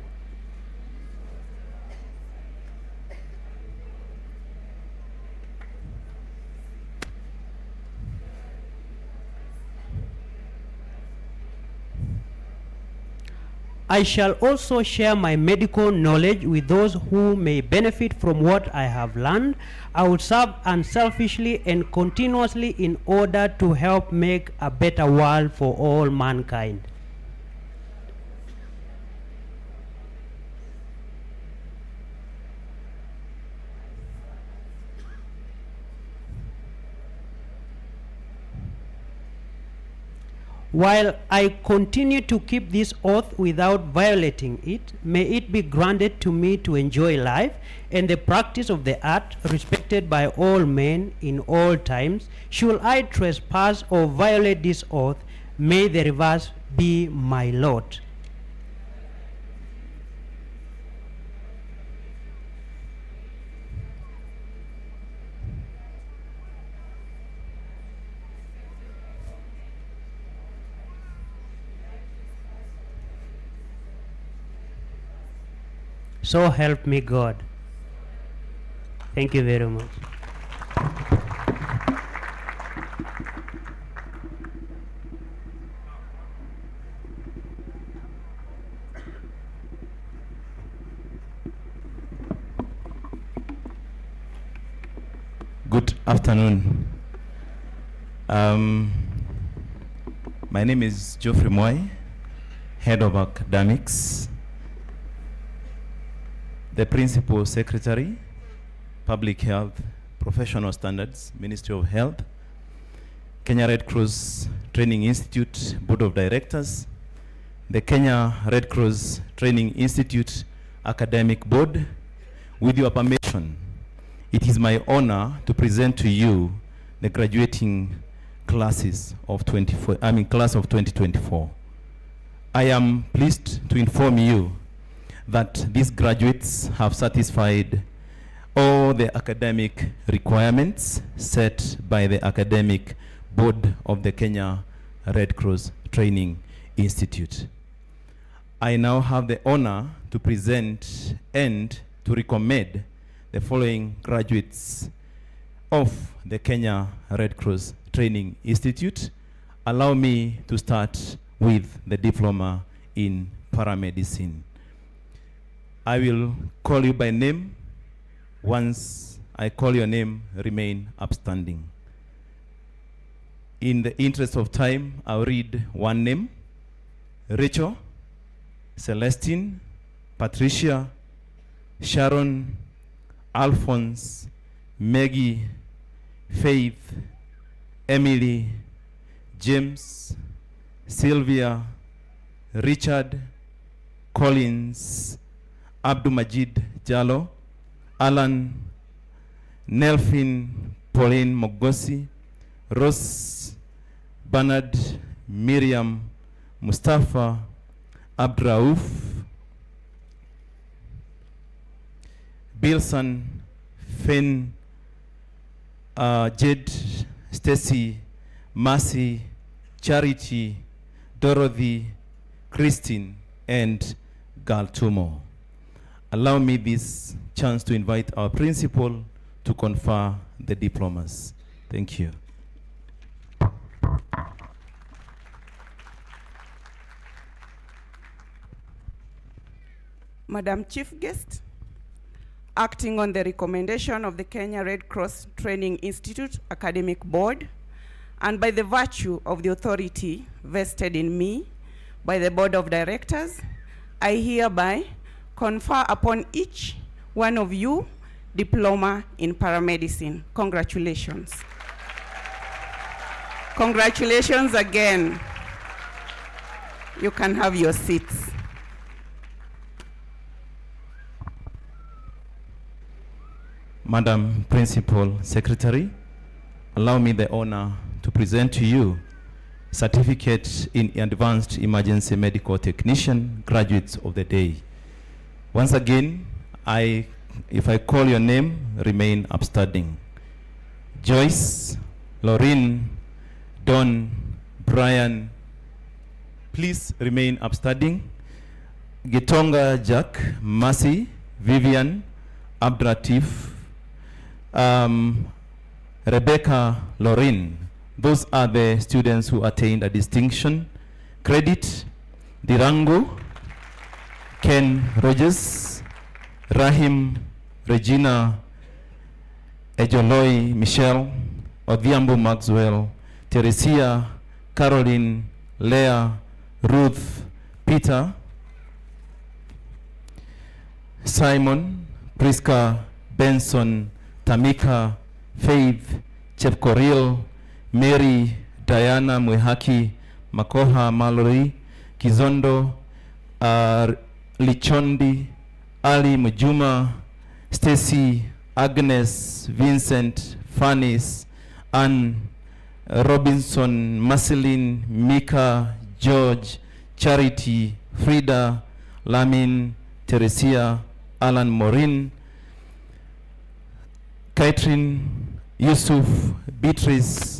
I shall also share my medical knowledge with those who may benefit from what I have learned. I will serve unselfishly and continuously in order to help make a better world for all mankind. While I continue to keep this oath without violating it, may it be granted to me to enjoy life and the practice of the art, respected by all men in all times. Should I trespass or violate this oath, may the reverse be my lot. So help me God. Thank you very much. Good afternoon. My name is Geoffrey Moy, Head of Academics, the Principal Secretary, Public Health, Professional Standards, Ministry of Health, Kenya Red Cross Training Institute, Board of Directors, the Kenya Red Cross Training Institute Academic Board. With your permission, it is my honor to present to you the graduating classes of class of 2024. I am pleased to inform you that these graduates have satisfied all the academic requirements set by the academic board of the Kenya Red Cross Training Institute. I now have the honor to present and to recommend the following graduates of the Kenya Red Cross Training Institute. Allow me to start with the diploma in paramedicine. I will call you by name Once I call your name, remain upstanding. In the interest of time, I'll read one name: Rachel, Celestine, Patricia, Sharon, Alphonse, Maggie, Faith, Emily, James, Sylvia, Richard, Collins, Abdumajid Jallo, Alan, Nelfin, Pauline Mogosi, Rose, Bernard, Miriam, Mustafa, Abdraouf, Bilson, Finn, Jed, Stacy, Mercy, Charity, Dorothy, Christine, and Galtumo. Allow me this chance to invite our principal to confer the diplomas. Thank you. Madam Chief Guest, acting on the recommendation of the Kenya Red Cross Training Institute Academic Board, and by the virtue of the authority vested in me by the Board of Directors, I hereby confer upon each one of you diploma in paramedicine. Congratulations. Congratulations again. You can have your seats. Madam Principal Secretary, allow me the honor to present to you certificate in Advanced Emergency Medical Technician graduates of the day. Once again, if I call your name, remain upstanding. Joyce, Lauren, Don, Brian, please remain upstanding. Gitonga Jack, Mercy, Vivian, Abdratif, Rebecca, Lauren. Those are the students who attained a distinction. Credit, Dirango, Ken Rogers, Rahim, Regina, Ejoloi, Michelle, Odhiambo Maxwell, Teresia, Caroline, Leah, Ruth, Peter, Simon, Priska, Benson, Tamika, Faith, Chepkoril, Mary, Diana, Mwehaki, Makoha, Mallory, Kizondo, Lichondi, Ali, Mujuma, Stacy, Agnes, Vincent, Fanis, Anne, Robinson, Marceline, Mika, George, Charity, Frida, Lamin, Teresia, Alan Morin, Catherine, Yusuf, Beatrice,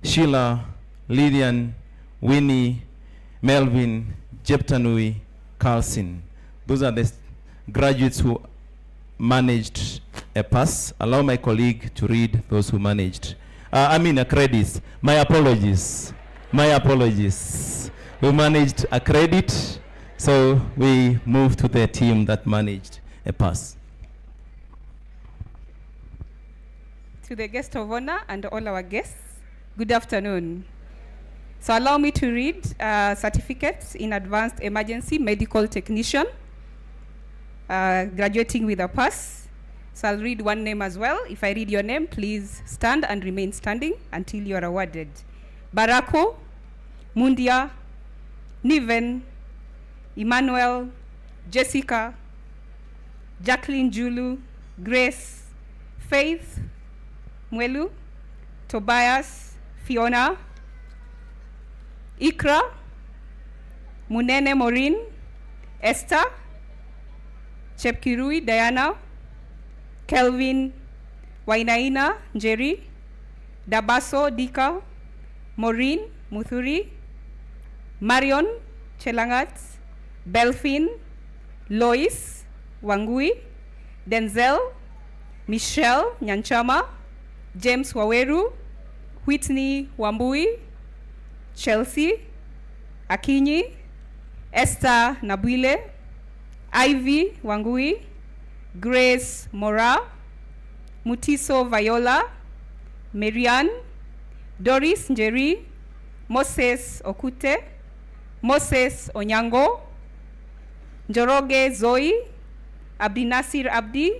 Sheila, Lydian, Winnie, Melvin, Jeptanui, Carlson. Those are the graduates who managed a pass. Allow my colleague to read those who managed. Credits. My apologies. My apologies. We managed a credit, so we moved to the team that managed a pass. To the guest of honor and all our guests, good afternoon. So allow me to read certificates in Advanced Emergency Medical Technician, graduating with a pass. So I'll read one name as well. If I read your name, please stand and remain standing until you are awarded. Barako, Mundia, Niven, Emmanuel, Jessica, Jacqueline Julu, Grace, Faith, Mwelu, Tobias, Fiona, Ikra, Munene Maureen, Esther, Chepkirui Diana, Kelvin, Wainaina Njeri, Dabaso Dika, Maureen Muthuri, Marion Chelangat, Belfin, Lois Wangui, Denzel, Michelle Nyanchama, James Waweru, Whitney Wambui, Chelsea, Akinyi, Esther Nabwile, Ivy Wangui, Grace Mora, Mutiso Viola, Marianne, Doris Njeri, Moses Okute, Moses Onyango, Njoroge Zoe, Abdinasir Abdi,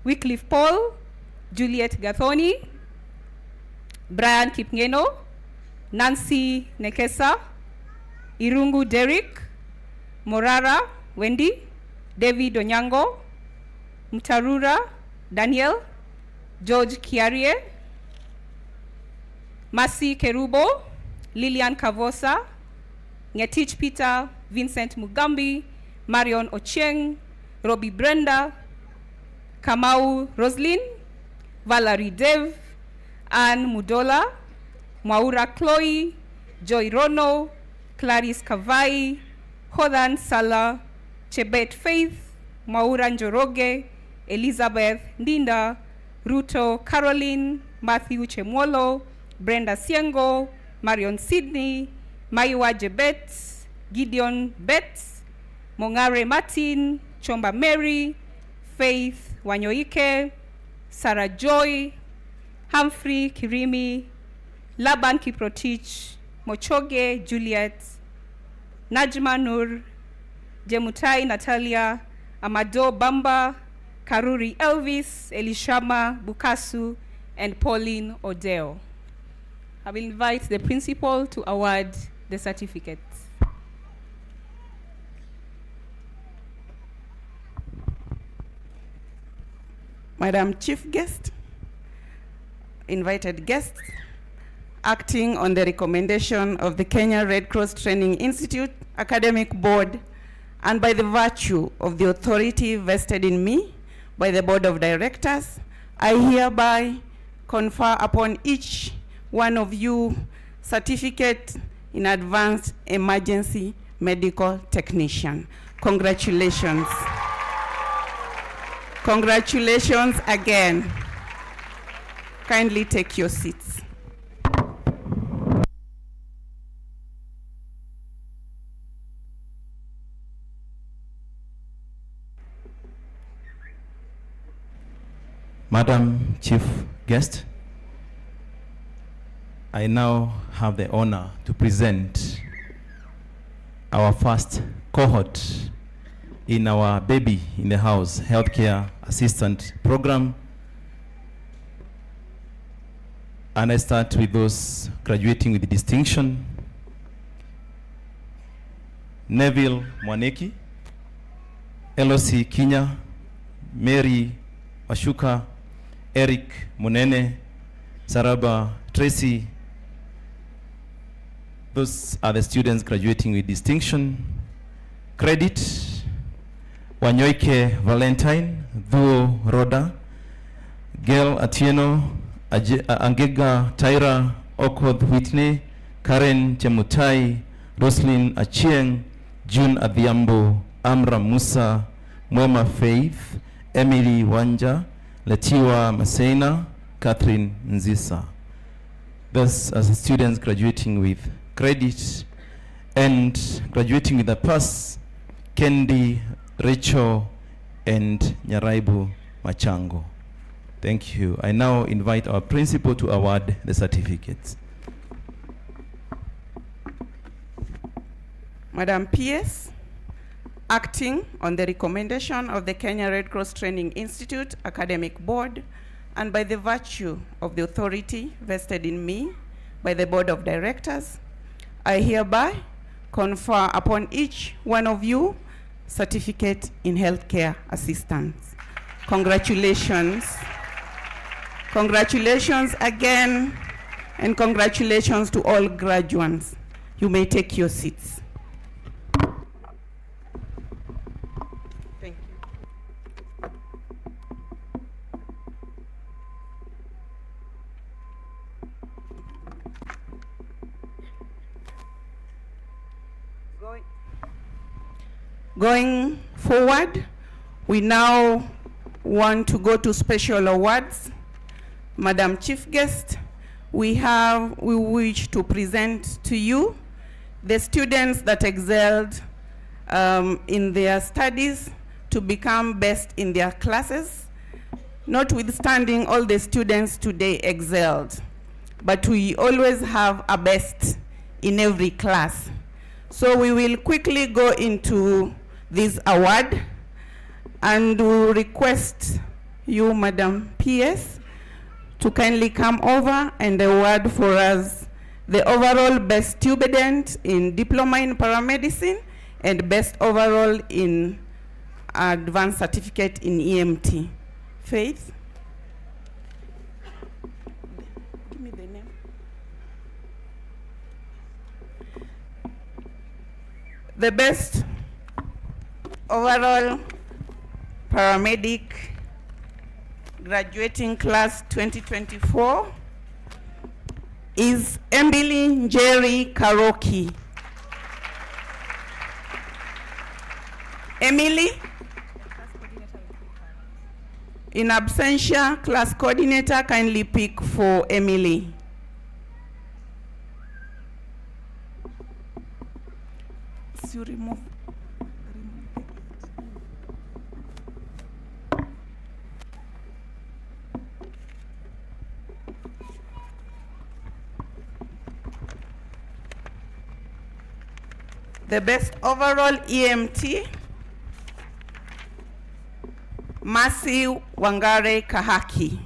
Wycliffe Paul, Juliet Gathoni, Brian Kipngeno, Nancy Nekesa, Irungu Derek, Morara Wendy, David Onyango, Mtarura Daniel, George Kiarie, Masi Kerubo, Lilian Kavosa, Ngetich Peter, Vincent Mugambi, Marion Ochieng, Robbie Brenda, Kamau Roslyn, Valerie Dev, Anne Mudola, Mwaura Chloe, Joy Rono, Clarice Kavai, Hodan Sala, Chebet Faith, Mwaura Njoroge, Elizabeth Ndinda, Ruto Caroline, Matthew Chemwolo, Brenda Siengo, Marion Sydney, Maiwa Jebet, Gideon Betts, Mongare Martin, Chomba Mary, Faith Wanyoike, Sarah Joy, Humphrey Kirimi, Laban Kiprotich, Mochoge Juliet, Najma Nur, Jemutai Natalia, Amado Bamba, Karuri Elvis, Elishama Bukasu, and Pauline Odeo. I will invite the principal to award the certificates. Madam Chief Guest, invited guests, acting on the recommendation of the Kenya Red Cross Training Institute Academic Board, and by the virtue of the authority vested in me by the Board of Directors, I hereby confer upon each one of you certificate in advanced emergency medical technician. Congratulations. Congratulations again. Kindly take your seats. Madam Chief Guest, I now have the honor to present our first cohort in our Baby in the House Healthcare Assistant Program. And I start with those graduating with distinction. Neville Mwaneki, Elosi Kinya, Mary Washuka, Eric Munene, Saraba Tracy. Those are the students graduating with distinction. Credit, Wanyoike Valentine, Dhuo Roda, Gail Atieno, Angega Tyra, Okoth Whitney, Karen Chemutai, Roslyn Achieng, June Adhiambo, Amra Musa, Mwema Faith, Emily Wanja, Letiwa Maseina, Catherine Nzisa. Thus, as the students graduating with credit and graduating with a pass, Kendi, Rachel, and Nyaraibu Machango. Thank you. I now invite our principal to award the certificates. Madam PS, acting on the recommendation of the Kenya Red Cross Training Institute Academic Board, and by the virtue of the authority vested in me by the Board of Directors, I hereby confer upon each one of you certificate in healthcare assistance. Congratulations. Congratulations again, and congratulations to all graduates. You may take your seats. Thank you. Going forward, we now want to go to special awards. Madam Chief Guest, we wish to present to you the students that excelled in their studies to become best in their classes. Notwithstanding, all the students today excelled, but we always have a best in every class. So we will quickly go into this award, and we will request you, Madam PS, to kindly come over and award for us the overall best student in diploma in paramedicine and best overall in advanced certificate in EMT. Faith? Give me the name. The best overall paramedic graduating class 2024 is Emily Jerry Karoki. Emily? In absentia, class coordinator kindly pick for Emily. So you remove. The best overall EMT, Mercy Wangare Kahaki.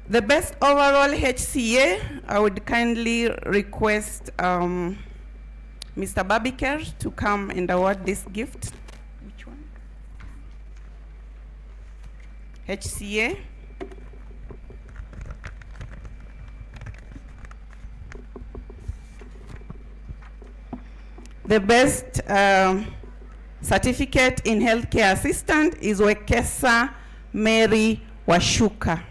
The best overall HCA, I would kindly request Mr. Babiker to come and award this gift. Which one? HCA. The best certificate in healthcare assistant is Wekesa Mary Washuka.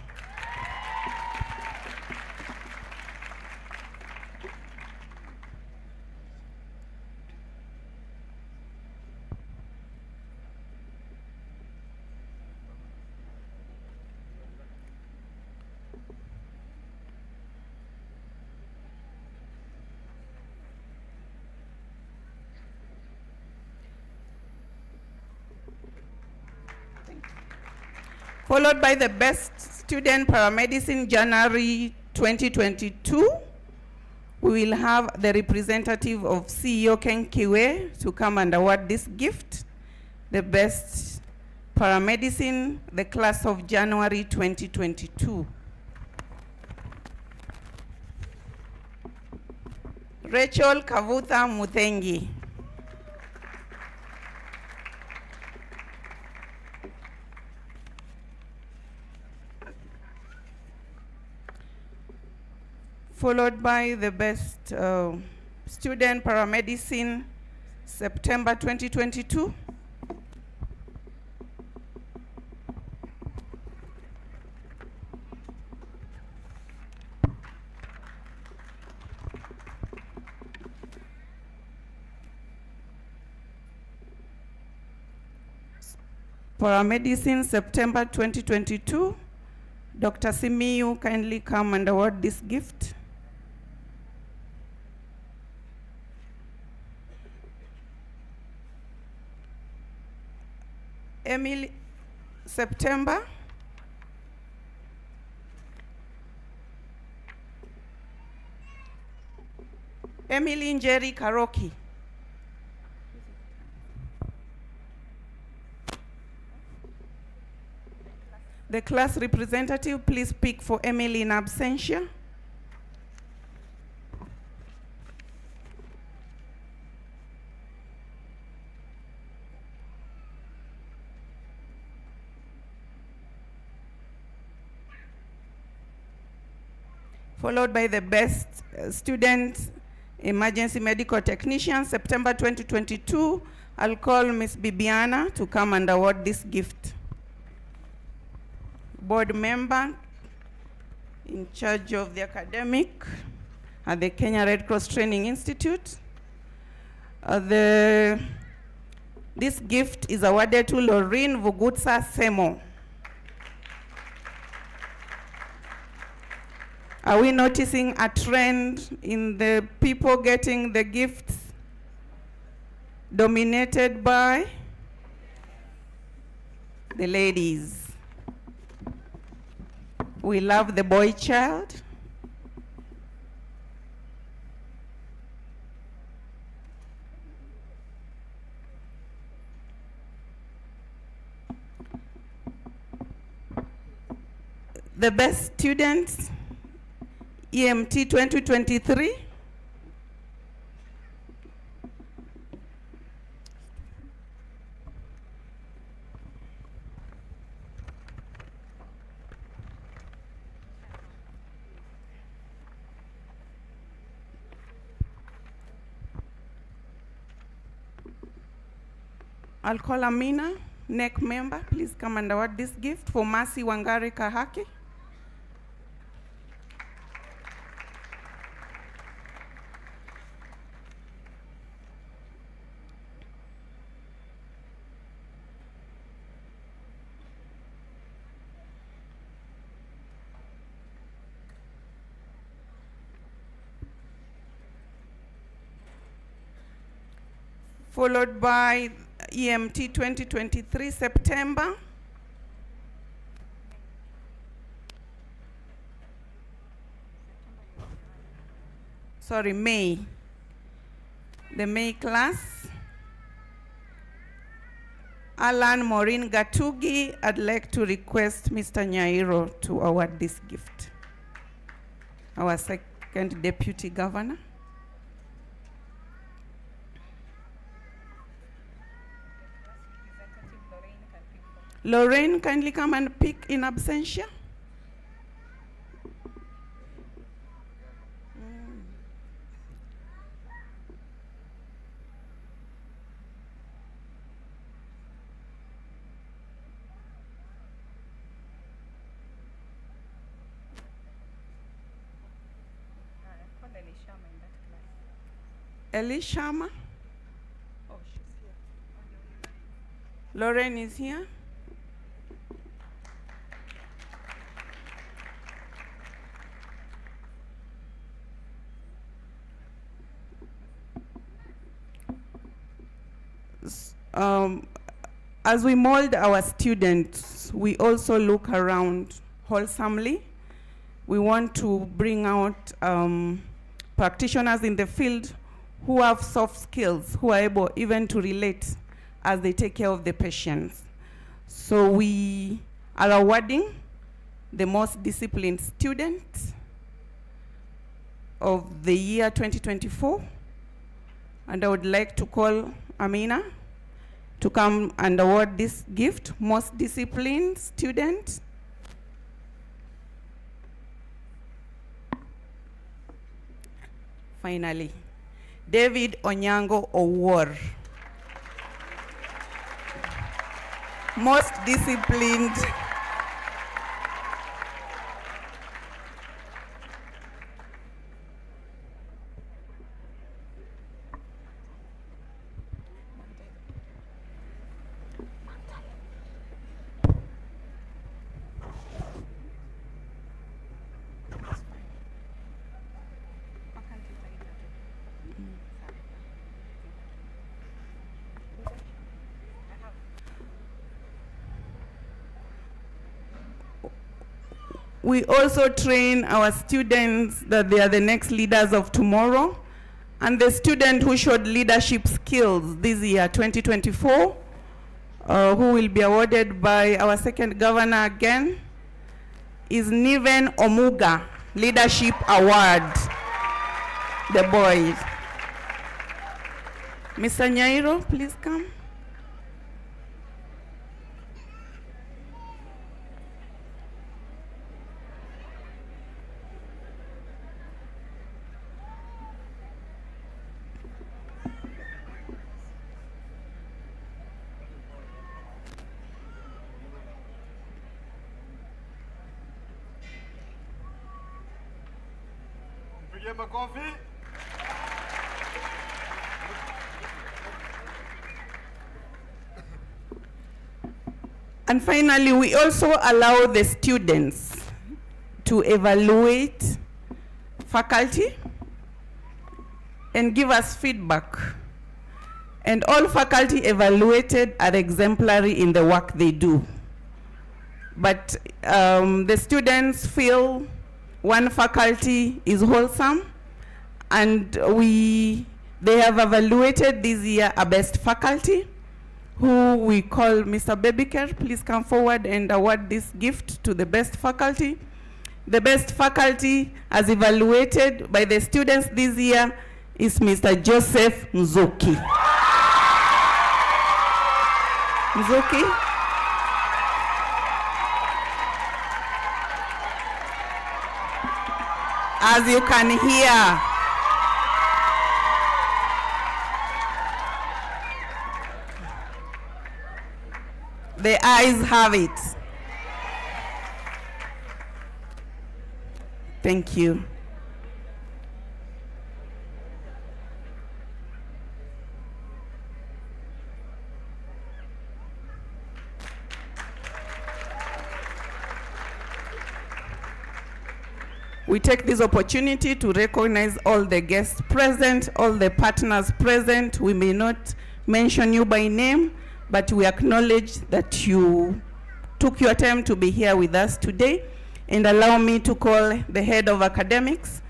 Followed by the best student paramedicine January 2022. We will have the representative of CEO Ken Kiwe to come and award this gift. The best paramedicine, the class of January 2022. Rachel Kavuta Muthengi. Followed by the best student paramedicine, September 2022. Paramedicine, September 2022. Dr. Simiyu, kindly come and award this gift. Emily, September. Emily Njeri Karoki. The class representative, please pick for Emily in absentia. Followed by the best student emergency medical technician, September 2022, I'll call Miss Bibiana to come and award this gift. Board member in charge of the academic at the Kenya Red Cross Training Institute. This gift is awarded to Lorraine Vugutsa Semo. Are we noticing a trend in the people getting the gifts dominated by the ladies? We love the boy child. The best students, EMT 2023. I'll call Amina, NEC member. Please come and award this gift for Mercy Wangari Kahaki. Followed by EMT 2023 September. Sorry, May. The May class. Alan Maureen Gatugi, I'd like to request Mr. Nyairo to award this gift. Our second deputy governor. Lorraine, kindly come and pick in absentia. Elishama. Oh, she's here. Lorraine is here. As we mold our students, we also look around wholesomely. We want to bring out practitioners in the field who have soft skills, who are able even to relate as they take care of the patients. So we are awarding the most disciplined student of the year 2024. And I would like to call Amina to come and award this gift, most disciplined student. Finally, David Onyango Owor, most disciplined. We also train our students that they are the next leaders of tomorrow. And the student who showed leadership skills this year, 2024, who will be awarded by our second governor again, is Niven Omuga, Leadership Award, the boys. Mr. Nyairo, please come. And finally, we also allow the students to evaluate faculty and give us feedback. And all faculty evaluated are exemplary in the work they do. But the students feel one faculty is wholesome, and they have evaluated this year a best faculty, who we call Mr. Babycare. Please come forward and award this gift to the best faculty. The best faculty as evaluated by the students this year is Mr. Joseph Nzuki. Nzuki. As you can hear, the eyes have it. Thank you. We take this opportunity to recognize all the guests present, all the partners present. We may not mention you by name, but we acknowledge that you took your time to be here with us today. And allow me to call the head of academics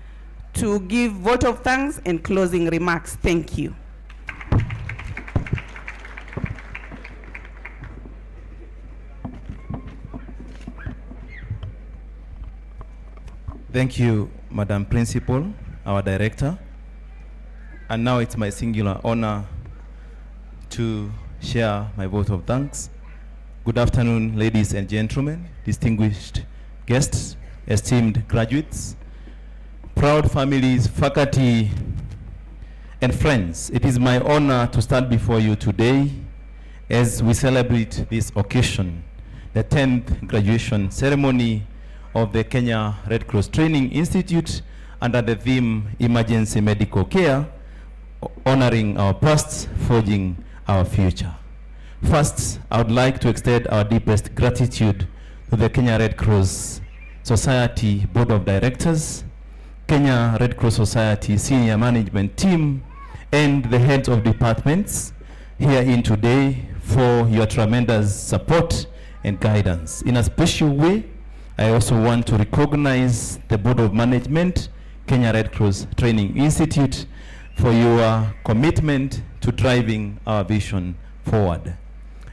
to give vote of thanks and closing remarks. Thank you. Thank you, Madam Principal, our Director. And now it's my singular honor to share my vote of thanks. Good afternoon, ladies and gentlemen, distinguished guests, esteemed graduates, proud families, faculty, and friends. It is my honor to stand before you today as we celebrate this occasion, the 10th graduation ceremony of the Kenya Red Cross Training Institute under the theme Emergency Medical Care, honoring our past, forging our future. First, I would like to extend our deepest gratitude to the Kenya Red Cross Society Board of Directors, Kenya Red Cross Society Senior Management Team, and the heads of departments here in today for your tremendous support and guidance. In a special way, I also want to recognize the Board of Management, Kenya Red Cross Training Institute, for your commitment to driving our vision forward.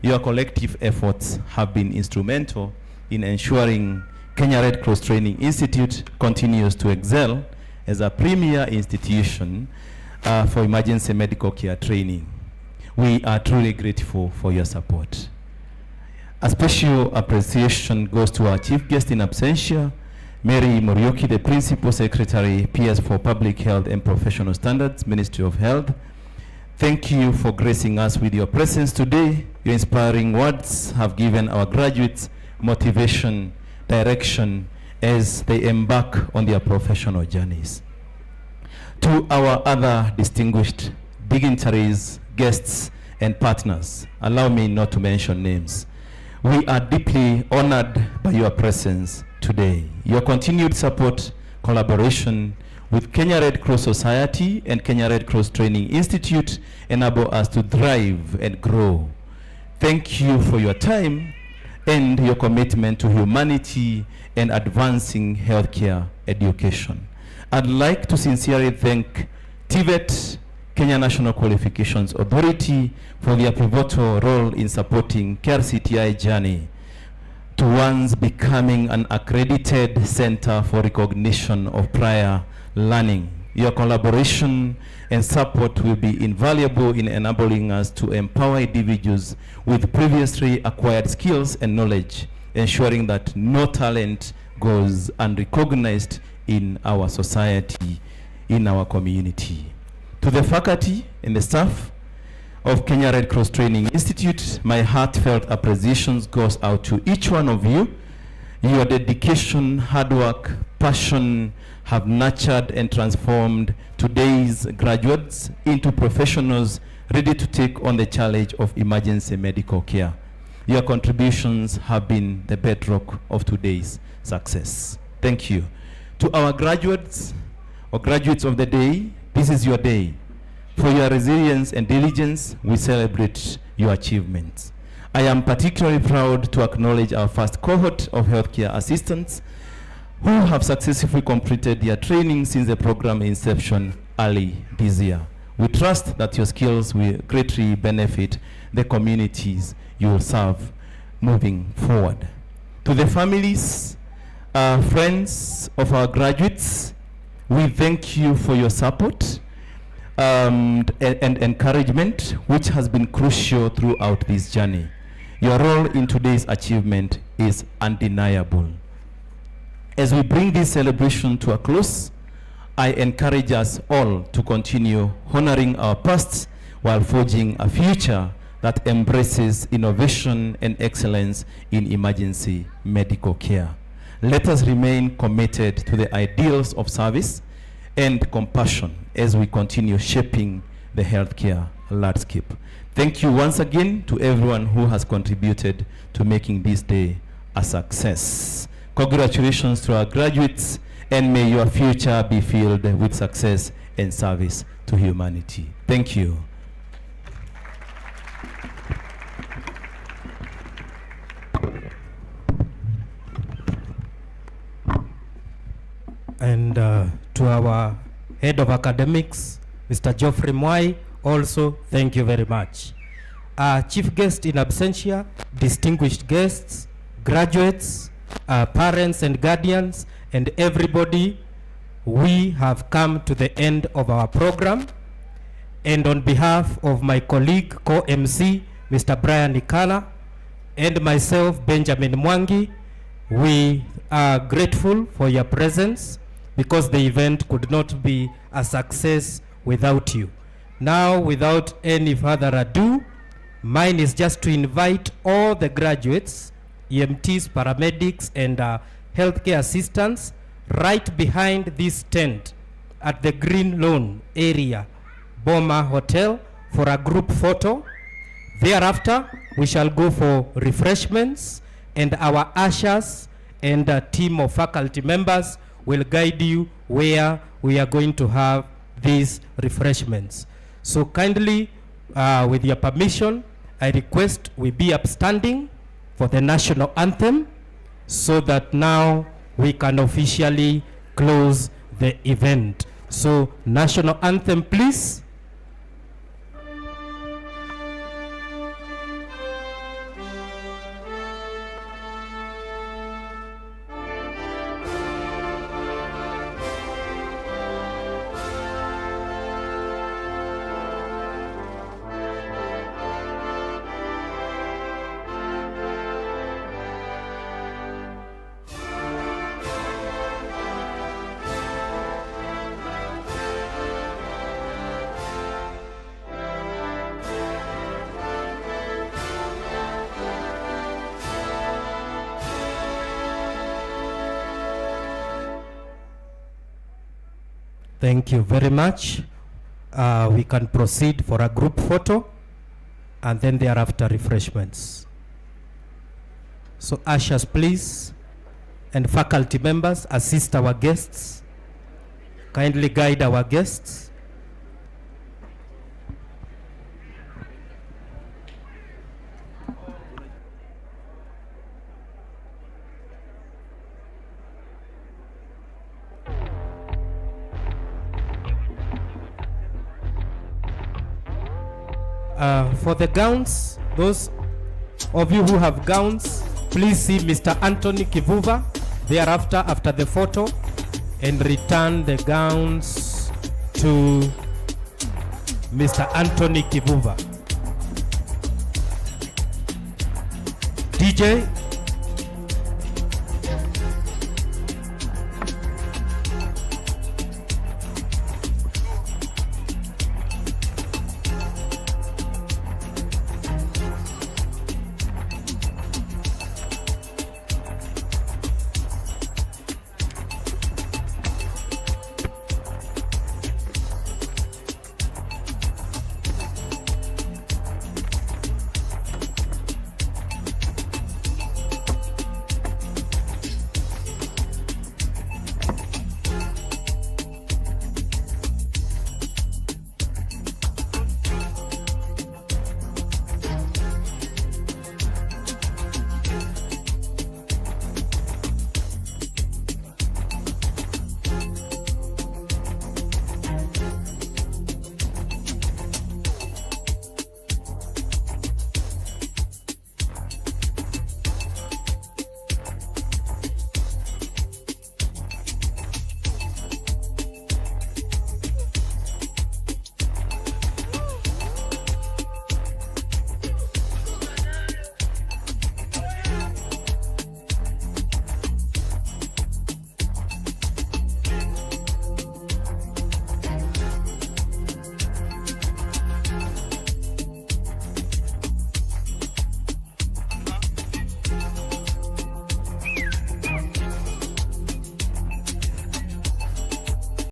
Your collective efforts have been instrumental in ensuring Kenya Red Cross Training Institute continues to excel as a premier institution for emergency medical care training. We are truly grateful for your support. A special appreciation goes to our chief guest in absentia, Mary Morioki, the Principal Secretary, PS for Public Health and Professional Standards, Ministry of Health. Thank you for gracing us with your presence today. Your inspiring words have given our graduates motivation, direction as they embark on their professional journeys. To our other distinguished dignitaries, guests, and partners, allow me not to mention names. We are deeply honored by your presence today. Your continued support, collaboration with Kenya Red Cross Society and Kenya Red Cross Training Institute enable us to thrive and grow. Thank you for your time and your commitment to humanity and advancing healthcare education. I'd like to sincerely thank TVET, Kenya National Qualifications Authority, for their pivotal role in supporting KRCTI journey towards becoming an accredited center for recognition of prior learning. Your collaboration and support will be invaluable in enabling us to empower individuals with previously acquired skills and knowledge, ensuring that no talent goes unrecognized in our society, in our community. To the faculty and the staff of Kenya Red Cross Training Institute, my heartfelt appreciation goes out to each one of you. Your dedication, hard work, passion have nurtured and transformed today's graduates into professionals ready to take on the challenge of emergency medical care. Your contributions have been the bedrock of today's success. Thank you. To our graduates or graduates of the day, this is your day. For your resilience and diligence, we celebrate your achievements. I am particularly proud to acknowledge our first cohort of healthcare assistants who have successfully completed their training since the program inception early this year. We trust that your skills will greatly benefit the communities you will serve moving forward. To the families, friends of our graduates, we thank you for your support and encouragement, which has been crucial throughout this journey. Your role in today's achievement is undeniable. As we bring this celebration to a close, I encourage us all to continue honoring our past while forging a future that embraces innovation and excellence in emergency medical care. Let us remain committed to the ideals of service and compassion as we continue shaping the healthcare landscape. Thank you once again to everyone who has contributed to making this day a success. Congratulations to our graduates, and may your future be filled with success and service to humanity. Thank you. And to our head of academics, Mr. Geoffrey Mwai, also thank you very much. Chief guest in absentia, distinguished guests, graduates, parents and guardians, and everybody, we have come to the end of our program. And on behalf of my colleague, co-MC, Mr. Brian Ikala, and myself, Benjamin Mwangi, we are grateful for your presence because the event could not be a success without you. Now, without any further ado, mine is just to invite all the graduates, EMTs, paramedics, and healthcare assistants right behind this tent at the Green Lawn area, Boma Hotel, for a group photo. Thereafter, we shall go for refreshments, and our ushers and a team of faculty members will guide you where we are going to have these refreshments. So kindly, with your permission, I request we be upstanding for the national anthem so that now we can officially close the event. So national anthem, please. Thank you very much. We can proceed for a group photo and then thereafter refreshments. So ushers, please, and faculty members, assist our guests. Kindly guide our guests. For the gowns, those of you who have gowns, please see Mr. Anthony Kivuva thereafter after the photo and return the gowns to Mr. Anthony Kivuva. DJ,